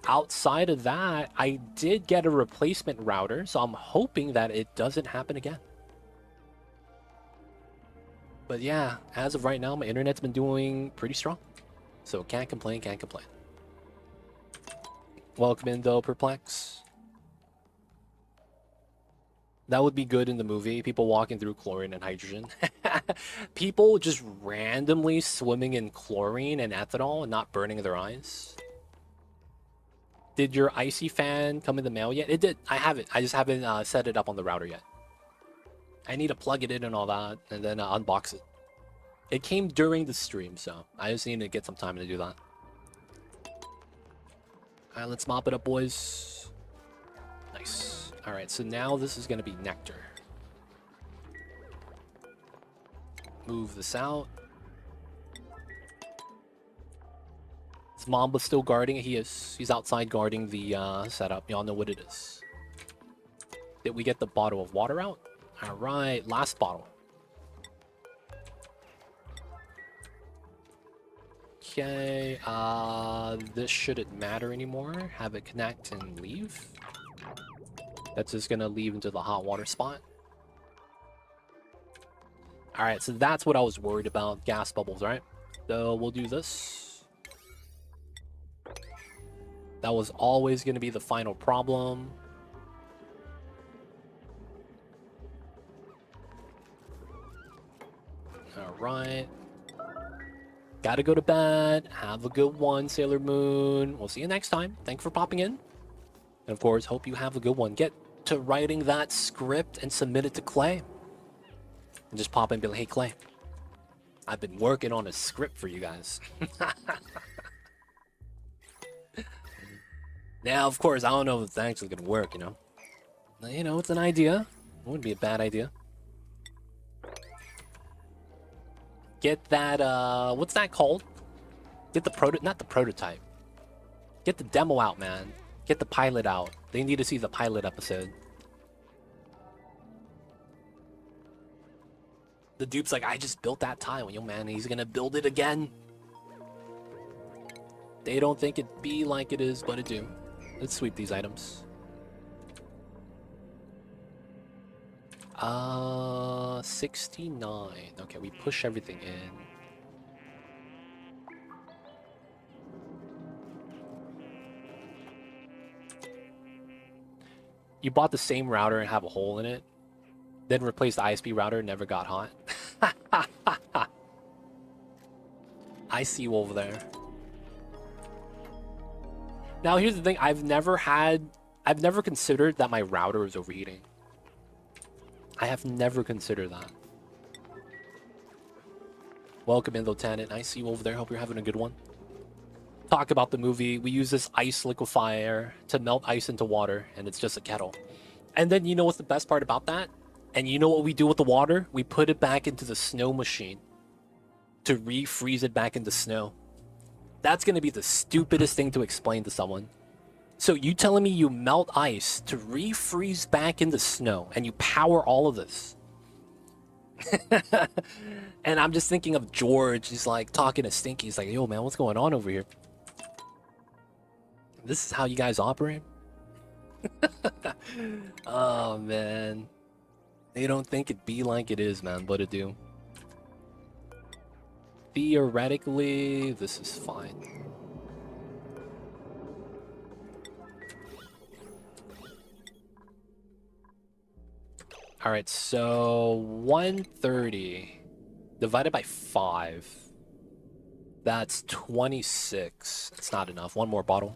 Outside of that, I did get a replacement router, so I'm hoping that it doesn't happen again. But yeah, as of right now, my internet's been doing pretty strong. So can't complain, can't complain. Welcome in though, Perplex. That would be good in the movie. People walking through chlorine and hydrogen. People just randomly swimming in chlorine and ethanol and not burning their eyes. Did your icy fan come in the mail yet? It did. I have it. I just haven't set it up on the router yet. I need to plug it in and all that, and then unbox it. It came during the stream, so I just need to get some time to do that. Alright, let's mop it up, boys. Nice. Alright, so now this is going to be nectar. Move this out. Is Mamba still guarding it? He is. He's outside guarding the setup. Y'all know what it is. Did we get the bottle of water out? Alright, last bottle. Okay, this shouldn't matter anymore. Have it connect and leave. That's just gonna leave into the hot water spot. Alright, so that's what I was worried about. Gas bubbles, right? So we'll do this. That was always gonna be the final problem. Alright. Gotta go to bed. Have a good one, Sailor Moon. We'll see you next time. Thanks for popping in. And of course, hope you have a good one. Get to writing that script and submit it to Clay. And just pop in and be like, hey, Clay, I've been working on a script for you guys. Now, of course, I don't know if it's actually going to work, you know. You know, it's an idea. It wouldn't be a bad idea. Get that, what's that called? Get the not the prototype. Get the demo out, man. Get the pilot out. They need to see the pilot episode. The dupe's like, I just built that tile. Yo, man, he's gonna build it again. They don't think it be like it is, but it do. Let's sweep these items. 69. Okay, we push everything in. You bought the same router and have a hole in it, then replaced the ISP router and never got hot. I see you over there. Now here's the thing, I've never considered that my router is overheating. I have never considered that. Welcome in, Lieutenant. I see you over there. Hope you're having a good one. Talk about the movie. We use this ice liquefier to melt ice into water, and it's just a kettle. And then you know what's the best part about that? And you know what we do with the water? We put it back into the snow machine to refreeze it back into snow. That's going to be the stupidest thing to explain to someone. So you telling me you melt ice to refreeze back into snow and you power all of this? And I'm just thinking of George. He's like talking to Stinky. He's like, yo, man, what's going on over here? This is how you guys operate? Oh, man. They don't think it be like it is, man, but it do. Theoretically, this is fine. All right, so 130 divided by 5. That's 26. It's not enough. One more bottle.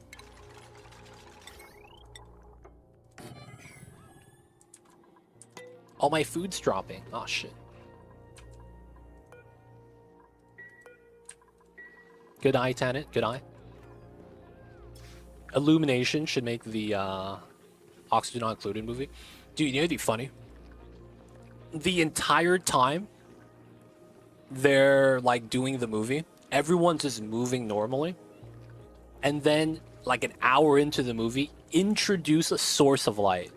Oh, my food's dropping. Oh, shit. Good eye, Tanit. Good eye. Illumination should make the Oxygen Not Included movie. Dude, you know it'd be funny? The entire time they're like doing the movie, everyone's just moving normally. And then like an hour into the movie, introduce a source of light.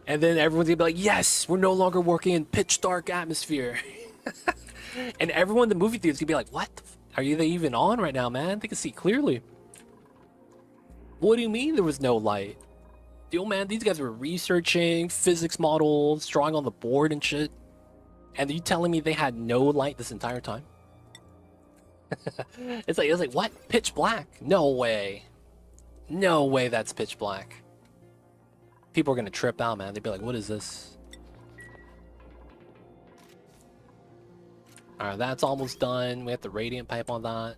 And then everyone's gonna be like, yes, we're no longer working in pitch dark atmosphere. And everyone in the movie theater's gonna be like, what? Are they even on right now, man? They can see clearly. What do you mean there was no light? Yo, man, these guys were researching physics models, drawing on the board and shit. And are you telling me they had no light this entire time? It's like what? Pitch black? No way. No way that's pitch black. People are gonna trip out, man. They'd be like, what is this? Alright, that's almost done. We have the radiant pipe on that.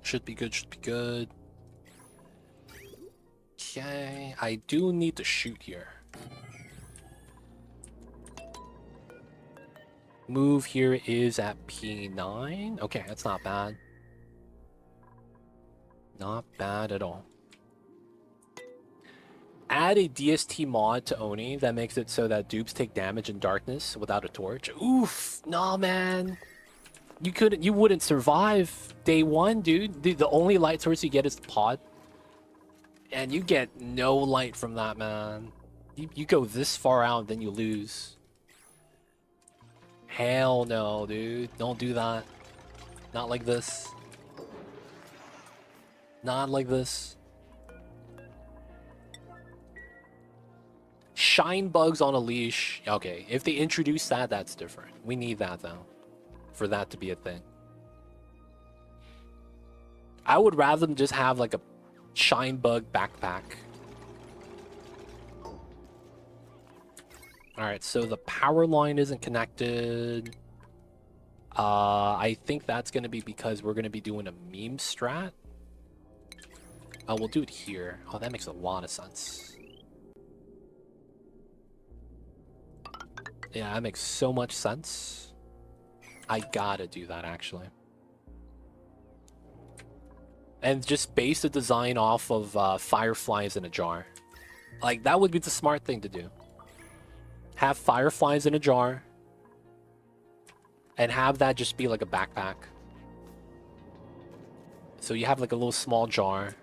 Should be good, should be good. Okay, I do need to shoot here. Move here is at P9. Okay, that's not bad. Not bad at all. Add a DST mod to Oni that makes it so that dupes take damage in darkness without a torch. Oof! Nah, man. You wouldn't survive day one, dude. The only light source you get is the pod. And you get no light from that, man. You go this far out, then you lose. Hell no, dude. Don't do that. Not like this. Not like this. Shine bugs on a leash. Okay, if they introduce that, that's different. We need that, though, for that to be a thing. I would rather them just have, like, a shine bug backpack. Alright, so the power line isn't connected. I think that's going to be because we're going to be doing a meme strat. Oh, we'll do it here. Oh, that makes a lot of sense. Yeah, that makes so much sense. I gotta do that, actually. And just base the design off of fireflies in a jar. Like, that would be the smart thing to do. Have fireflies in a jar. And have that just be like a backpack. So you have like a little small jar.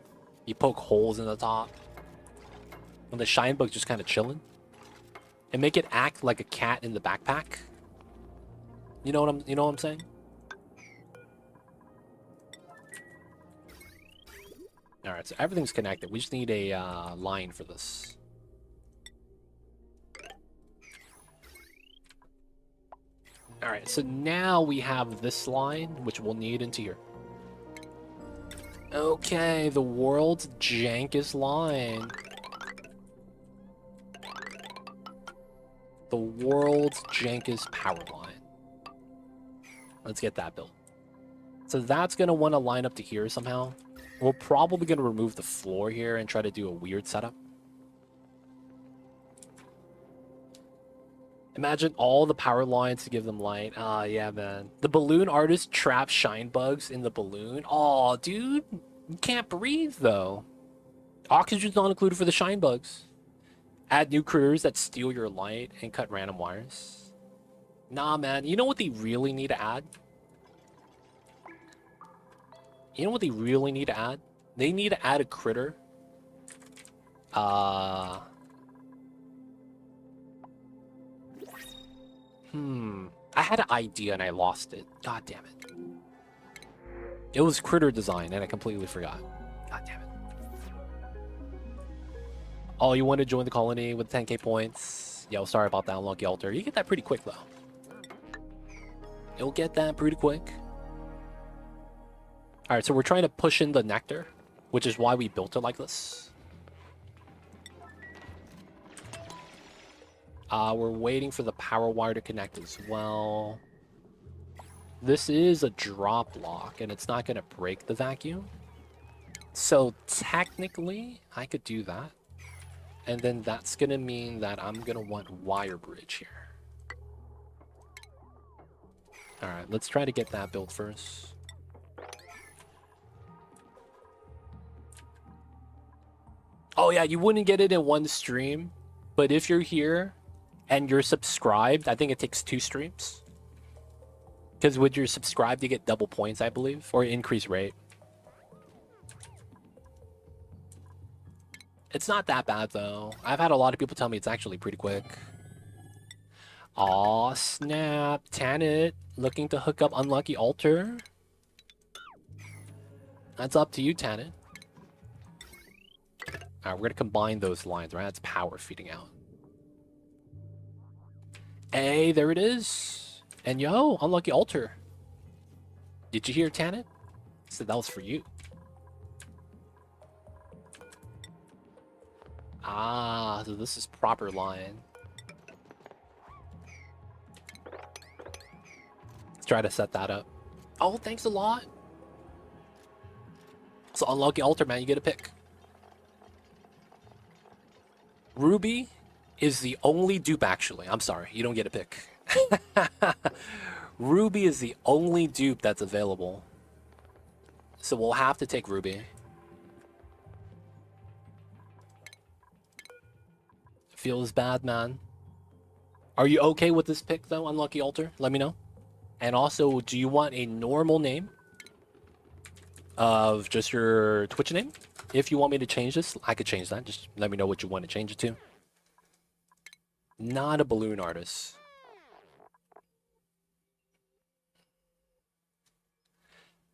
You poke holes in the top. And the shine bug's just kind of chilling. And make it act like a cat in the backpack. You know what I'm saying? Alright, so everything's connected. We just need a line for this. Alright, so now we have this line, which we'll need into here. Okay, the world's jankest line. The world's jankest power line. Let's get that built. So that's going to want to line up to here somehow. We're probably going to remove the floor here and try to do a weird setup. Imagine all the power lines to give them light. Ah, yeah, man. The balloon artist traps shine bugs in the balloon. Oh, dude. You can't breathe, though. Oxygen's not included for the shine bugs. Add new critters that steal your light and cut random wires. Nah, man. You know what they really need to add? You know what they really need to add? They need to add a critter. I had an idea and I lost it. God damn it. It was critter design and I completely forgot. God damn it. Oh, you want to join the colony with 10k points? Yo, sorry about that, Unlucky Altar. You get that pretty quick, though. You'll get that pretty quick. Alright, so we're trying to push in the nectar, which is why we built it like this. We're waiting for the power wire to connect as well. This is a drop lock, and it's not going to break the vacuum. So technically, I could do that. And then that's going to mean that I'm going to want wire bridge here. Alright, let's try to get that built first. Oh yeah, you wouldn't get it in one stream. But if you're here and you're subscribed, I think it takes 2 streams. Because when you're subscribed, you get double points, I believe. Or increased rate. It's not that bad, though. I've had a lot of people tell me it's actually pretty quick. Aw, snap. Tanit, looking to hook up Unlucky Altar. That's up to you, Tanit. Alright, we're going to combine those lines, right? That's power feeding out. Hey, there it is. And yo, unlucky altar. Did you hear Tanit? Said that was for you. Ah, so this is proper line. Let's try to set that up. Oh, thanks a lot. So unlucky altar, man, you get a pick. Ruby is the only dupe, actually. I'm sorry, you don't get a pick. Ruby is the only dupe that's available. So we'll have to take Ruby. Feels bad, man. Are you okay with this pick, though, Unlucky Altar? Let me know. And also, do you want a normal name of just your Twitch name? If you want me to change this, I could change that. Just let me know what you want to change it to. Not a balloon artist.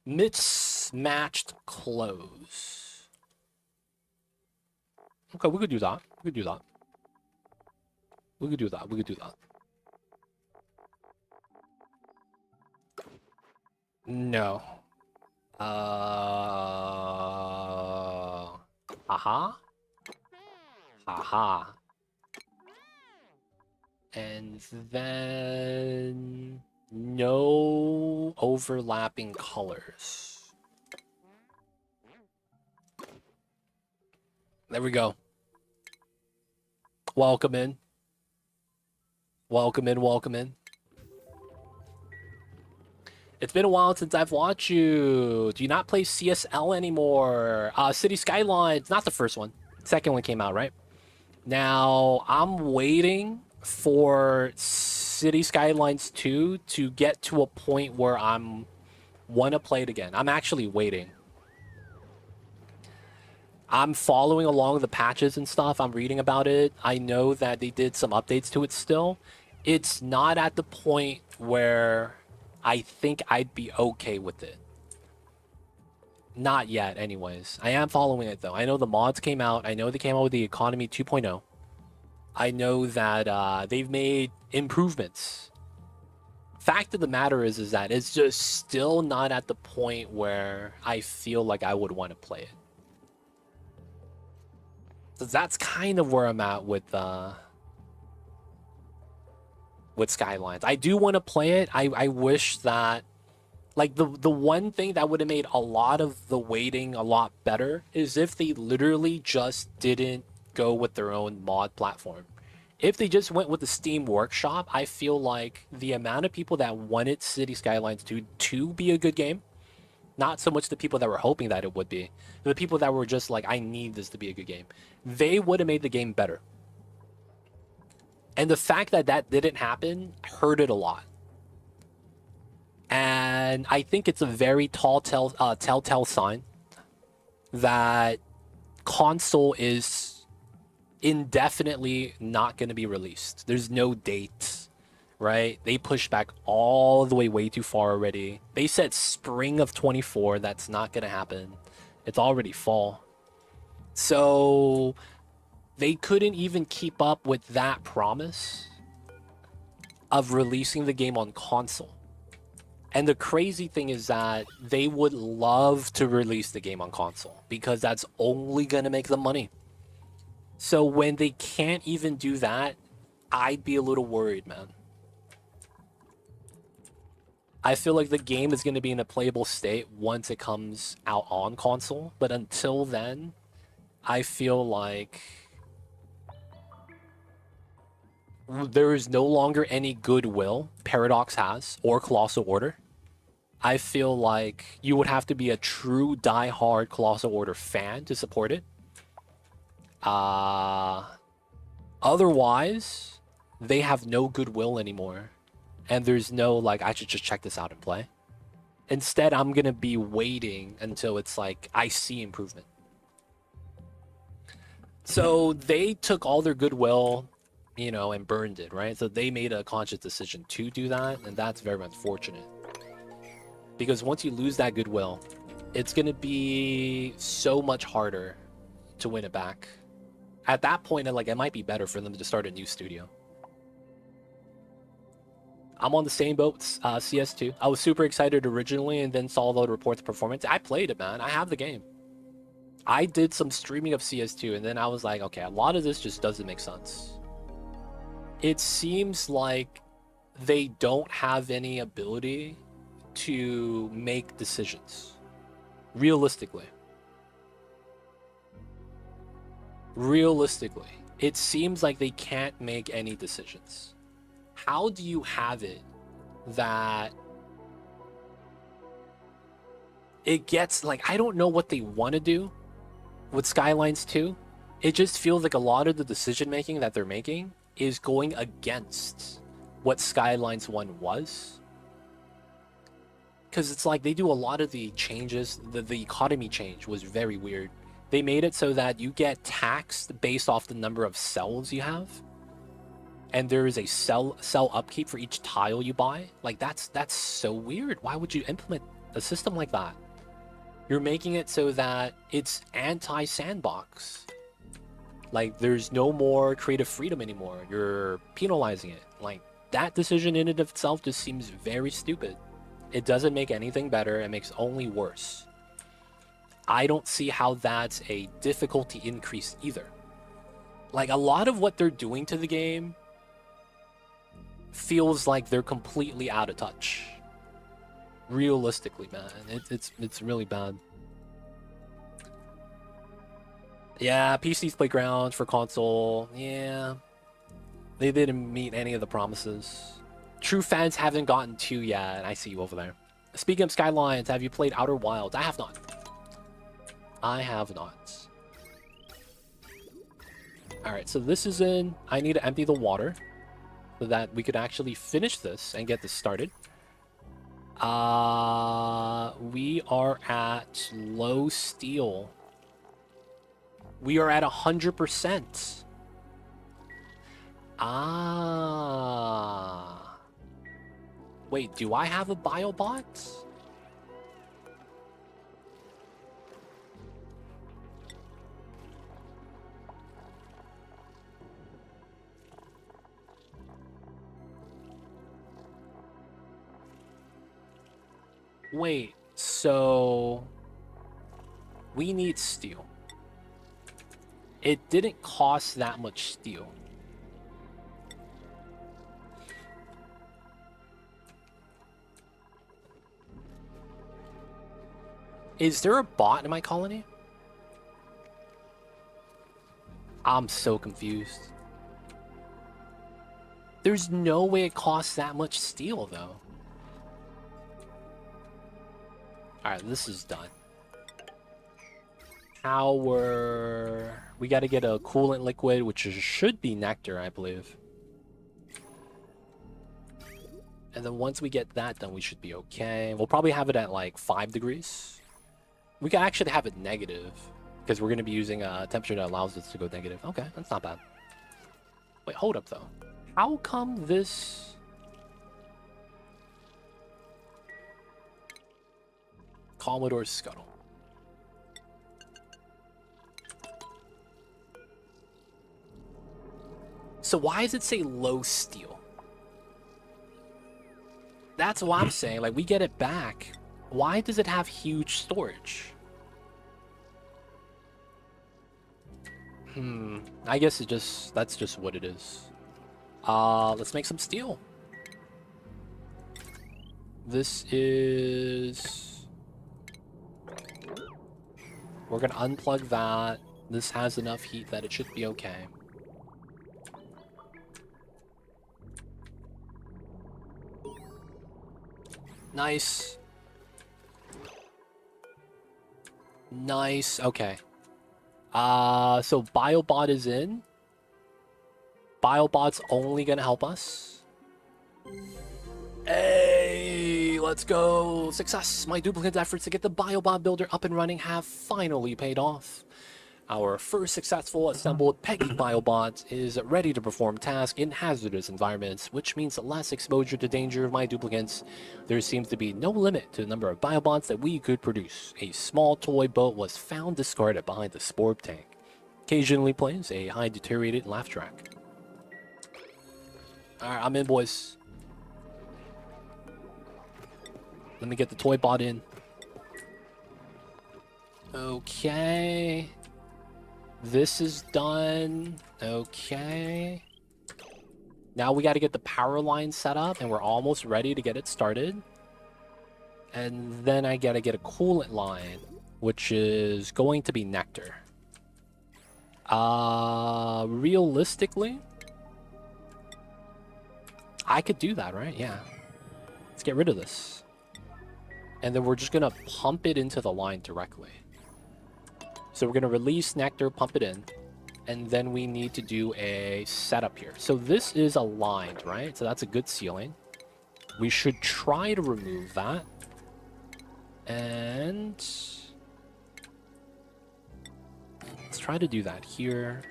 Mismatched clothes. Okay, we could do that. We could do that. We could do that. We could do that. No. Haha. Haha. And then no overlapping colors. There we go. Welcome in. Welcome in, welcome in. It's been a while since I've watched you. Do you not play CSL anymore? City Skylines, not the first one. Second one came out, right? Now, I'm waiting for City Skylines 2 to get to a point where I'm want to play it again. I'm actually waiting. I'm following along the patches and stuff. I'm reading about it. I know that they did some updates to it still. It's not at the point where I think I'd be okay with it. Not yet, anyways. I am following it, though. I know the mods came out. I know they came out with the Economy 2.0. I know that they've made improvements. Fact of the matter is that it's just still not at the point where I feel like I would want to play it. So that's kind of where I'm at with Skylines. I do want to play it. I wish that, like, the one thing that would have made a lot of the waiting a lot better is if they literally just didn't go with their own mod platform. If they just went with the Steam Workshop, I feel like the amount of people that wanted City Skylines 2 to be a good game, not so much the people that were hoping that it would be, the people that were just like, I need this to be a good game, they would have made the game better. And the fact that that didn't happen hurt it a lot. And I think it's a very telltale sign that console is indefinitely not going to be released. There's no date, right? They pushed back all the way too far already. They said spring of 24. That's not going to happen. It's already fall. So they couldn't even keep up with that promise of releasing the game on console. And the crazy thing is that they would love to release the game on console because that's only going to make them money. So when they can't even do that, I'd be a little worried, man. I feel like the game is going to be in a playable state once it comes out on console. But until then, I feel like there is no longer any goodwill Paradox has or Colossal Order. I feel like you would have to be a true die-hard Colossal Order fan to support it. Otherwise, they have no goodwill anymore. And there's no, like, I should just check this out and play. Instead, I'm going to be waiting until it's like, I see improvement. So they took all their goodwill, you know, and burned it, right? So they made a conscious decision to do that, and that's very unfortunate. Because once you lose that goodwill, it's going to be so much harder to win it back. At that point, like, it might be better for them to start a new studio. I'm on the same boat with CS2. I was super excited originally and then saw the reports performance. I played it, man. I have the game. I did some streaming of CS2 and then I was like, okay, a lot of this just doesn't make sense. It seems like they don't have any ability to make decisions. Realistically, it seems like they can't make any decisions. How do you have it that it gets like, I don't know what they want to do with Skylines 2. It just feels like a lot of the decision making that they're making is going against what Skylines 1 was. Because it's like they do a lot of the changes. The economy change was very weird. They made it so that you get taxed based off the number of cells you have. And there is a cell upkeep for each tile you buy. Like that's so weird. Why would you implement a system like that? You're making it so that it's anti-sandbox. Like there's no more creative freedom anymore. You're penalizing it. Like that decision in and of itself just seems very stupid. It doesn't make anything better. It makes only worse. I don't see how that's a difficulty increase either. Like a lot of what they're doing to the game feels like they're completely out of touch. Realistically, man, it's really bad. Yeah, PC's Playground for console. Yeah, they didn't meet any of the promises. True fans haven't gotten 2 yet. I see you over there. Speaking of Skylines, have you played Outer Wilds? I have not. I have not. Alright, so this is in... I need to empty the water so that we could actually finish this and get this started. We are at low steel. We are at 100%. Wait, do I have a biobot? Wait, so we need steel. It didn't cost that much steel. Is there a bot in my colony? I'm so confused. There's no way it costs that much steel, though. Alright, this is done. Power... We gotta get a coolant liquid, which should be nectar, I believe. And then once we get that done, we should be okay. We'll probably have it at like 5 degrees. We can actually have it negative, because we're going to be using a temperature that allows us to go negative. Okay, that's not bad. Wait, hold up, though. How come this... Commodore Scuttle. So why does it say low steel? That's what I'm saying. Like, we get it back. Why does it have huge storage? I guess that's just what it is. Let's make some steel. This is... We're gonna unplug that. This has enough heat that it should be okay. Nice. Nice, okay. So Biobot is in. Biobot's only gonna help us. Hey, let's go. Success. My duplicate efforts to get the Biobot builder up and running have finally paid off. Our first successful assembled Peggy Biobot is ready to perform tasks in hazardous environments, which means less exposure to danger of my duplicates. There seems to be no limit to the number of Biobots that we could produce. A small toy boat was found discarded behind the spore tank. Occasionally plays a high deteriorated laugh track. Alright, I'm in, boys. Let me get the toy bot in. Okay. This is done. Okay. Now we got to get the power line set up, and we're almost ready to get it started. And then I got to get a coolant line, which is going to be nectar. Realistically, I could do that, right? Yeah. Let's get rid of this. And then we're just going to pump it into the line directly. So we're going to release nectar, pump it in. And then we need to do a setup here. So this is aligned, right? So that's a good ceiling. We should try to remove that. And let's try to do that here.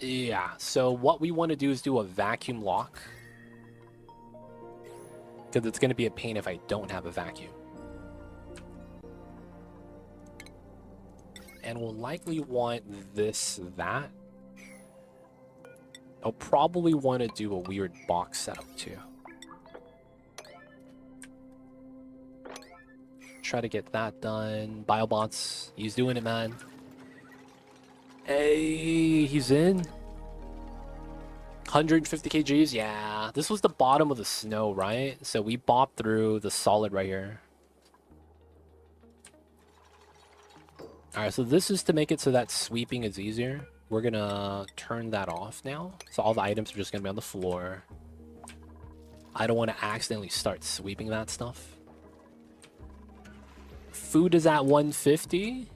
Yeah, so what we want to do is do a vacuum lock. Because it's going to be a pain if I don't have a vacuum. And we'll likely want this, that. I'll probably want to do a weird box setup too. Try to get that done. Biobots, he's doing it, man. Hey, he's in. 150 kgs, yeah. This was the bottom of the snow, right? So we bopped through the solid right here. Alright, so this is to make it so that sweeping is easier. We're gonna turn that off now. So all the items are just gonna be on the floor. I don't want to accidentally start sweeping that stuff. Food is at 150,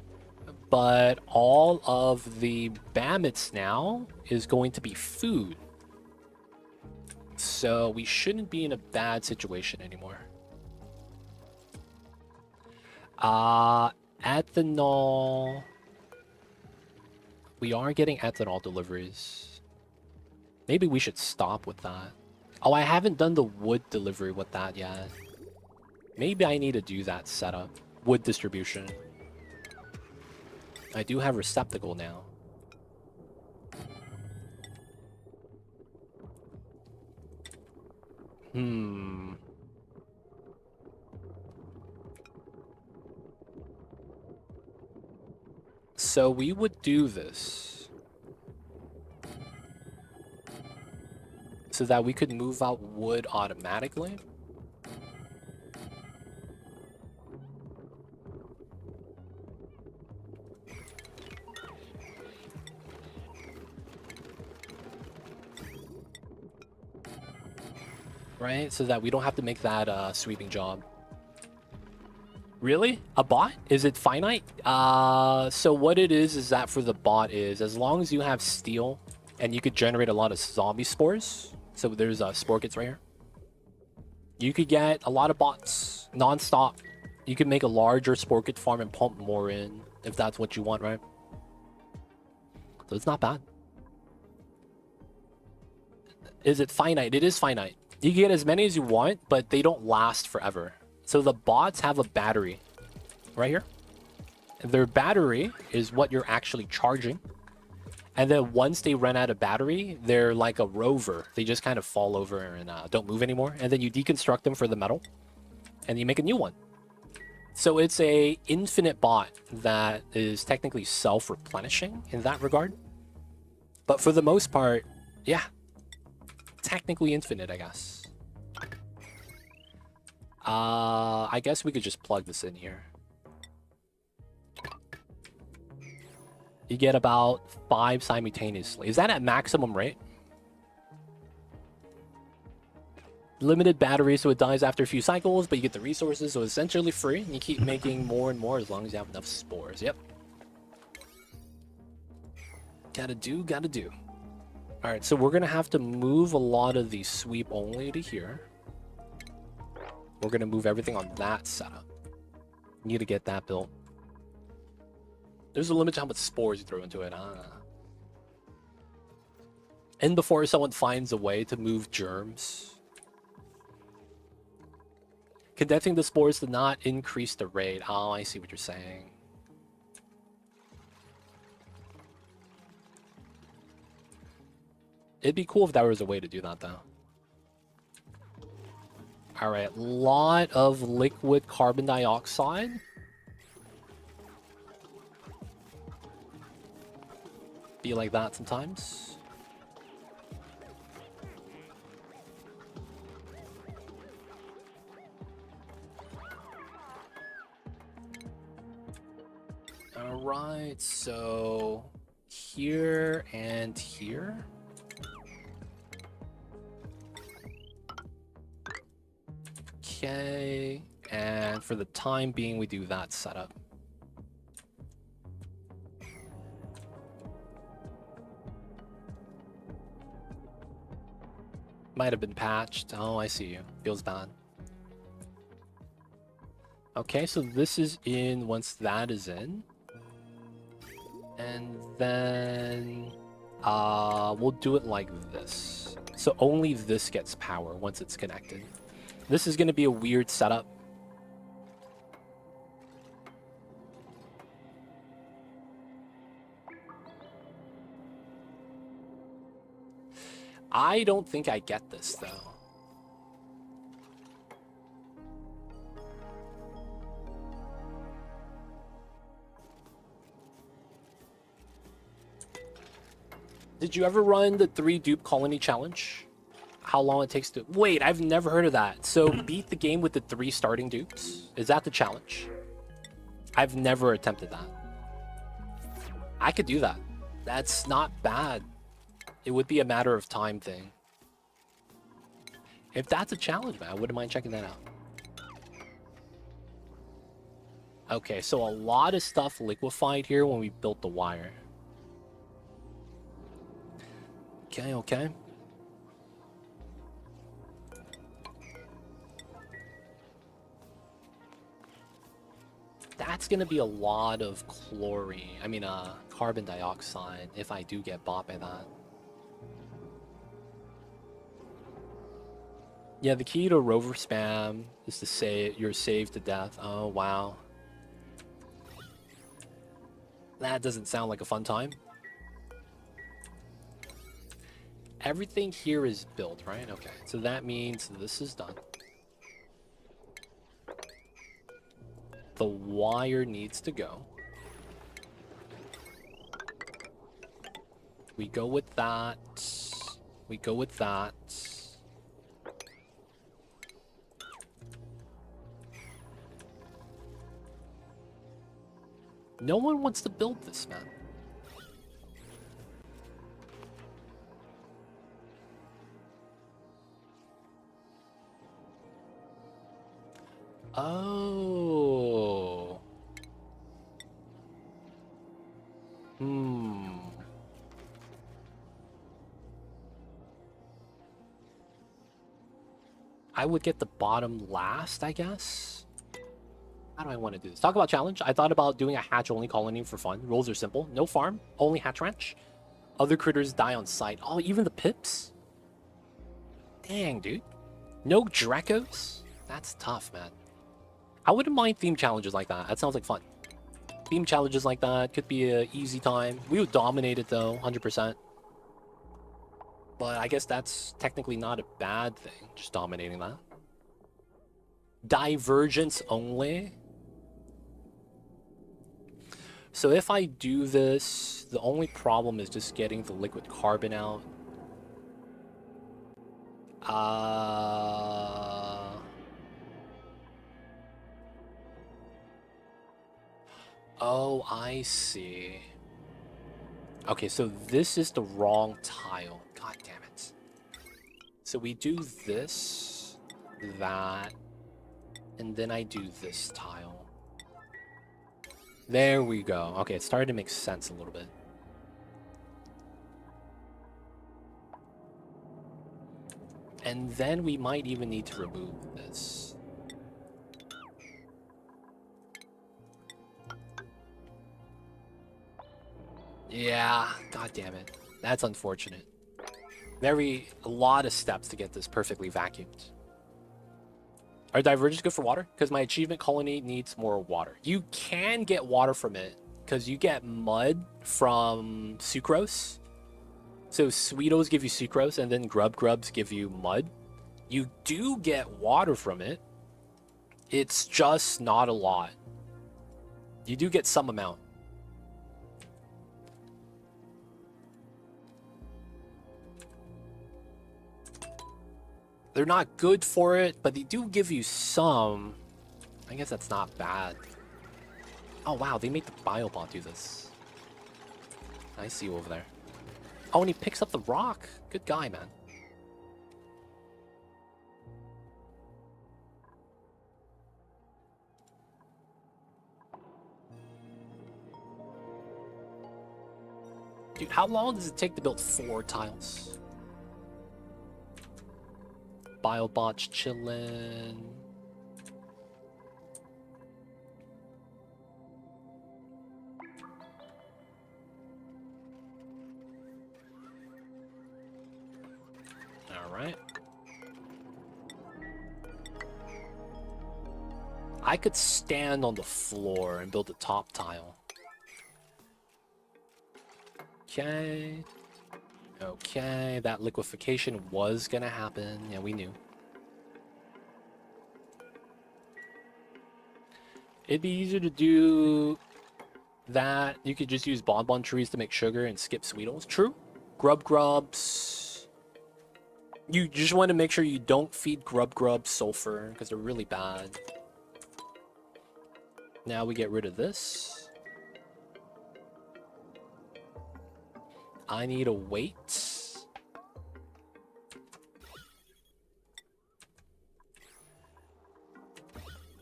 but all of the Bammits now is going to be food. So we shouldn't be in a bad situation anymore. Ethanol. We are getting ethanol deliveries. Maybe we should stop with that. Oh, I haven't done the wood delivery with that yet. Maybe I need to do that setup. Wood distribution. I do have receptacle now. So we would do this so that we could move out wood automatically. Right? So that we don't have to make that sweeping job. Really? A bot? Is it finite? So what it is that for the bot is, as long as you have steel and you could generate a lot of zombie spores. So there's spore kits right here. You could get a lot of bots non-stop. You can make a larger spore kit farm and pump more in if that's what you want, right? So it's not bad. Is it finite? It is finite. You can get as many as you want, but they don't last forever. So the bots have a battery right here. Their battery is what you're actually charging. And then once they run out of battery, they're like a rover. They just kind of fall over and don't move anymore. And then you deconstruct them for the metal and you make a new one. So it's a infinite bot that is technically self-replenishing in that regard. But for the most part, yeah, technically infinite, I guess. I guess we could just plug this in here. You get about 5 simultaneously. Is that at maximum rate? Limited battery, so it dies after a few cycles, but you get the resources, so it's essentially free. And you keep making more and more as long as you have enough spores. Yep. Gotta do, gotta do. Alright, so we're gonna have to move a lot of the sweep only to here. We're going to move everything on that setup. Need to get that built. There's a limit to how much spores you throw into it. And before someone finds a way to move germs. Condensing the spores to not increase the rate. Oh, I see what you're saying. It'd be cool if there was a way to do that, though. Alright, lot of liquid carbon dioxide. Be like that sometimes. Alright, so here and here. Okay, and for the time being, we do that setup. Might have been patched. Oh, I see you. Feels bad. Okay, so this is in once that is in. And then we'll do it like this. So only this gets power once it's connected. This is going to be a weird setup. I don't think I get this, though. Did you ever run the 3 dupe colony challenge? How long it takes to... Wait, I've never heard of that. So beat the game with the 3 starting dupes? Is that the challenge? I've never attempted that. I could do that. That's not bad. It would be a matter of time thing. If that's a challenge, man, I wouldn't mind checking that out. Okay, so a lot of stuff liquefied here when we built the wire. Okay, okay. That's gonna be a lot of chlorine. I mean, carbon dioxide if I do get bought by that. Yeah, the key to rover spam is to say you're saved to death. Oh, wow. That doesn't sound like a fun time. Everything here is built, right? Okay, so that means this is done. The wire needs to go. We go with that. We go with that. No one wants to build this, man. Oh. I would get the bottom last, I guess. How do I want to do this? Talk about challenge. I thought about doing a hatch-only colony for fun. Rules are simple. No farm, only hatch ranch. Other critters die on sight. Oh, even the pips? Dang, dude. No Dracos? That's tough, man. I wouldn't mind theme challenges like that. That sounds like fun. Theme challenges like that could be an easy time. We would dominate it, though, 100%. But I guess that's technically not a bad thing, just dominating that. Divergence only. So if I do this, the only problem is just getting the liquid carbon out. Oh, I see. Okay, so this is the wrong tile. God damn it. So we do this, that, and then I do this tile. There we go. Okay, it started to make sense a little bit. And then we might even need to remove this. Yeah, god damn it. That's unfortunate. A lot of steps to get this perfectly vacuumed. Are divergence good for water? Because my achievement colony needs more water. You can get water from it, because you get mud from sucrose. So Sweetos give you sucrose, and then Grub Grubs give you mud. You do get water from it. It's just not a lot. You do get some amount. They're not good for it, but they do give you some. I guess that's not bad. Oh wow, they made the Biobot do this. I see you over there. Oh, and he picks up the rock. Good guy, man. Dude, how long does it take to build 4 tiles? Biobot's chillin'. Alright. I could stand on the floor and build a top tile. Okay. Okay, that liquefaction was gonna happen. Yeah, we knew. It'd be easier to do that. You could just use bonbon trees to make sugar and skip Sweetles. True. Grub Grubs. You just want to make sure you don't feed Grub Grubs sulfur because they're really bad. Now we get rid of this. I need a weight.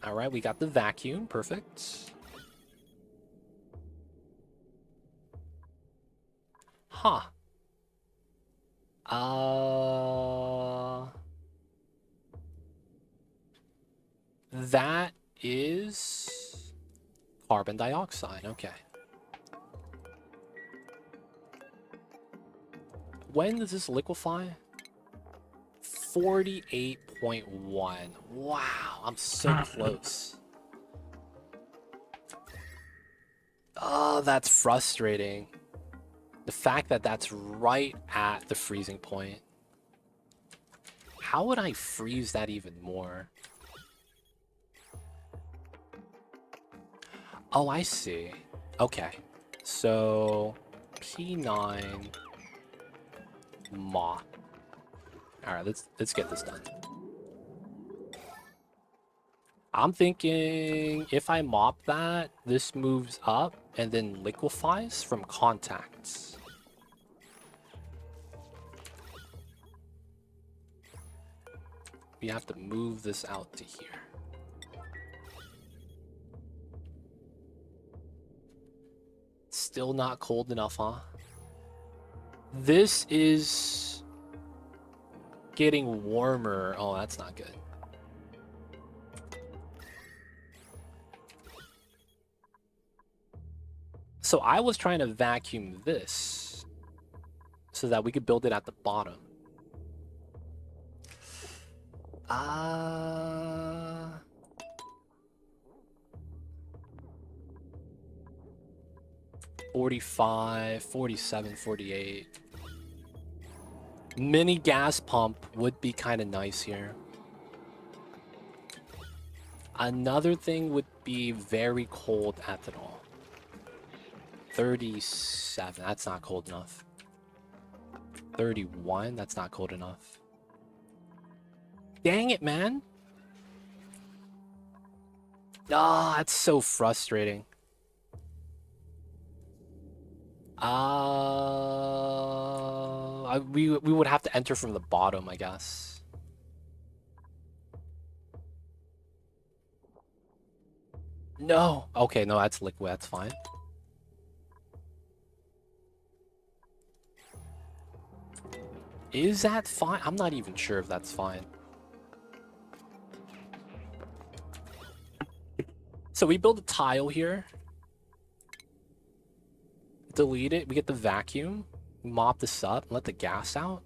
All right, we got the vacuum. Perfect. Huh. That is carbon dioxide. Okay. When does this liquefy? 48.1. Wow, I'm so close. Oh, that's frustrating. The fact that that's right at the freezing point. How would I freeze that even more? Oh, I see. Okay. So, P9 mop. All right, let's get this done. I'm thinking if I mop that, this moves up and then liquefies from contacts. We have to move this out to here. Still not cold enough, huh? This is getting warmer. Oh, that's not good. So I was trying to vacuum this so that we could build it at the bottom. 45, 47, 48. Mini gas pump would be kind of nice here. Another thing would be very cold ethanol. 37, that's not cold enough. 31, that's not cold enough. Dang it, man. Ah, that's so frustrating. We would have to enter from the bottom, I guess. No. Okay, no, that's liquid. That's fine. Is that fine? I'm not even sure if that's fine. So we build a tile here. Delete it. We get the vacuum. Mop this up. Let the gas out.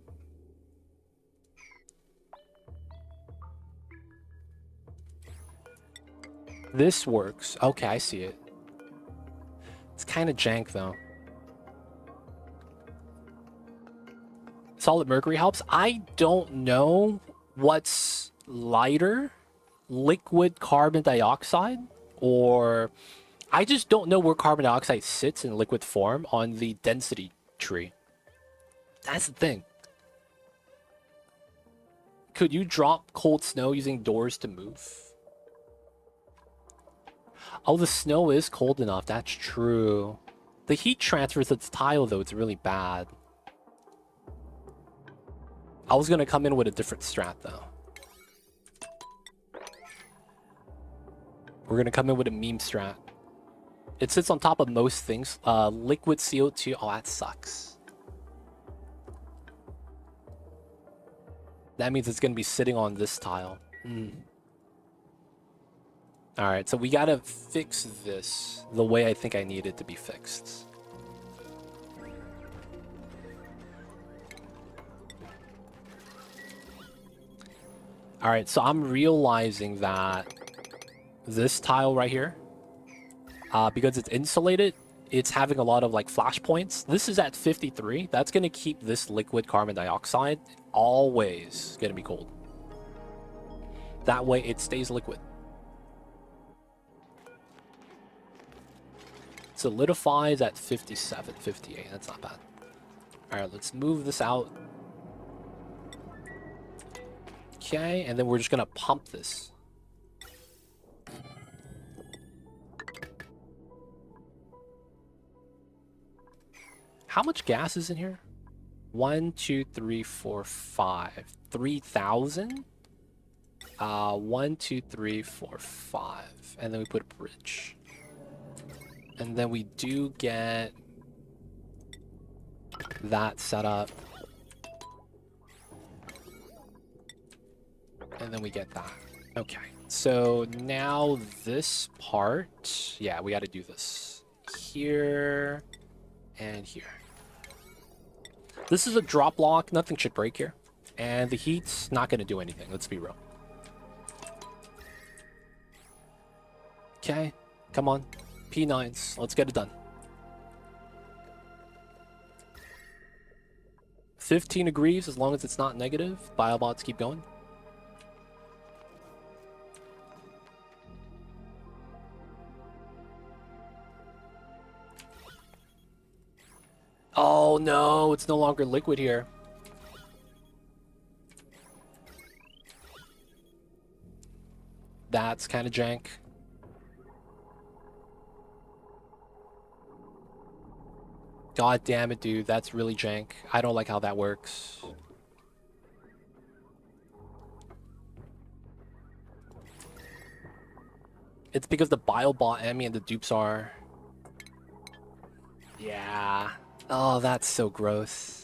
This works. Okay, I see it. It's kind of jank, though. solid mercury helps. I don't know what's lighter, liquid carbon dioxide, or I just don't know where carbon dioxide sits in liquid form on the density tree. That's the thing. Could you drop cold snow using doors to move? Oh, the snow is cold enough. That's true. The heat transfer to the tile, though, it's really bad. I was going to come in with a different strat, though. We're going to come in with a meme strat. It sits on top of most things. Liquid CO2. Oh, that sucks. That means it's going to be sitting on this tile. Alright, so we got to fix this the way I think I need it to be fixed. Alright, so I'm realizing that this tile right here, because it's insulated, it's having a lot of like flash points. This is at 53. That's going to keep this liquid carbon dioxide always going to be cold. That way it stays liquid. Solidifies at 57, 58. That's not bad. Alright, let's move this out. Okay, and then we're just going to pump this. How much gas is in here? 1, 2, 3, 4, 5. 3,000? 1, 2, 3, 4, 5. And then we put a bridge. And then we do get that set up. And then we get that. Okay. So now this part, yeah, we got to do this here and here. This is a drop block. Nothing should break here. And the heat's not going to do anything. Let's be real. Okay. Come on. P9s. Let's get it done. 15 degrees as long as it's not negative. Biobots keep going. Oh no, it's no longer liquid here. That's kind of jank. God damn it, dude. That's really jank. I don't like how that works. It's because the Biobot enemy and the dupes are... Yeah. Oh, that's so gross.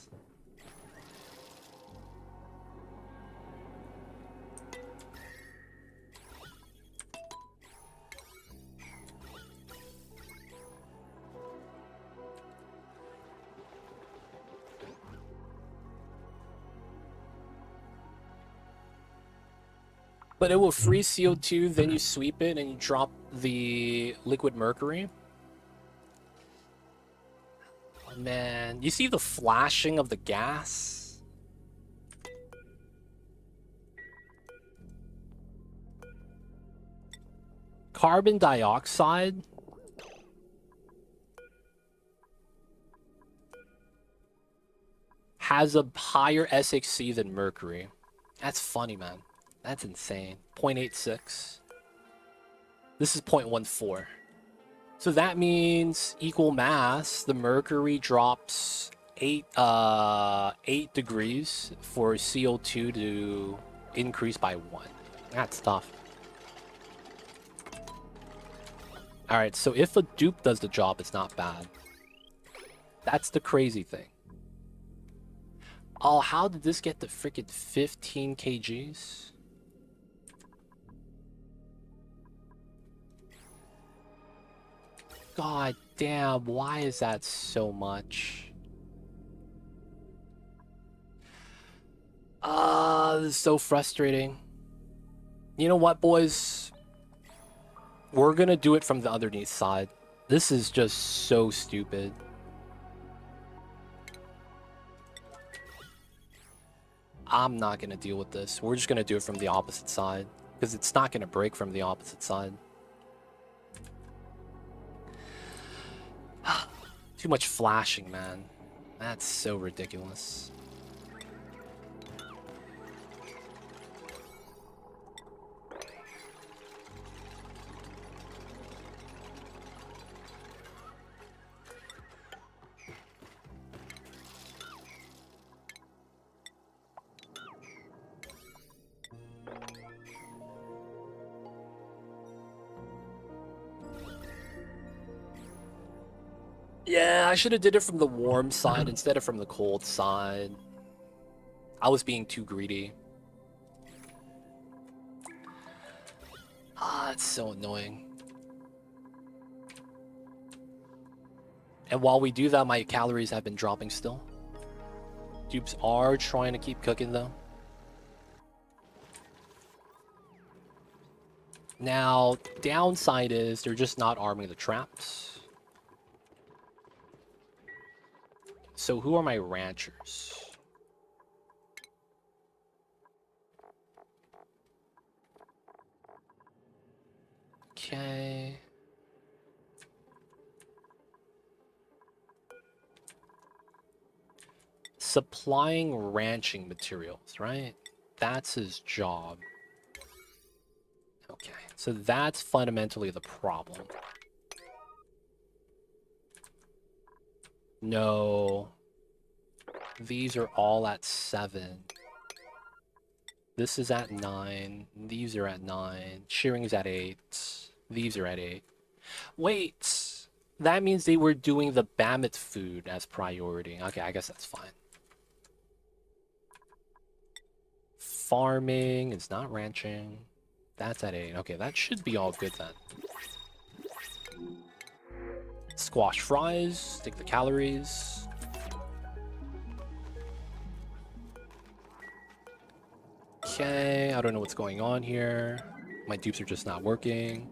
But it will freeze CO2, then you sweep it and you drop the liquid mercury. Oh, man, you see the flashing of the gas? Carbon dioxide has a higher SHC than mercury. That's funny, man. That's insane. 0.86. This is 0.14. So that means equal mass, the mercury drops 8 degrees for CO2 to increase by 1. That's tough. Alright, so if a dupe does the job, it's not bad. That's the crazy thing. Oh, how did this get to freaking 15 kgs? God damn, why is that so much? This is so frustrating. You know what, boys? We're gonna do it from the underneath side. This is just so stupid. I'm not gonna deal with this. We're just gonna do it from the opposite side. Because it's not gonna break from the opposite side. Too much flashing, man. That's so ridiculous. Yeah, I should have did it from the warm side instead of from the cold side. I was being too greedy. Ah, it's so annoying. And while we do that, my calories have been dropping still. Dupes are trying to keep cooking though. Now, downside is they're just not arming the traps. So who are my ranchers? Okay. Supplying ranching materials, right? That's his job. Okay, so that's fundamentally the problem. No. These are all at 7. This is at 9. These are at 9. Shearing is at 8. These are at 8. Wait! That means they were doing the Mammoth food as priority. Okay, I guess that's fine. Farming is not ranching. That's at 8. Okay, that should be all good then. Squash fries. Take the calories. Okay, I don't know what's going on here. My dupes are just not working.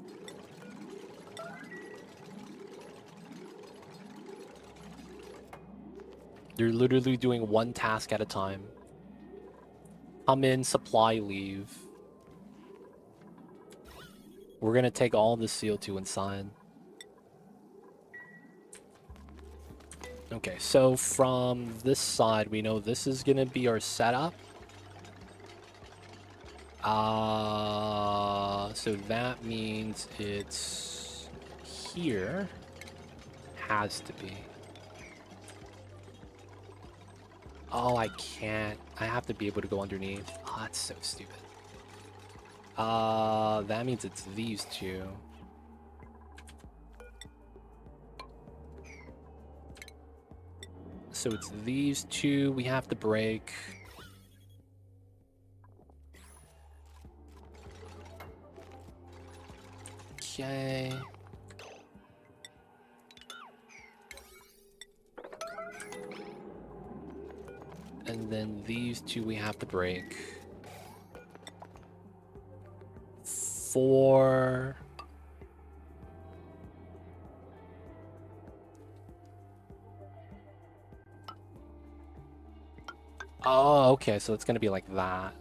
They're literally doing one task at a time. Come in, supply, leave. We're gonna take all the CO2 inside. Okay, so from this side, we know this is gonna be our setup. So that means it's here. Has to be. Oh, I can't. I have to be able to go underneath. Oh, that's so stupid. That means it's these two. So it's these two we have to break. Okay. And then these two we have to break. 4. Oh, okay, so it's gonna be like that.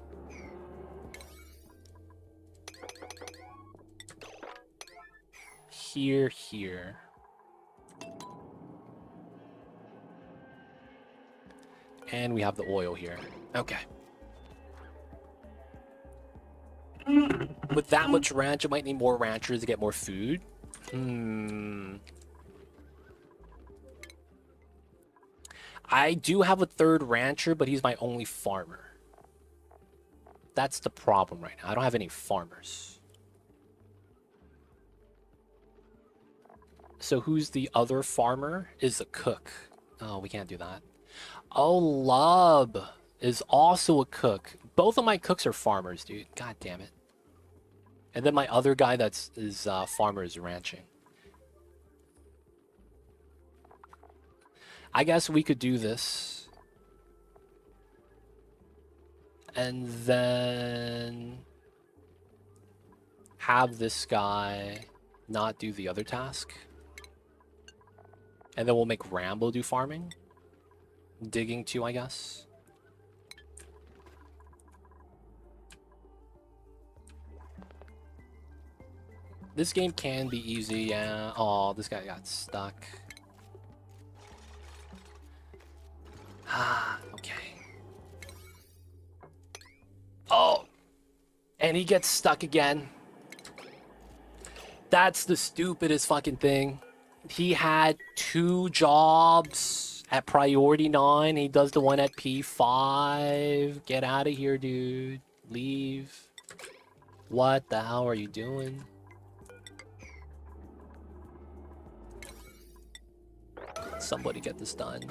Here, here. And we have the oil here. Okay. With that much ranch, I might need more ranchers to get more food. I do have a third rancher, but he's my only farmer. That's the problem right now. I don't have any farmers. So who's the other farmer? Is the cook. Oh, we can't do that. Oh, Lub is also a cook. Both of my cooks are farmers, dude. God damn it. And then my other guy is farmer is ranching. I guess we could do this. And then have this guy not do the other task. And then we'll make Rambo do farming. Digging too, I guess. This game can be easy, yeah. Oh, this guy got stuck. Ah, okay. Oh! And he gets stuck again. That's the stupidest fucking thing. He had 2 jobs at priority 9. He does the one at P5. Get out of here, dude. Leave. What the hell are you doing? Somebody get this done.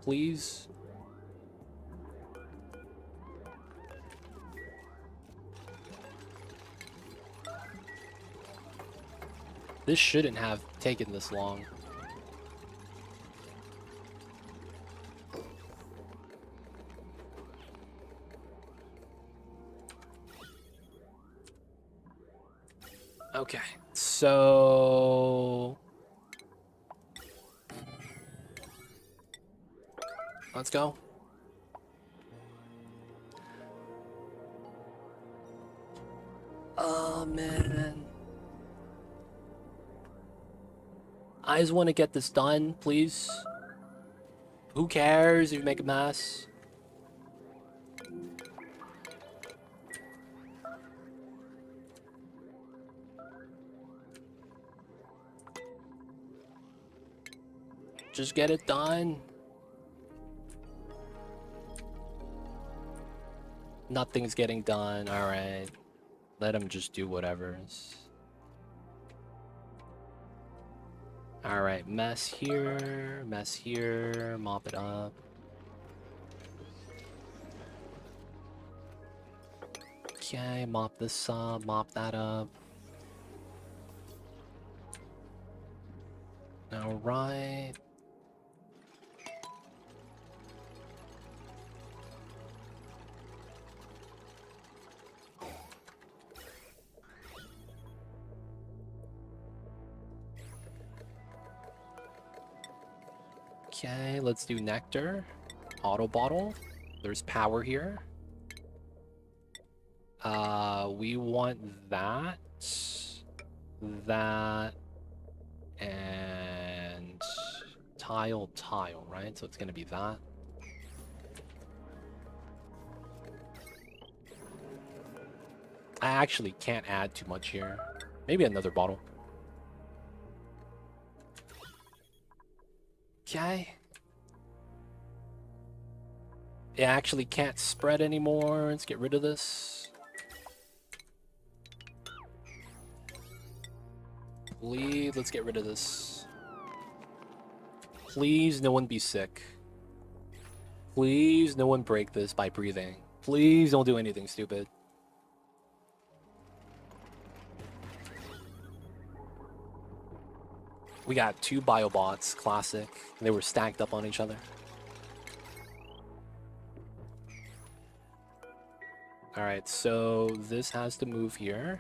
Please. This shouldn't have taken this long. Okay, so let's go. Oh man. I just want to get this done, please. Who cares if you make a mess? Just get it done. Nothing's getting done. Alright. Let him just do whatever. Alright, mess here, mop it up. Okay, mop this up, mop that up. Alright. Okay, let's do nectar. Auto bottle. There's power here. We want that, and tile, right? So it's gonna be that. I actually can't add too much here. Maybe another bottle. Okay. It actually can't spread anymore. Let's get rid of this. Please, let's get rid of this. Please, no one be sick. Please, no one break this by breathing. Please don't do anything stupid. We got 2 biobots, classic. They were stacked up on each other. Alright, so this has to move here.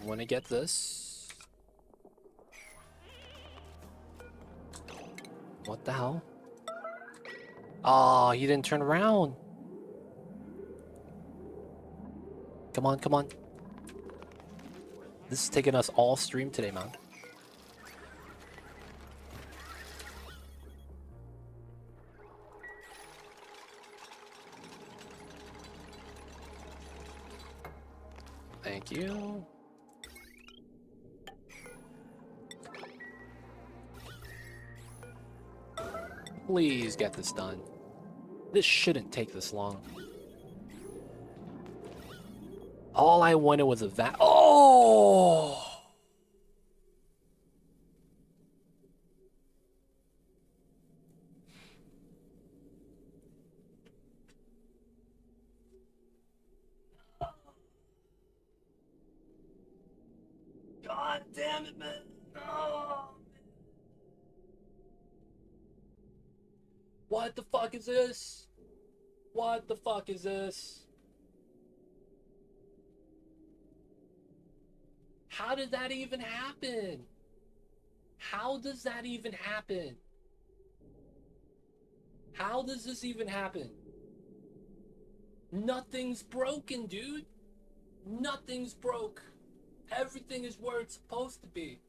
I want to get this. What the hell? Oh, he didn't turn around. Come on, come on. This is taking us all stream today, man. Thank you. Please get this done. This shouldn't take this long. All I wanted was a vat. Oh! God damn it, man. Oh. What the fuck is this? What the fuck is this? How did that even happen? How does that even happen? How does this even happen? Nothing's broken, dude. Nothing's broke. Everything is where it's supposed to be.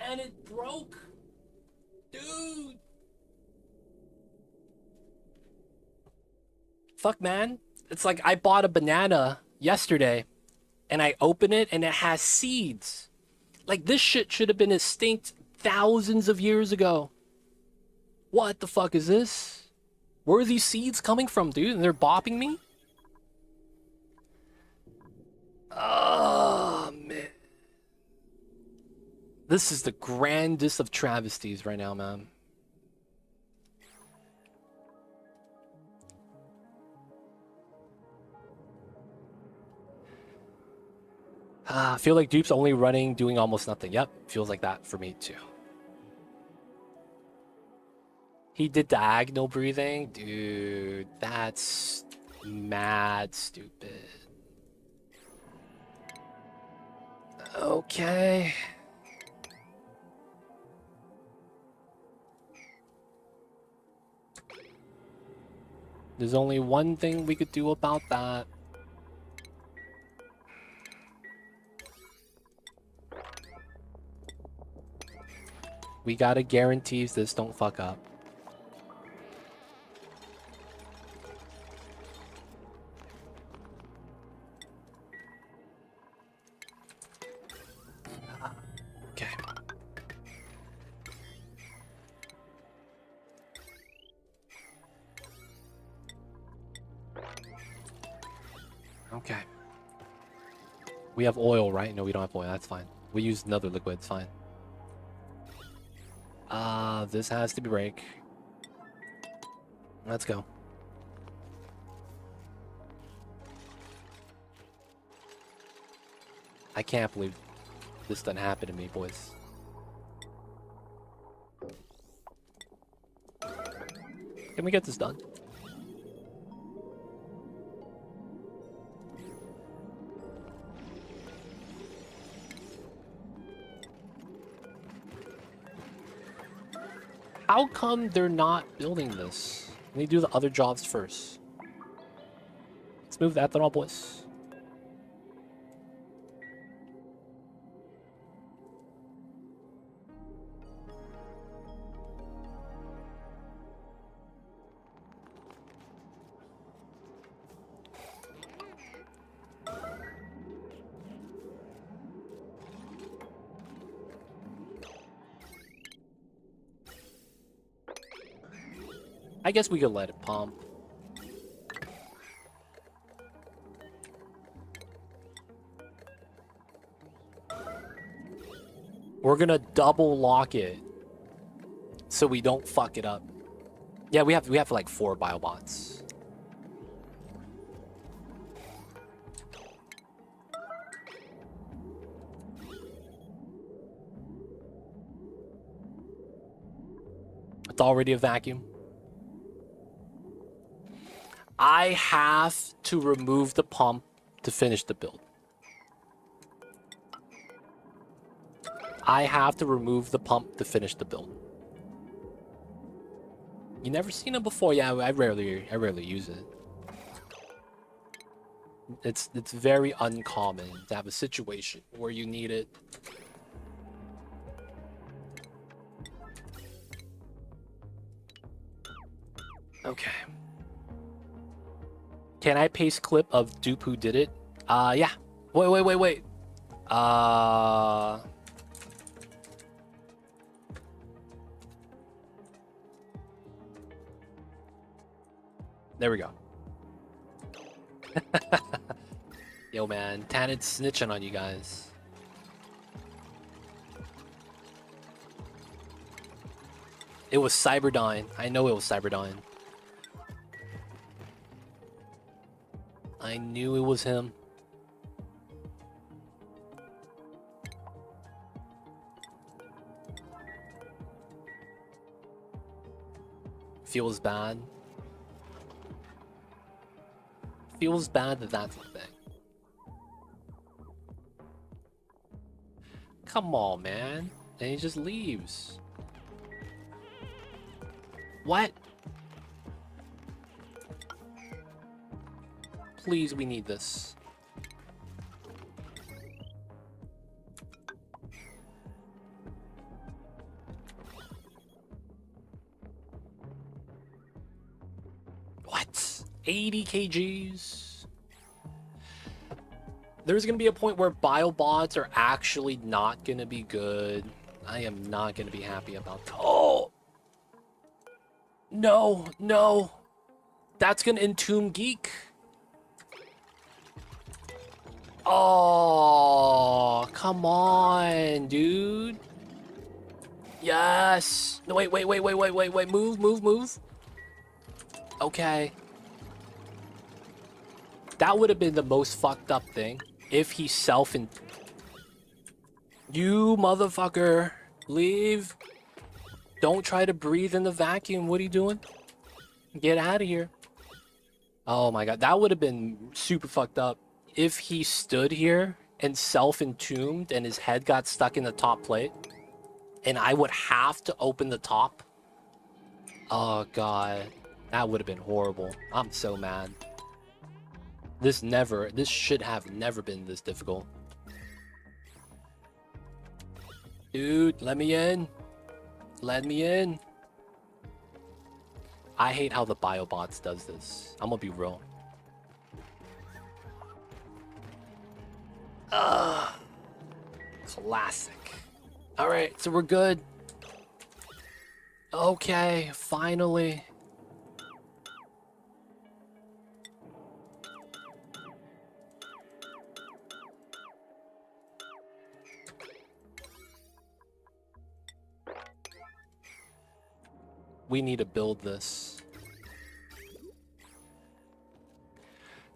And it broke. Dude. Fuck, man. It's like I bought a banana yesterday and I open it and it has seeds. Like, this shit should have been extinct thousands of years ago. What the fuck is this? Where are these seeds coming from, dude? And they're bopping me? Oh, man. This is the grandest of travesties right now, man. I feel like Dupe's only running, doing almost nothing. Yep, feels like that for me too. He did diagonal breathing? Dude, that's mad stupid. Okay. There's only one thing we could do about that. We gotta guarantee this don't fuck up. Okay. Okay. We have oil, right? No, we don't have oil. That's fine. We use another liquid. It's fine. This has to be break. Let's go. I can't believe this doesn't happen to me, boys. Can we get this done? How come they're not building this? Let me do the other jobs first. Let's move the ethanol, boys. I guess we could let it pump. We're gonna double lock it so we don't fuck it up. Yeah, we have like 4 biobots. It's already a vacuum. I have to remove the pump to finish the build. I have to remove the pump to finish the build. You never seen it before? Yeah, I rarely use it. It's very uncommon to have a situation where you need it. Okay. Can I paste clip of Dupe who did it? Yeah. Wait. There we go. Yo, man. Tanned's snitching on you guys. It was Cyberdyne. I know it was Cyberdyne. I knew it was him. feels bad. Feels bad that that's the thing. Come on, man. And he just leaves. What? Please, we need this. What? 80 kgs? There's gonna be a point where biobots are actually not gonna be good. I am not gonna be happy about that. Oh! No, no. That's gonna entomb Geek. Oh, come on, dude. Yes. No, wait. Move. Okay. That would have been the most fucked up thing if he You motherfucker. Leave. Don't try to breathe in the vacuum. What are you doing? Get out of here. Oh my god. That would have been super fucked up if he stood here and self-entombed and his head got stuck in the top plate. And I would have to open the top. Oh god. That would have been horrible. I'm so mad. This should have never been this difficult. Dude, let me in. Let me in. I hate how the biobots does this. I'm gonna be real. Ugh. Classic. Alright, so we're good. Okay, finally. We need to build this.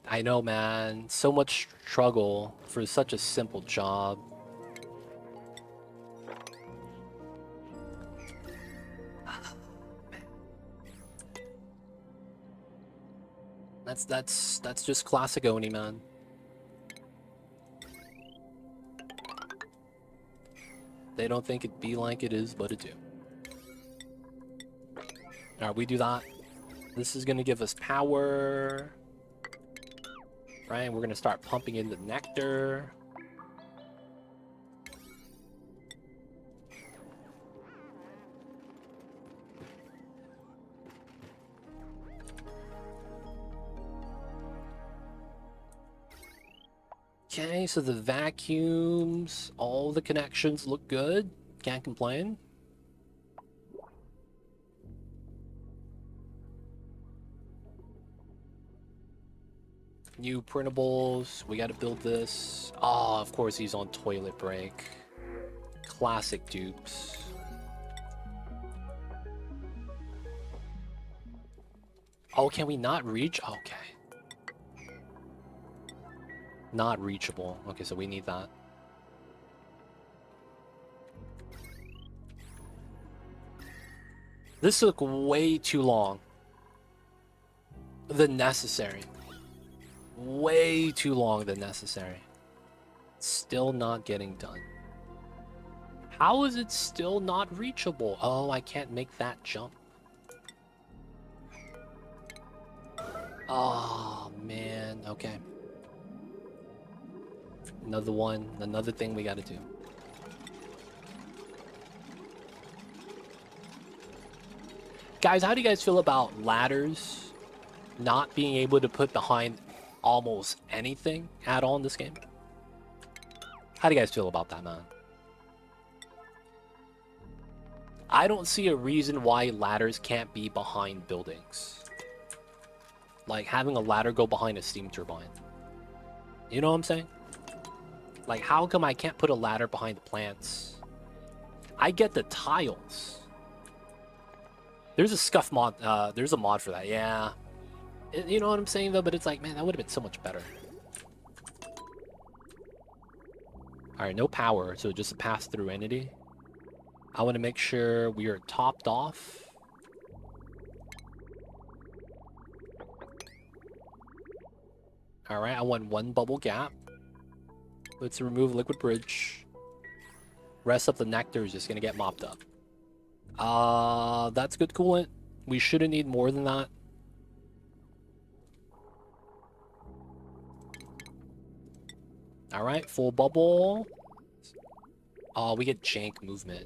I know, man. So much struggle for such a simple job. That's just classic Oni, man. They don't think it be like it is, but it do. Alright, we do that. This is gonna give us power. Right, we're gonna start pumping in the nectar. Okay, so the vacuums, all the connections look good. Can't complain. New printables. We gotta build this. Oh, of course he's on toilet break. Classic dupes. Oh, can we not reach? Okay. Not reachable. Okay, so we need that. This took way too long than necessary. Way too long than necessary. Still not getting done. How is it still not reachable? Oh, I can't make that jump. Oh, man. Okay. Another thing we gotta do. Guys, how do you guys feel about ladders not being able to put behind almost anything at all in this game? How do you guys feel about that, man? I don't see a reason why ladders can't be behind buildings. Like having a ladder go behind a steam turbine. You know what I'm saying? Like, how come I can't put a ladder behind the plants? I get the tiles. There's a scuff mod, there's a mod for that, yeah. You know what I'm saying, though? But it's like, man, that would have been so much better. Alright, no power, so just a pass-through entity. I want to make sure we are topped off. All right, I want one bubble gap. Let's remove liquid bridge. Rest of the nectar is just gonna get mopped up. That's good coolant. We shouldn't need more than that. All right, full bubble. Oh, we get jank movement.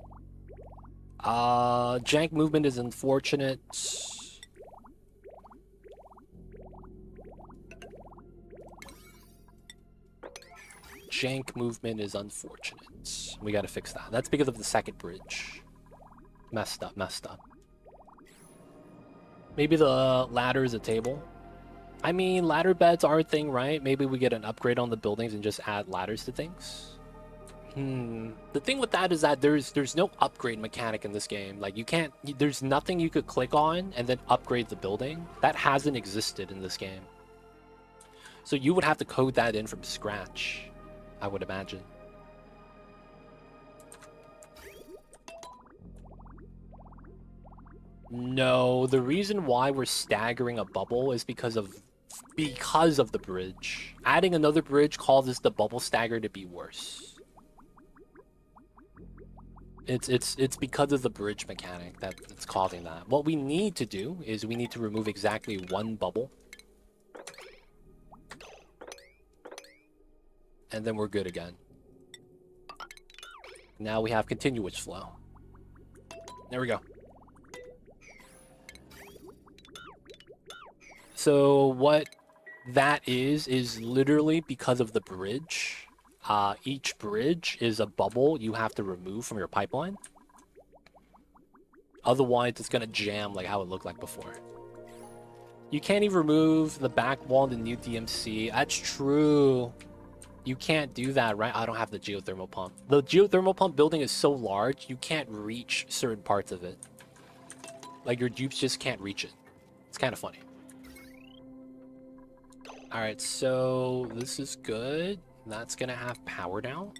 Jank movement is unfortunate. Jank movement is unfortunate. We gotta fix that. That's because of the second bridge. Messed up, messed up. Maybe the ladder is a table. I mean, ladder beds are a thing, right? Maybe we get an upgrade on the buildings and just add ladders to things. The thing with that is that there's no upgrade mechanic in this game. Like, you can't... There's nothing you could click on and then upgrade the building. That hasn't existed in this game. So you would have to code that in from scratch, I would imagine. No, the reason why we're staggering a bubble is because of the bridge. Adding another bridge causes the bubble stagger to be worse. It's because of the bridge mechanic that's causing that. What we need to do is we need to remove exactly one bubble. And then we're good again. Now we have continuous flow. There we go. So what that is literally because of the bridge. Each bridge is a bubble you have to remove from your pipeline. Otherwise, it's gonna jam like how it looked like before. You can't even remove the back wall in the new DMC. That's true. You can't do that, right? I don't have the geothermal pump. The geothermal pump building is so large, you can't reach certain parts of it. Like, your dupes just can't reach it. It's kind of funny. Alright, so this is good. That's gonna have power now.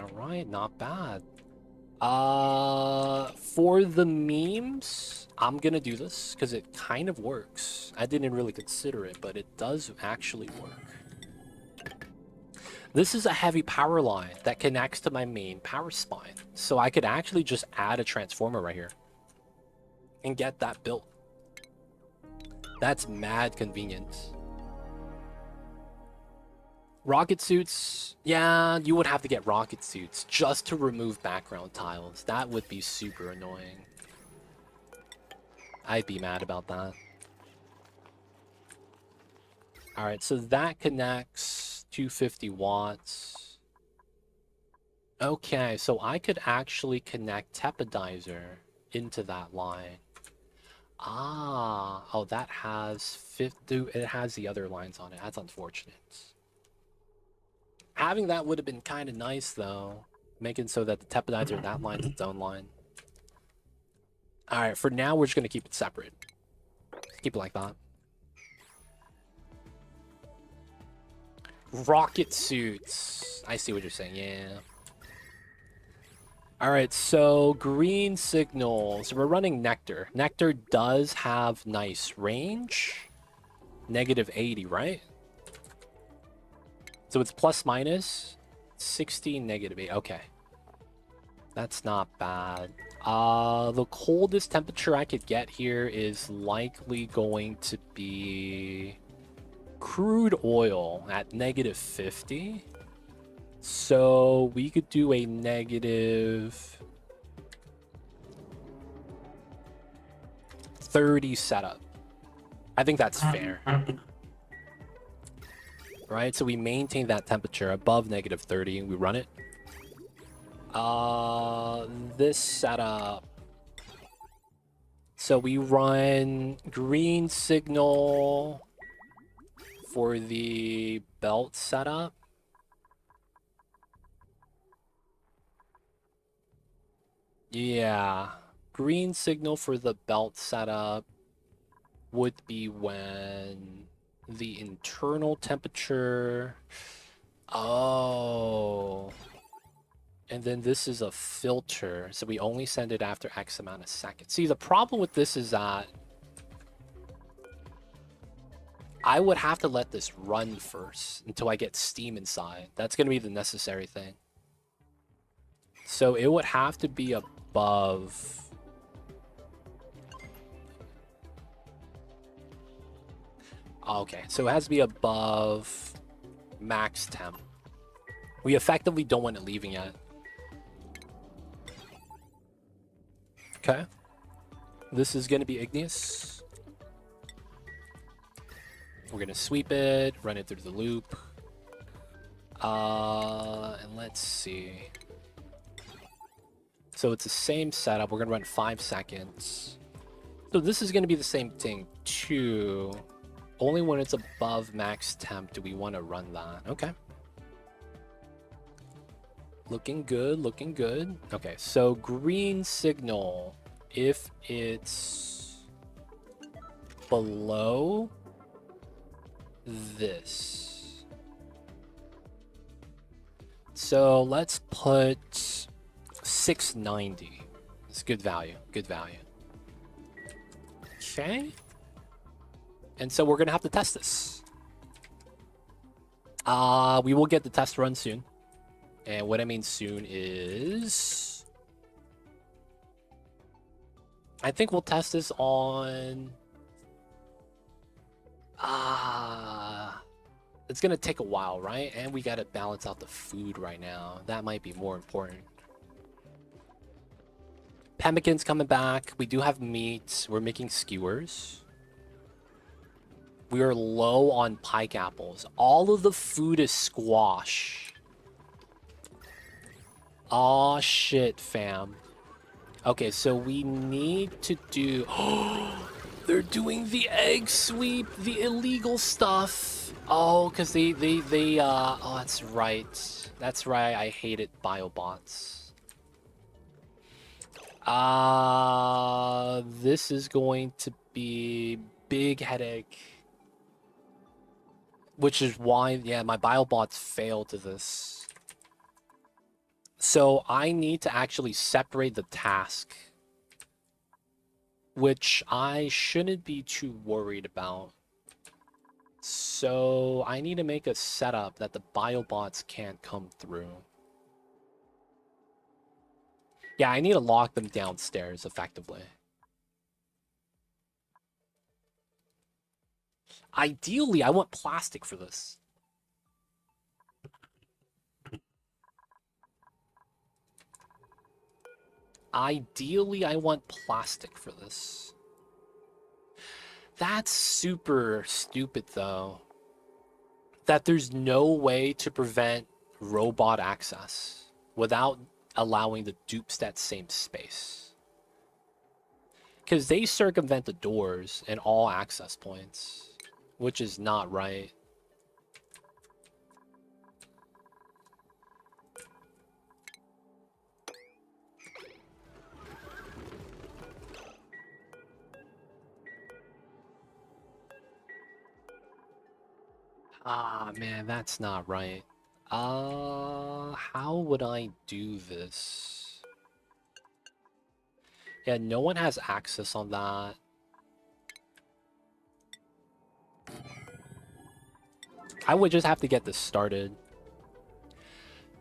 Alright, not bad. For the memes, I'm gonna do this because it kind of works. I didn't really consider it, but it does actually work. This is a heavy power line that connects to my main power spine. So I could actually just add a transformer right here and get that built. That's mad convenient. Rocket suits, yeah, you would have to get rocket suits just to remove background tiles. That would be super annoying. I'd be mad about that. Alright, so that connects 250 watts. Okay, so I could actually connect Tepodizer into that line. Oh, that has it has the other lines on it. That's unfortunate. Having that would have been kind of nice, though. Making so that the Tepodizer, that line's its own line. Alright, for now, we're just going to keep it separate. Keep it like that. Rocket suits. I see what you're saying, yeah. Alright, so green signal. So we're running Nectar. Nectar does have nice range. -80, right? So it's plus minus 60, -8. Okay. That's not bad. The coldest temperature I could get here is likely going to be crude oil at -50. So we could do a -30 setup. I think that's fair. Right, so we maintain that temperature above -30 and we run it. This setup. So we run green signal for the belt setup. Yeah, green signal for the belt setup would be when the internal temperature... Oh. And then this is a filter, so we only send it after X amount of seconds. See, the problem with this is that I would have to let this run first until I get steam inside. That's going to be the necessary thing. So it would have to be above... Okay, so it has to be above max temp. We effectively don't want it leaving yet. Okay. This is going to be Igneous. We're going to sweep it, run it through the loop. And let's see. So it's the same setup. We're going to run 5 seconds. So this is going to be the same thing too. Only when it's above max temp do we want to run that. Okay. Looking good, looking good. Okay, so green signal, if it's below this. So let's put 690. It's good value, good value. Okay. And so we're going to have to test this. We will get the test run soon. And what I mean soon is... I think we'll test this on... It's going to take a while, right? And we got to balance out the food right now. That might be more important. Pemmican's coming back. We do have meat. We're making skewers. We are low on pike apples. All of the food is squash. Aw, shit, fam. Okay, so we need to do... They're doing the egg sweep, the illegal stuff. Oh, because oh, that's right. That's right, I hated biobots. This is going to be big headache. Which is why, yeah, my biobots failed to this. So I need to actually separate the task, which I shouldn't be too worried about. So I need to make a setup that the biobots can't come through. Yeah, I need to lock them downstairs effectively. Ideally, I want plastic for this. Ideally, I want plastic for this. That's super stupid, though. That there's no way to prevent robot access without allowing the dupes that same space. Because they circumvent the doors and all access points, which is not right. Ah, man, that's not right. How would I do this? Yeah, no one has access on that. I would just have to get this started.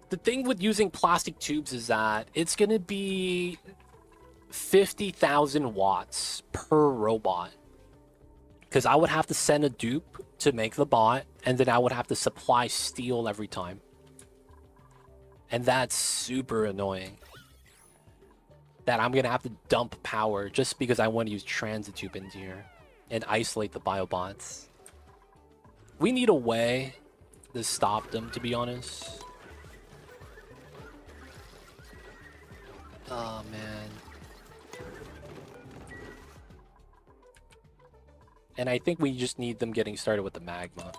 The thing with using plastic tubes is that it's gonna be 50,000 watts per robot. Because I would have to send a dupe to make the bot, and then I would have to supply steel every time. And that's super annoying. That I'm gonna have to dump power just because I want to use transit tube into here and isolate the biobots. We need a way to stop them, to be honest. Oh, man. And I think we just need them getting started with the magma.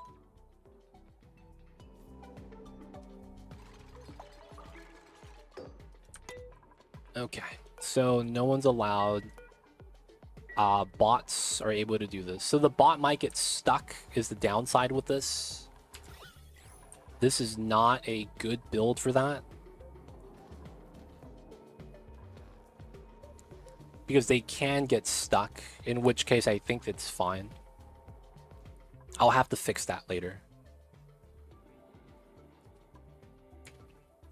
Okay, so no one's allowed. Bots are able to do this. So the bot might get stuck is the downside with this. This is not a good build for that. Because they can get stuck, in which case I think it's fine. I'll have to fix that later.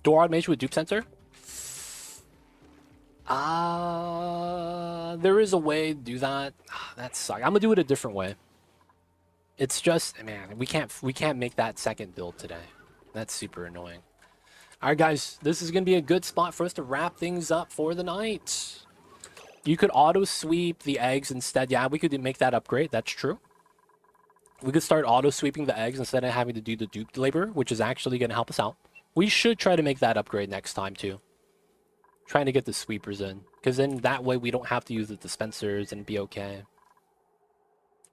Door automation with dupe sensor? There is a way to do that. That sucks. I'm gonna do it a different way. It's just, man, we can't make that second build today. That's super annoying. All right, guys, this is gonna be a good spot for us to wrap things up for the night. You could auto sweep the eggs instead. Yeah, we could make that upgrade. That's true. We could start auto sweeping the eggs instead of having to do the dupe labor, which is actually gonna help us out. We should try to make that upgrade next time too. Trying to get the sweepers in, because then that way we don't have to use the dispensers and be okay.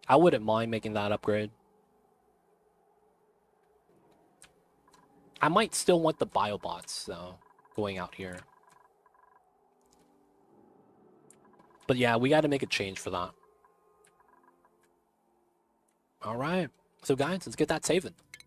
I wouldn't mind making that upgrade. I might still want the biobots though, going out here. But yeah, we got to make a change for that. All right, so guys, let's get that saving.